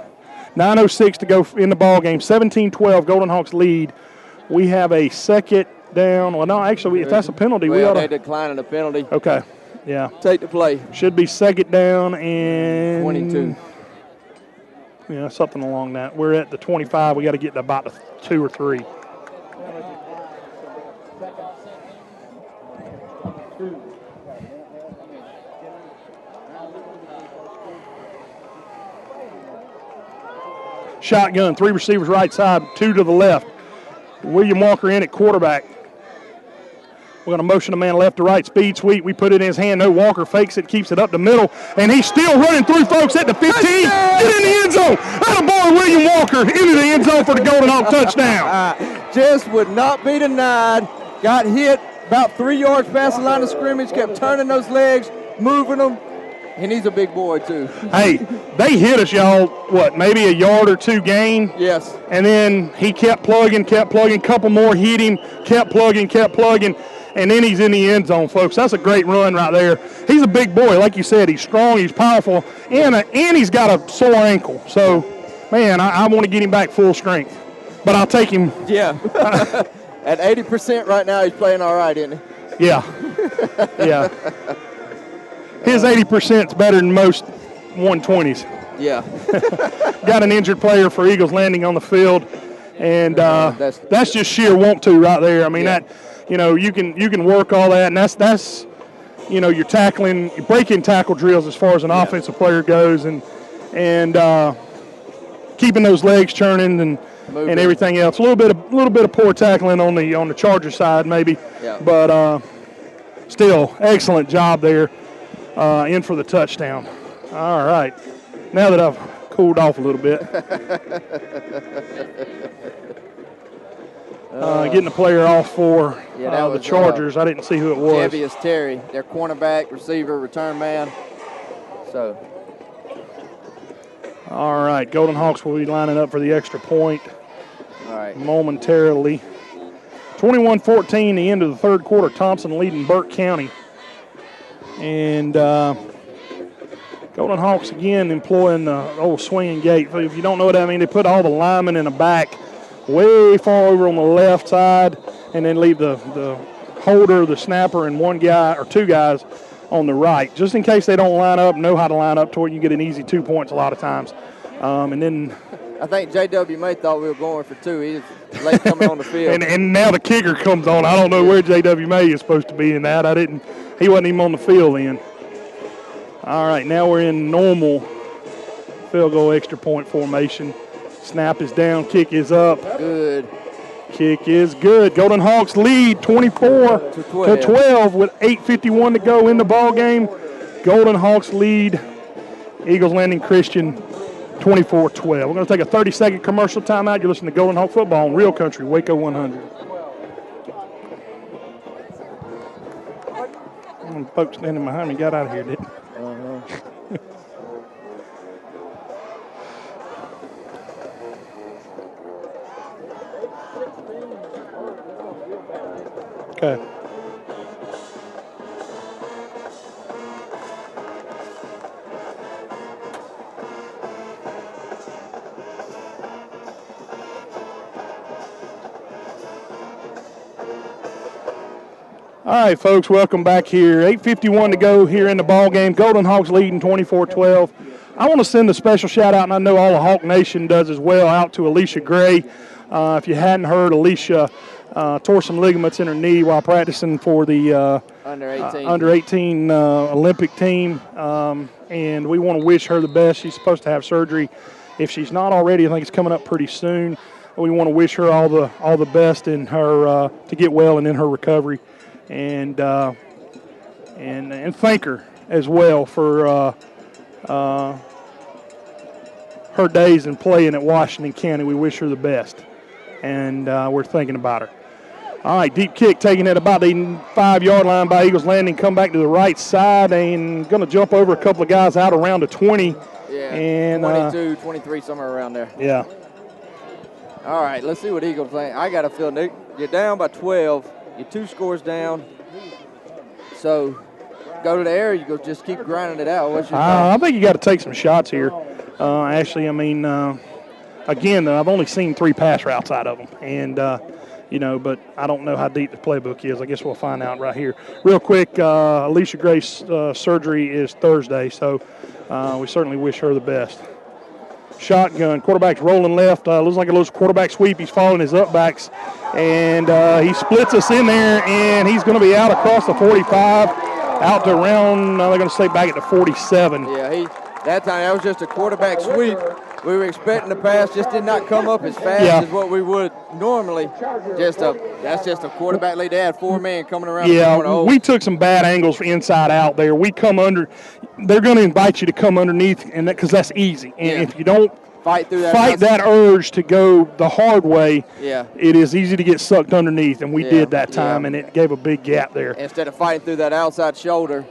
9:06 to go in the ball game, 17-12, Golden Hawks lead. We have a second down. Well, no, actually, if that's a penalty, we ought to. They declining the penalty. Okay, yeah. Take the play. Should be second down and 22. Yeah, something along that. We're at the 25. We got to get to about the 2 or 3. Shotgun, 3 receivers right side, 2 to the left. William Walker in at quarterback. We're going to motion a man left to right, speed sweep. We put it in his hand. No, Walker fakes it, keeps it up the middle, and he's still running through folks at the 15. Get in the end zone. Attaboy, William Walker into the end zone for the Golden Hawk touchdown. Just would not be denied. Got hit about 3 yards past the line of scrimmage, kept turning those legs, moving them, and he's a big boy too. Hey, they hit us, y'all, maybe a yard or 2 gain? Yes. And then he kept plugging, couple more hit him, kept plugging. And then he's in the end zone, folks. That's a great run right there. He's a big boy. Like you said, he's strong, he's powerful, and he's got a sore ankle. So, man, I want to get him back full strength. But I'll take him. Yeah. At 80% right now, he's playing all right, isn't he? Yeah. Yeah. His 80% is better than most 120s. Yeah. Got an injured player for Eagles Landing on the field, and that's just sheer want to right there. I mean, that – you can work all that, and that's your tackling, your break-in tackle drills as far as an offensive player goes, and keeping those legs churning and everything else. A little bit of poor tackling on the Charger side maybe, but still excellent job there, in for the touchdown. All right, now that I've cooled off a little bit. Getting the player off for the Chargers. I didn't see who it was. Jevius Terry, their cornerback, receiver, return man. So. All right, Golden Hawks will be lining up for the extra point momentarily. 21-14, the end of the third quarter. Thompson leading Burke County. And Golden Hawks again employing the old swinging gate. If you don't know what I mean, they put all the linemen in the back way far over on the left side, and then leave the holder, the snapper, and 1 guy or 2 guys on the right, just in case they don't line up, know how to line up to where you get an easy 2 points a lot of times. And then I think J.W. May thought we were going for 2. He was late coming on the field. and now the kicker comes on. I don't know where J.W. May is supposed to be in that. He wasn't even on the field then. All right, now we're in normal field goal extra point formation. Snap is down, kick is up. Good. Kick is good. Golden Hawks lead 24-12 with 8:51 to go in the ball game. Golden Hawks lead Eagles Landing Christian 24-12. We're going to take a 30-second commercial timeout. You're listening to Golden Hawk Football on Real Country, Waco 100. Folks standing behind me got out of here, didn't they? Okay. All right, folks, welcome back here. 8:51 to go here in the ball game. Golden Hawks leading 24-12. I want to send a special shout out, and I know all of Hawk Nation does as well, out to Alicia Gray. If you hadn't heard, Alicia tore some ligaments in her knee while practicing for the under 18 Olympic team, and we want to wish her the best. She's supposed to have surgery. If she's not already, I think it's coming up pretty soon. We want to wish her all the best in her to get well and in her recovery, and thank her as well for her days in playing at Washington County. We wish her the best, and we're thinking about her. All right, deep kick taken at about the 5-yard line by Eagles Landing. Come back to the right side and going to jump over a couple of guys out around the 20. Yeah, and 22, 23, somewhere around there. Yeah. All right, let's see what Eagles think. I got a feeling you're down by 12. You're 2 scores down. So go to the air. You go just keep grinding it out. What's your thought? I think you got to take some shots here. Actually, I mean, again, I've only seen 3 pass routes out of them. And, but I don't know how deep the playbook is. I guess we'll find out right here. Real quick, Alicia Grace surgery is Thursday, so we certainly wish her the best. Shotgun, quarterback's rolling left. Looks like a little quarterback sweep. He's following his upbacks, and he splits us in there, and he's going to be out across the 45, out to around, they're going to say back at the 47. Yeah, that time that was just a quarterback sweep. We were expecting the pass, just did not come up as fast as what we would normally. That's just a quarterback lead. They had 4 men coming around the corner. Yeah, we took some bad angles inside out there. We come under. They're going to invite you to come underneath, and because that's easy. And if you don't fight that urge to go the hard way, it is easy to get sucked underneath, and we did that time, and it gave a big gap there. Instead of fighting through that outside shoulder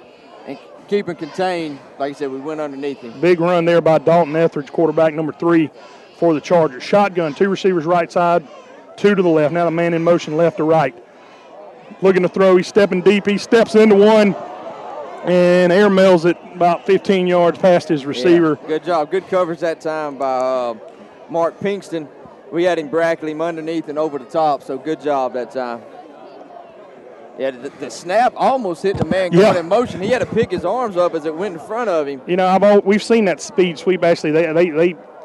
and keeping contained, like I said, we went underneath him. Big run there by Dalton Etheridge, quarterback number 3 for the Chargers. Shotgun, 2 receivers right side, 2 to the left. Now the man in motion left to right. Looking to throw, he's stepping deep. He steps into one and air mails it about 15 yards past his receiver. Yeah, good job. Good coverage that time by Mark Pinkston. We had him bracket him underneath and over the top, so good job that time. Yeah, the snap almost hit the man going in motion. He had to pick his arms up as it went in front of him. We've seen that speed sweep. Actually,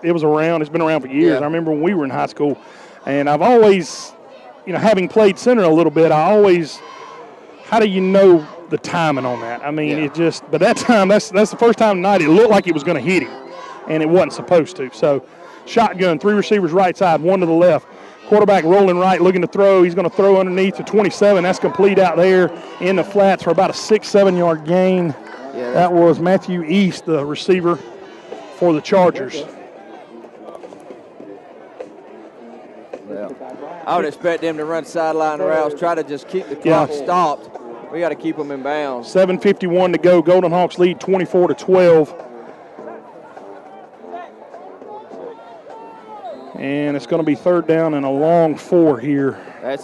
it was around. It's been around for years. I remember when we were in high school, and I've always, having played center a little bit, how do you know the timing on that? I mean, but that time, that's the first time tonight it looked like it was going to hit him, and it wasn't supposed to. So, shotgun, 3 receivers right side, 1 to the left. Quarterback rolling right, looking to throw. He's going to throw underneath to 27. That's complete out there in the flats for about a 6-7 yard gain. Yeah, that was Matthew East, the receiver for the Chargers. Well, I would expect them to run sideline routes, try to just keep the clock stopped. We got to keep them in bounds. 7:51 to go. Golden Hawks lead 24-12. And it's going to be 3rd down and a long 4 here. I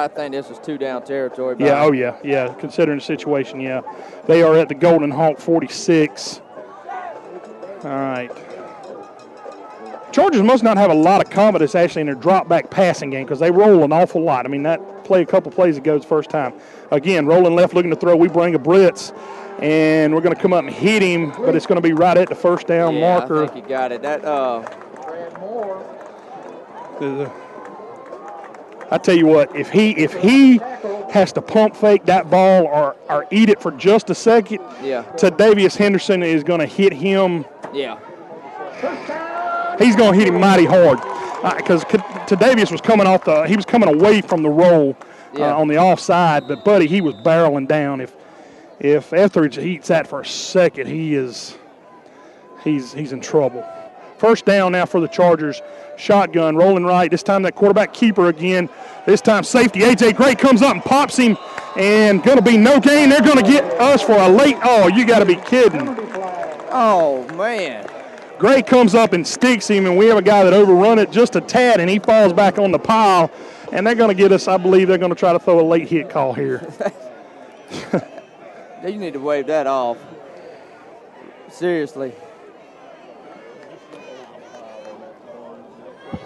think this is 2 down territory. Yeah, considering the situation, They are at the Golden Hawk 46. All right. Chargers must not have a lot of confidence actually in their drop-back passing game because they roll an awful lot. I mean, that play a couple plays ago is the first time. Again, rolling left, looking to throw. We bring a blitz, and we're going to come up and hit him, but it's going to be right at the 1st down marker. I think he got it. I tell you what, if he has to pump fake that ball or eat it for just a second, Tadavius Henderson is going to hit him. Yeah. He's going to hit him mighty hard because Tadavius was coming away from the roll on the offside, but buddy, he was barreling down. If Etheridge eats that for a second, he's in trouble. 1st down now for the Chargers. Shotgun, rolling right. This time that quarterback keeper again. This time safety. A.J. Gray comes up and pops him, and going to be no gain. They're going to get us for a late. Oh, you got to be kidding. Oh, man. Gray comes up and sticks him, and we have a guy that overrun it just a tad, and he falls back on the pile. And they're going to get us, I believe they're going to try to throw a late hit call here. You need to wave that off. Seriously.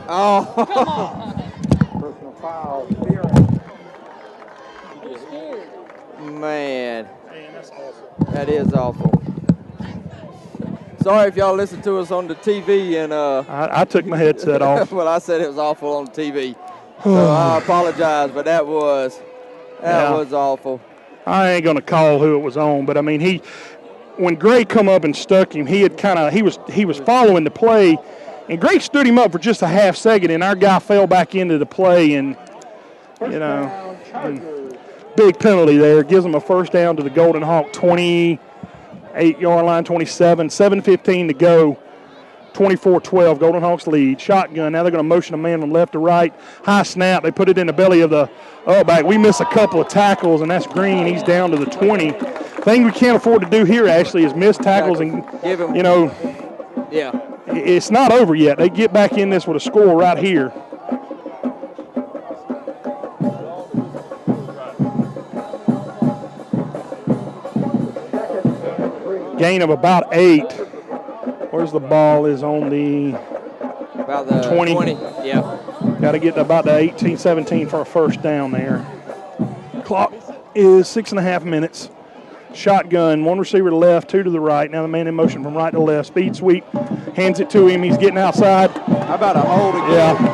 Oh. Come on. Personal foul. Man. That's awful. That is awful. Sorry if y'all listen to us on the TV and I took my headset off. Well, I said it was awful on the TV. So I apologize, but that was awful. I ain't gonna call who it was on, but I mean when Gray come up and stuck him, he was following the play, and Gray stood him up for just a half second, and our guy fell back into the play, and big penalty there. Gives them a 1st down to the Golden Hawk 28-yard line, 27, 7:15 to go. 24-12, Golden Hawks lead. Shotgun, now they're going to motion a man from left to right. High snap, they put it in the belly of the back. We miss a couple of tackles, and that's Green. He's down to the 20. Thing we can't afford to do here, Ashley, is miss tackles and, Give him, yeah. It's not over yet. They get back in this with a score right here. Gain of about 8. Where's the ball? Is on the about the 20. Yeah. Got to get about the 18-17 for a first down there. Clock is 6.5 minutes. Shotgun, one receiver to left, 2 to the right. Now the man in motion from right to left. Speed sweep, hands it to him. He's getting outside. How about a hold again? Yeah.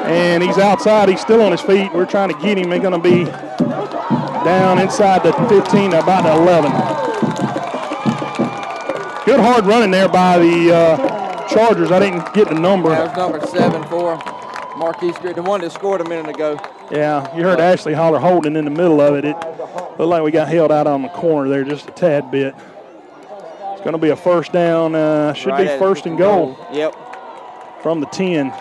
And he's outside. He's still on his feet. We're trying to get him. They're going to be down inside the 15, about the 11. Good hard running there by the Chargers. I didn't get the number. That was number 7 for Marquise Griffin, the one that scored a minute ago. Yeah, you heard Ashley holler holding in the middle of it. It looked like we got held out on the corner there just a tad bit. It's going to be a first down. Should Right be first and goal. Yep. From the 10.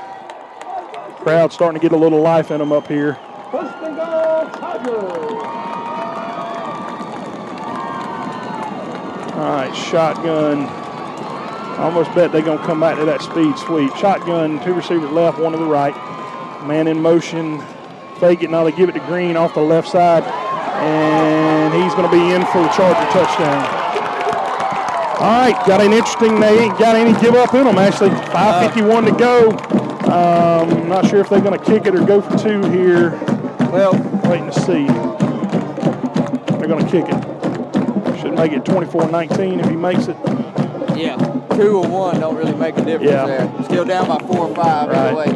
Crowd starting to get a little life in them up here. First and goal, Tigers. All right, shotgun. I almost bet they're going to come back to that speed sweep. Shotgun, 2 receivers left, 1 to the right. Man in motion, fake it. Now they give it to Green off the left side, and he's going to be in for the Charger touchdown. All right, got an interesting, they ain't got any give up in them, actually. 5:51 to go. I'm not sure if they're going to kick it or go for 2 here. Well, waiting to see. They're going to kick it. Should make it 24-19 if he makes it. Yeah, 2 or 1 don't really make a difference there. Still down by 4 or 5 either way.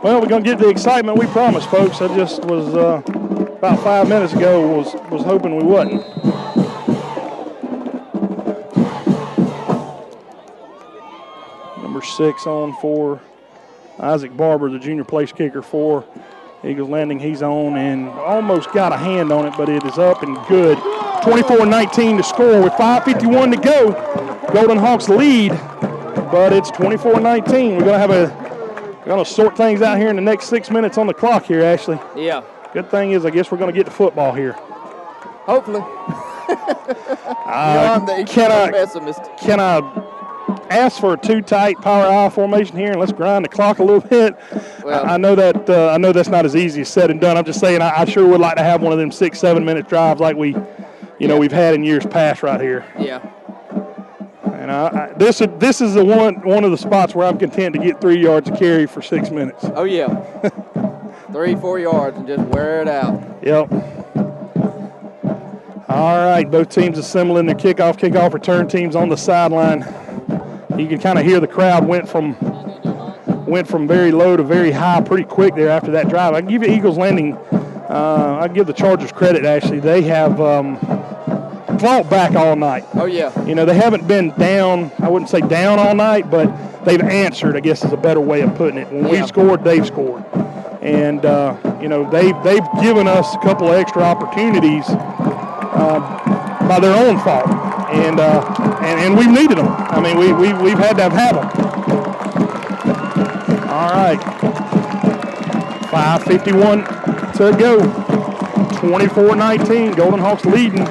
Well, we're going to get the excitement we promised, folks. I just was, about 5 minutes ago, was hoping we wouldn't. Number 6 on for Isaac Barber, the junior place kicker for Eagles Landing. He's on and almost got a hand on it, but it is up and good. 24-19 to score with 5:51 to go. Golden Hawks lead, but it's 24-19. We're going to sort things out here in the next 6 minutes on the clock here, Ashley. Yeah. Good thing is, I guess we're going to get to football here. Hopefully. I'm the pessimist. Can I ask for a 2 tight power I formation here, and let's grind the clock a little bit? Well, I know that's not as easy as said and done. I'm just saying I sure would like to have one of them 6-7 minute drives like we've had in years past right here. Yeah. And this is the one of the spots where I'm content to get 3 yards of carry for 6 minutes. Oh yeah. 3-4 yards and just wear it out. Yep. All right, both teams assembling their kickoff return teams on the sideline. You can kind of hear the crowd went from very low to very high pretty quick there after that drive. I give you Eagles Landing. I give the Chargers credit. Actually, they have fought back all night. Oh yeah. They haven't been down. I wouldn't say down all night, but they've answered, I guess is a better way of putting it. When we've scored, they've scored, and they've given us a couple of extra opportunities by their own fault. And we've needed them. I mean, we've had to have them. All right. 5:51 to go. 24-19. Golden Hawks leading.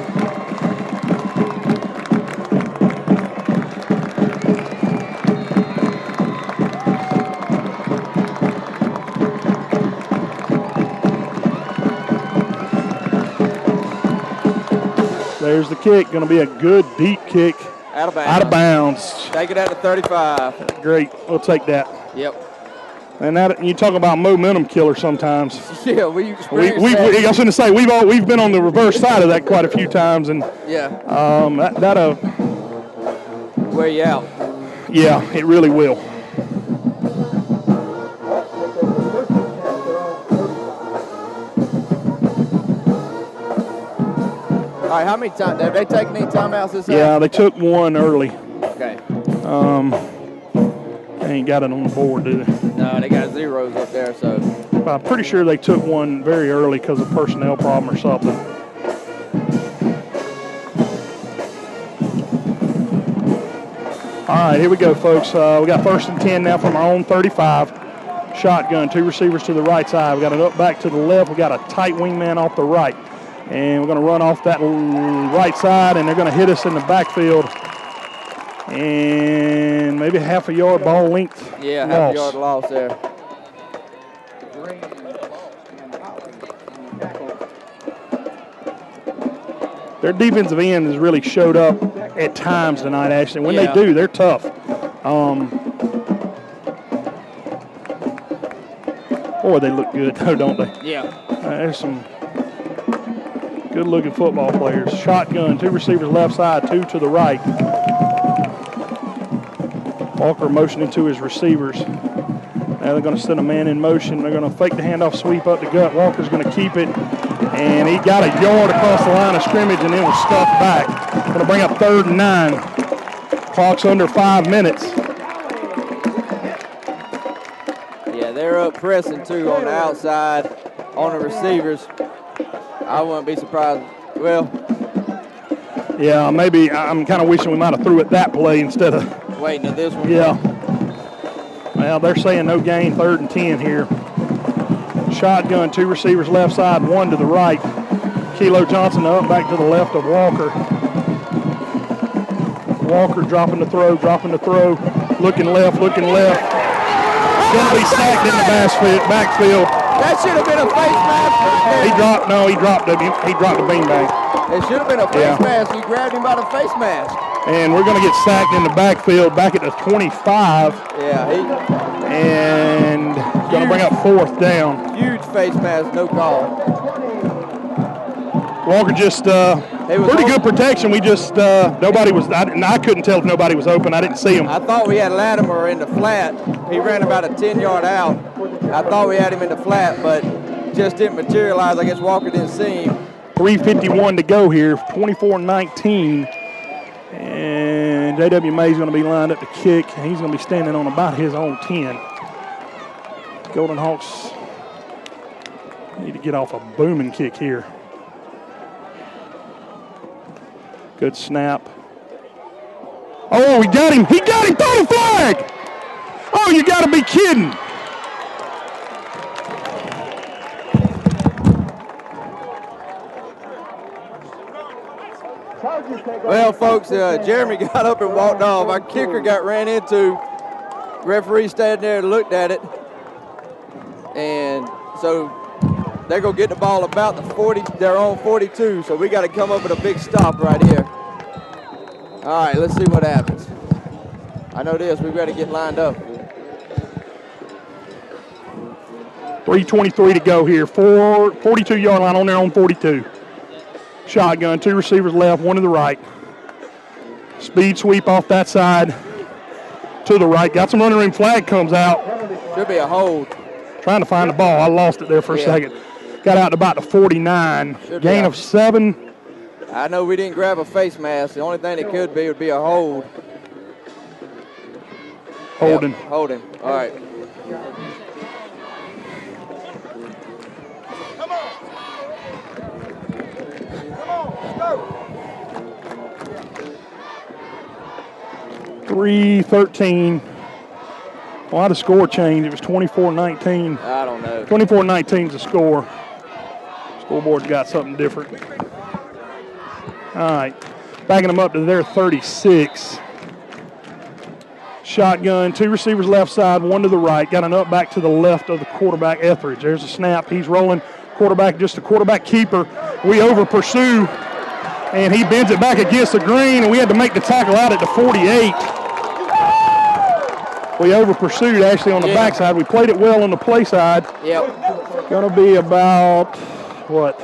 There's the kick. Going to be a good deep kick. Out of bounds. Out of bounds. Take it out to 35. Great. We'll take that. Yep. And that you talk about momentum killer sometimes. Yeah, I was going to say we've been on the reverse side of that quite a few times, and that'll wear you out. Yeah, it really will. All right, how many times have they taken any timeouts this half? Yeah, they took one early. Okay. They ain't got it on the board, do they? No, they got zeros up there, so. I'm pretty sure they took one very early because of personnel problem or something. All right, here we go, folks. We got 1st and 10 now from our own 35. Shotgun, 2 receivers to the right side. We got an up back to the left. We got a tight wingman off the right. And we're going to run off that right side, and they're going to hit us in the backfield. And maybe half a yard ball length. Yeah, half a yard loss there. Their defensive end has really showed up at times tonight, Ashley. When they do, they're tough. Boy, they look good, though, don't they? Yeah. There's some good-looking football players. Shotgun, 2 receivers left side, 2 to the right. Walker motioning to his receivers. Now they're going to send a man in motion. They're going to fake the handoff, sweep up the gut. Walker's going to keep it. And he got a yard across the line of scrimmage and then was stuffed back. Going to bring up 3rd and 9. Clock's under 5 minutes. Yeah, they're up pressing, too, on the outside, on the receivers. I wouldn't be surprised. Well, yeah, maybe I'm kind of wishing we might have threw it that play instead of waiting at this one. Yeah. Well, they're saying no gain, 3rd and 10 here. Shotgun, 2 receivers left side, 1 to the right. Kilo Johnson up back to the left of Walker. Walker dropping the throw. Looking left. Going to be sacked in the backfield. That should have been a face mask. He dropped the beanbag. It should have been a face mask. He grabbed him by the face mask. And we're going to get sacked in the backfield back at the 25. Yeah, and going to bring up 4th down. Huge face mask, no call. Walker just pretty good protection. We just nobody was. I couldn't tell if nobody was open. I didn't see him. I thought we had Latimer in the flat. He ran about a 10-yard out. I thought we had him in the flat, but just didn't materialize. I guess Walker didn't see him. 3:51 to go here. 24-19. And J.W. May's going to be lined up to kick. He's going to be standing on about his own 10. Golden Hawks need to get off a booming kick here. Good snap. Oh, he got him. Throw the flag. Oh, you got to be kidding. Well, folks, Jeremy got up and walked off. Our kicker got ran into. Referee stayed there and looked at it. And so they're going to get the ball about their own 42. So we got to come up with a big stop right here. All right, let's see what happens. I know this. We've got to get lined up. 3:23 to go here. 42-yard line on their own 42. Shotgun, 2 receivers left, 1 to the right. Speed sweep off that side to the right. Got some running room. Flag comes out. Should be a hold. Trying to find the ball. I lost it there for a second. Got out to about the 49. Gain of 7. I know we didn't grab a face mask. The only thing it could be would be a hold. Holding. Yep, holding. All right. Come on, 3:13. Why the score changed? It was 24-19. I don't know. 24-19 is the score. Scoreboard's got something different. All right. Backing them up to their 36. Shotgun, 2 receivers left side, 1 to the right. Got an up back to the left of the quarterback, Etheridge. There's a snap. He's rolling. Quarterback, just a quarterback keeper. We over pursue, and he bends it back against the green, and we had to make the tackle out at the 48. We over pursued actually on the backside. We played it well on the play side. Yep. Going to be about, what,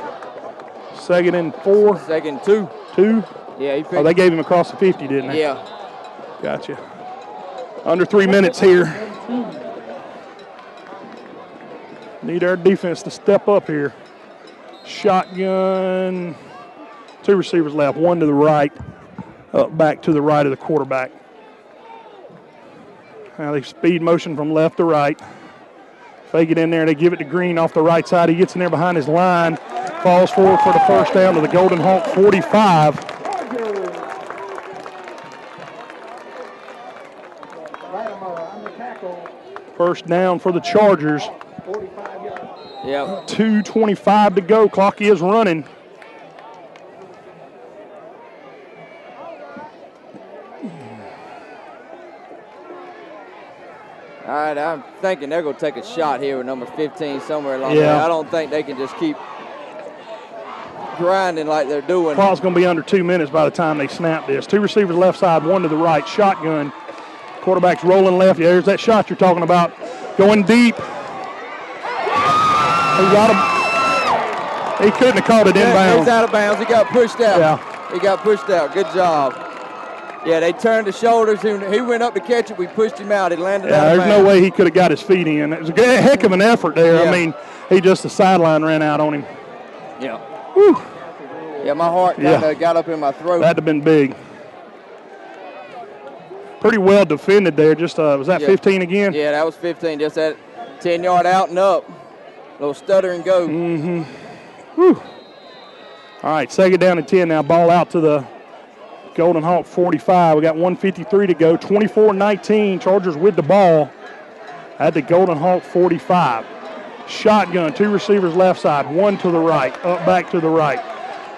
2nd and 4? 2nd 2. 2? Yeah, he picked. Oh, they gave him across the 50, didn't they? Yeah. Gotcha. Under 3 minutes here. Need our defense to step up here. Shotgun. 2 receivers left, 1 to the right. Up back to the right of the quarterback. Now they speed motion from left to right. Fake it in there. They give it to Green off the right side. He gets in there behind his line. Falls forward for the first down to the Golden Hawk 45. First down for the Chargers. 45 yards. Yep. 2:25 to go. Clock is running. All right, I'm thinking they're going to take a shot here with number 15 somewhere along there. I don't think they can just keep grinding like they're doing. Clock's going to be under 2 minutes by the time they snap this. Two receivers left side, one to the right. Shotgun. Quarterback's rolling left. Yeah, there's that shot you're talking about. Going deep. He got him. He couldn't have caught it inbounds. He's out of bounds. He got pushed out. Yeah. He got pushed out. Good job. Yeah, they turned the shoulders. He went up to catch it. We pushed him out. It landed out of there's bounds. no way he could have got his feet in. It was a heck of an effort there. Yeah. I mean, the sideline ran out on him. Yeah. Whew. Yeah, my heart kind of got up in my throat. That'd have been big. Pretty well defended there. Just was that 15 again? Yeah, that was 15. Just that 10-yard out and up. Little stutter and go. Mm-hmm. Whew. All right, second down and 10 now. Ball out to the Golden Hawk 45. We got 1:53 to go. 24-19. Chargers with the ball at the Golden Hawk 45. Shotgun, two receivers left side, one to the right, up back to the right.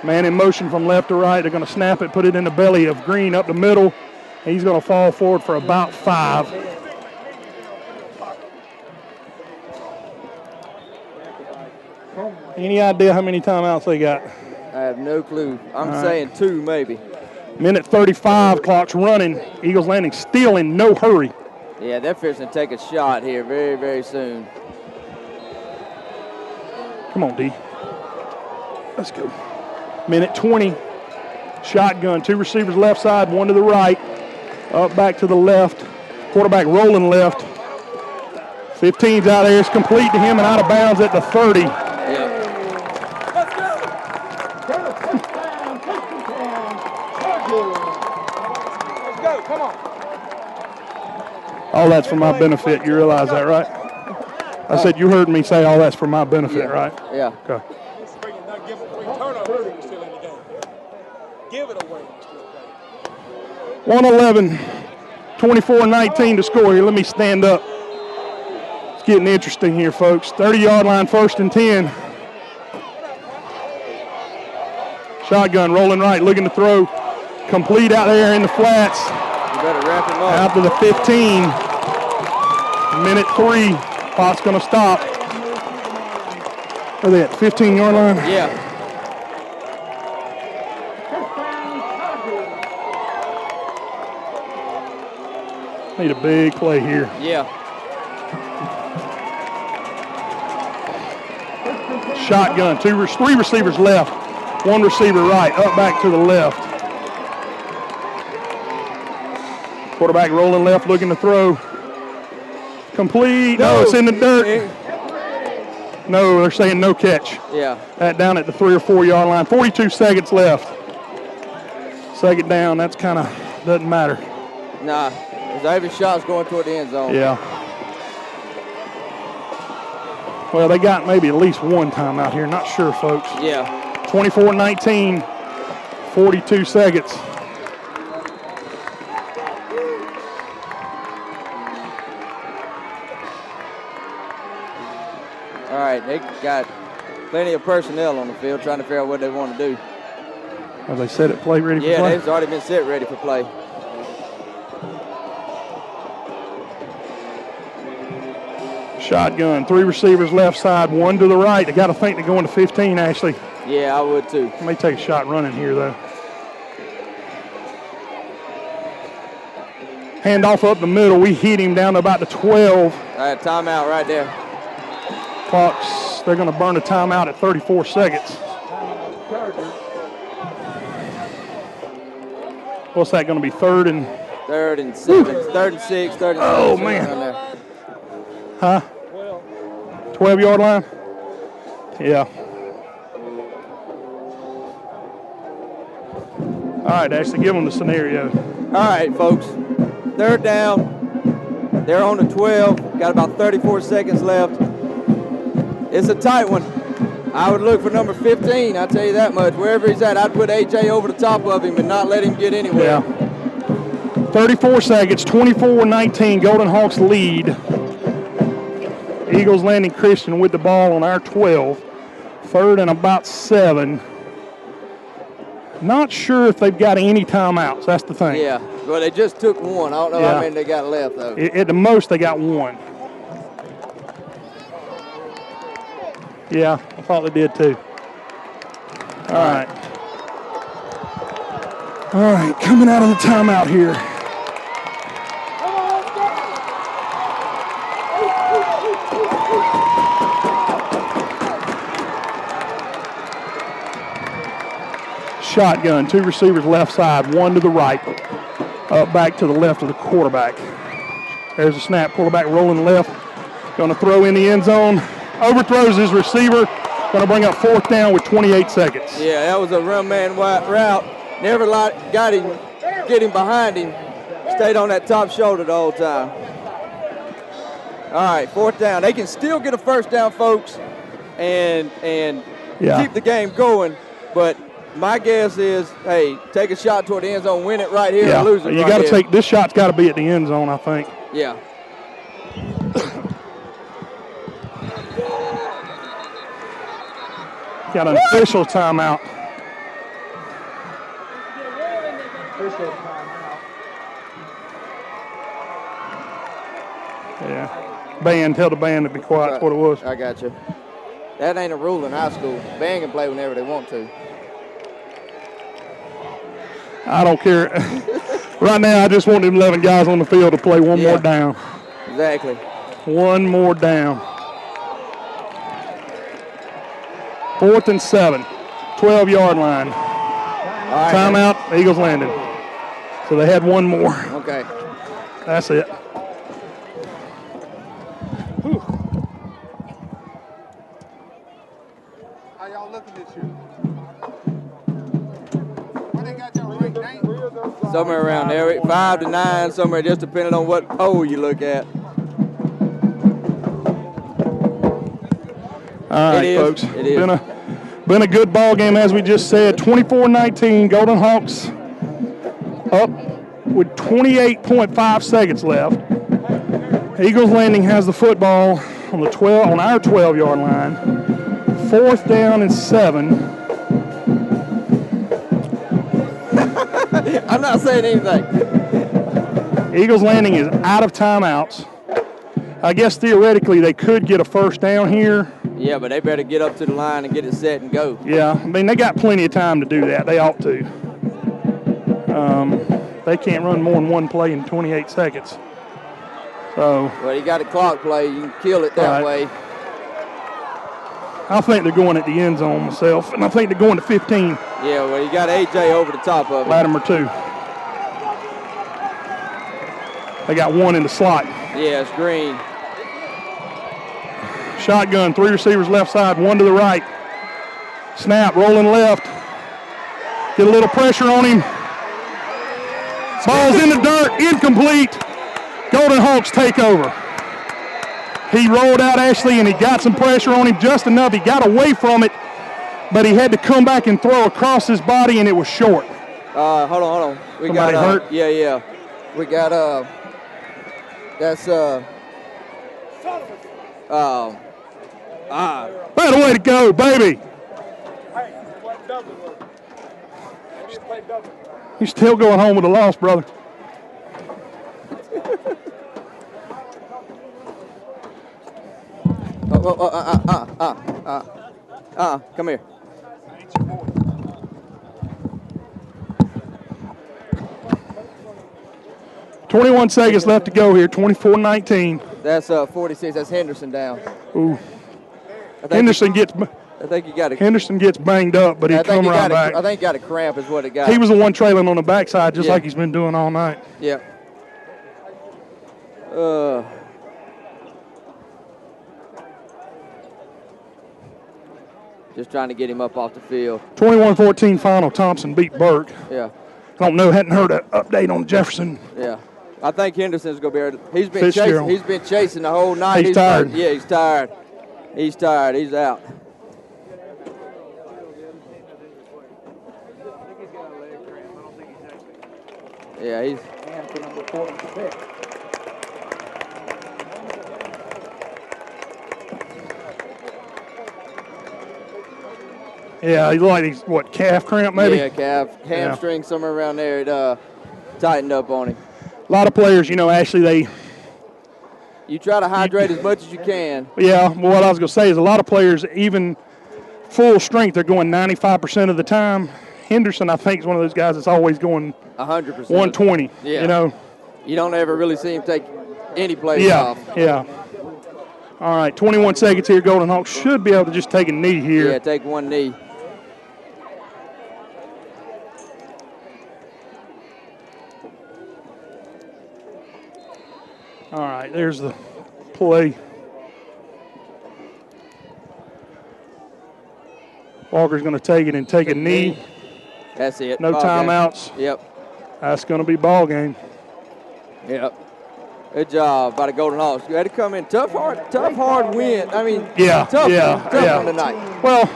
Man in motion from left to right. They're going to snap it, put it in the belly of Green up the middle. He's going to fall forward for about 5. Any idea how many timeouts they got? I have no clue. I'm saying 2 maybe. Minute 35, clock's running. Eagles Landing still in no hurry. Yeah, they're fixing to take a shot here very, very soon. Come on, D. Let's go. Minute 20. Shotgun, two receivers left side, one to the right. Up back to the left. Quarterback rolling left. 15's out there. It's complete to him and out of bounds at the 30. All that's for my benefit. You realize that, right? I said you heard me say all that's for my benefit, right? Yeah. Okay. Give it away. 111, 24-19 to score here. Let me stand up. It's getting interesting here, folks. 30-yard line, 1st and 10. Shotgun rolling right, looking to throw. Complete out there in the flats. You better wrap him up. Out to the 15. Minute 3. Clock's going to stop. Are they at 15-yard line? Yeah. Need a big play here. Yeah. Shotgun, three receivers left, one receiver right, up back to the left. Quarterback rolling left, looking to throw. Complete. No, it's in the dirt. No, they're saying no catch. Yeah. That down at the 3 or 4 yard line. 42 seconds left. Second down, that's kind of doesn't matter. Nah, every shot's going toward the end zone. Yeah. Well, they got maybe at least one time out here. Not sure, folks. Yeah. 24-19, 42 seconds. All right, they got plenty of personnel on the field trying to figure out what they want to do. Have they set it play ready for play? Yeah, they've already been set ready for play. Shotgun, three receivers left side, one to the right. They got to think they're going to 15, actually. Yeah, I would too. Let me take a shot running here, though. Hand off up the middle. We hit him down to about the 12. All right, timeout right there. Clocks, they're going to burn a timeout at 34 seconds. What's that going to be, third and 7, third and 6, third and 7. Oh, man. Huh? 12-yard line? Yeah. All right, Ashley, give them the scenario. All right, folks. Third down. They're on the 12. Got about 34 seconds left. It's a tight one. I would look for number 15, I'll tell you that much. Wherever he's at, I'd put A.J. over the top of him and not let him get anywhere. Yeah. 34 seconds, 24-19, Golden Hawks lead. Eagles Landing Christian with the ball on our 12. 3rd and about 7. Not sure if they've got any timeouts. That's the thing. Yeah, well, they just took one. I don't know how many they got left, though. At the most, they got 1. Yeah, I thought they did too. All right. All right, coming out of the timeout here. Shotgun, 2 receivers left side, 1 to the right. Up back to the left of the quarterback. There's a snap, quarterback rolling left. Going to throw in the end zone. Overthrows his receiver. Going to bring up 4th down with 28 seconds. Yeah, that was a run man route. Never got him, get him behind him. Stayed on that top shoulder the whole time. All right, 4th down. They can still get a 1st down, folks, and keep the game going. But my guess is, hey, take a shot toward the end zone, win it right here, and lose it. You got to take this shot's got to be at the end zone, I think. Yeah. Got an official timeout. Official timeout. Yeah. Band, tell the band to be quiet. That's what it was. I got you. That ain't a rule in high school. Band can play whenever they want to. I don't care. Right now, I just want them 11 guys on the field to play one more down. Exactly. One more down. 4th and 7. 12-yard line. Right, timeout, Eagles Landing. So they had one more. Okay. That's it. Whew. How y'all looking this year? Where they got y'all ranked, Nate? Somewhere around there, 5 to 9, somewhere, just depending on what poll you look at. All right, folks. It is. Been a good ball game, as we just said. 24-19, Golden Hawks up with 28.5 seconds left. Eagles Landing has the football on our 12-yard line. 4th down and 7. I'm not saying anything. Eagles Landing is out of timeouts. I guess theoretically they could get a 1st down here. Yeah, but they better get up to the line and get it set and go. Yeah, I mean, they got plenty of time to do that. They ought to. They can't run more than one play in 28 seconds. So. Well, you got a clock play. You can kill it that way. I think they're going at the end zone myself, and I think they're going to 15. Yeah, well, you got AJ over the top of it. Latimer 2. They got 1 in the slot. Yeah, it's green. Shotgun, 3 receivers left side, 1 to the right. Snap, rolling left. Get a little pressure on him. Ball's in the dirt, incomplete. Golden Hawks take over. He rolled out Ashley, and he got some pressure on him just enough. He got away from it, but he had to come back and throw across his body, and it was short. Hold on. We Somebody got hurt? Yeah. We got that's Better way to go, baby. You're still going home with a loss, brother. Come here. 21 seconds left to go here, 24-19. That's 46. That's Henderson down. Ooh. Henderson gets banged up, but he come right back. I think he got a cramp is what it got. He was the one trailing on the backside, just like he's been doing all night. Yeah. Just trying to get him up off the field. 21-14 final. Thompson beat Burke. Yeah. Don't know. Hadn't heard an update on Jefferson. Yeah. I think Henderson's going to be able to. He's been chasing. He's been chasing the whole night. He's tired. He's tired. He's tired. He's out. Yeah, he's. Yeah, he's like he's what, calf cramp maybe? Yeah, calf, hamstring, somewhere around there. It tightened up on him. A lot of players, Ashley, you try to hydrate as much as you can. Yeah, well, what I was going to say is a lot of players, even full strength, they're going 95% of the time. Henderson, I think, is one of those guys that's always going 100%. 120. Yeah. You don't ever really see him take any plays off. Yeah. All right, 21 seconds here. Golden Hawks should be able to just take a knee here. Yeah, take one knee. All right, there's the play. Walker's going to take it and take a knee. That's it. No timeouts. Game. Yep. That's going to be ball game. Yep. Good job by the Golden Hawks. You had to come in tough, hard win. I mean, tough one tonight. Well,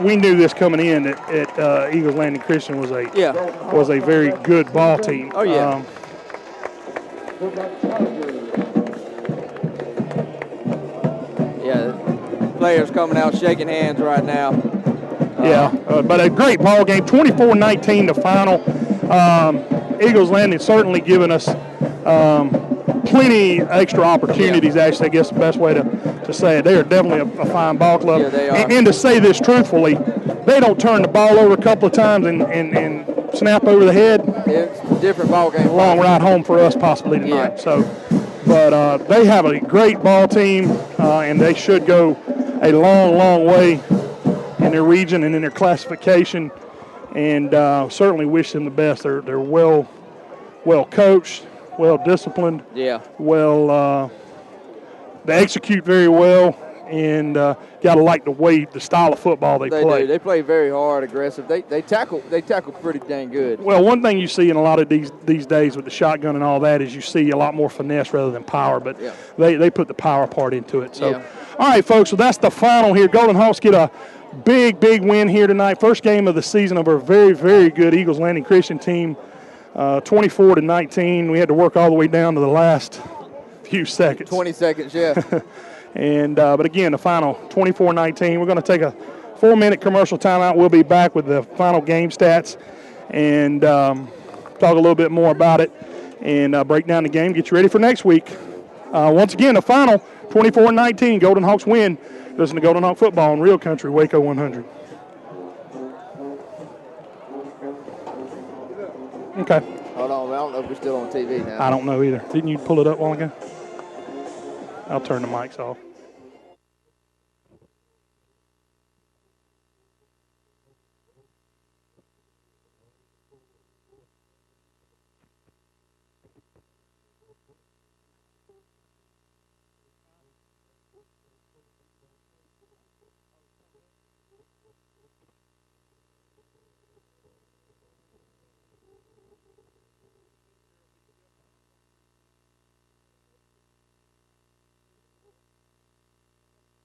we knew this coming in that Eagles Landing Christian was a very good ball team. Oh yeah. Players coming out shaking hands right now. But a great ball game. 24-19 the final. Eagles Landing certainly given us plenty extra opportunities. Actually, I guess the best way to say it. They are definitely a fine ball club. Yeah, they are. And to say this truthfully, they don't turn the ball over a couple of times and snap over the head. It's a different ball game. Long ride home for us possibly tonight. Yeah. But they have a great ball team, and they should go a long, long way in their region and in their classification. And certainly wish them the best. They're well coached, well disciplined. Yeah. They execute very well, and gotta like the style of football they play. Do. They play very hard, aggressive. They tackle pretty dang good. Well, one thing you see in a lot of these days with the shotgun and all that is you see a lot more finesse rather than power, but they put the power part into it. So, all right, folks. So that's the final here. Golden Hawks get a big win here tonight. First game of the season over a very, very good Eagles Landing Christian team, 24-19. We had to work all the way down to the last few seconds. 20 seconds, yeah. And but again, the final 24-19. We're going to take a 4-minute commercial timeout. We'll be back with the final game stats and talk a little bit more about it and break down the game, get you ready for next week. Once again, the final 24-19. Golden Hawks win. Listen to Golden Hawk football on Real Country, Waco 100. Okay. Hold on, I don't know if we're still on TV now. I don't know either. Didn't you pull it up a while ago? I'll turn the mics off.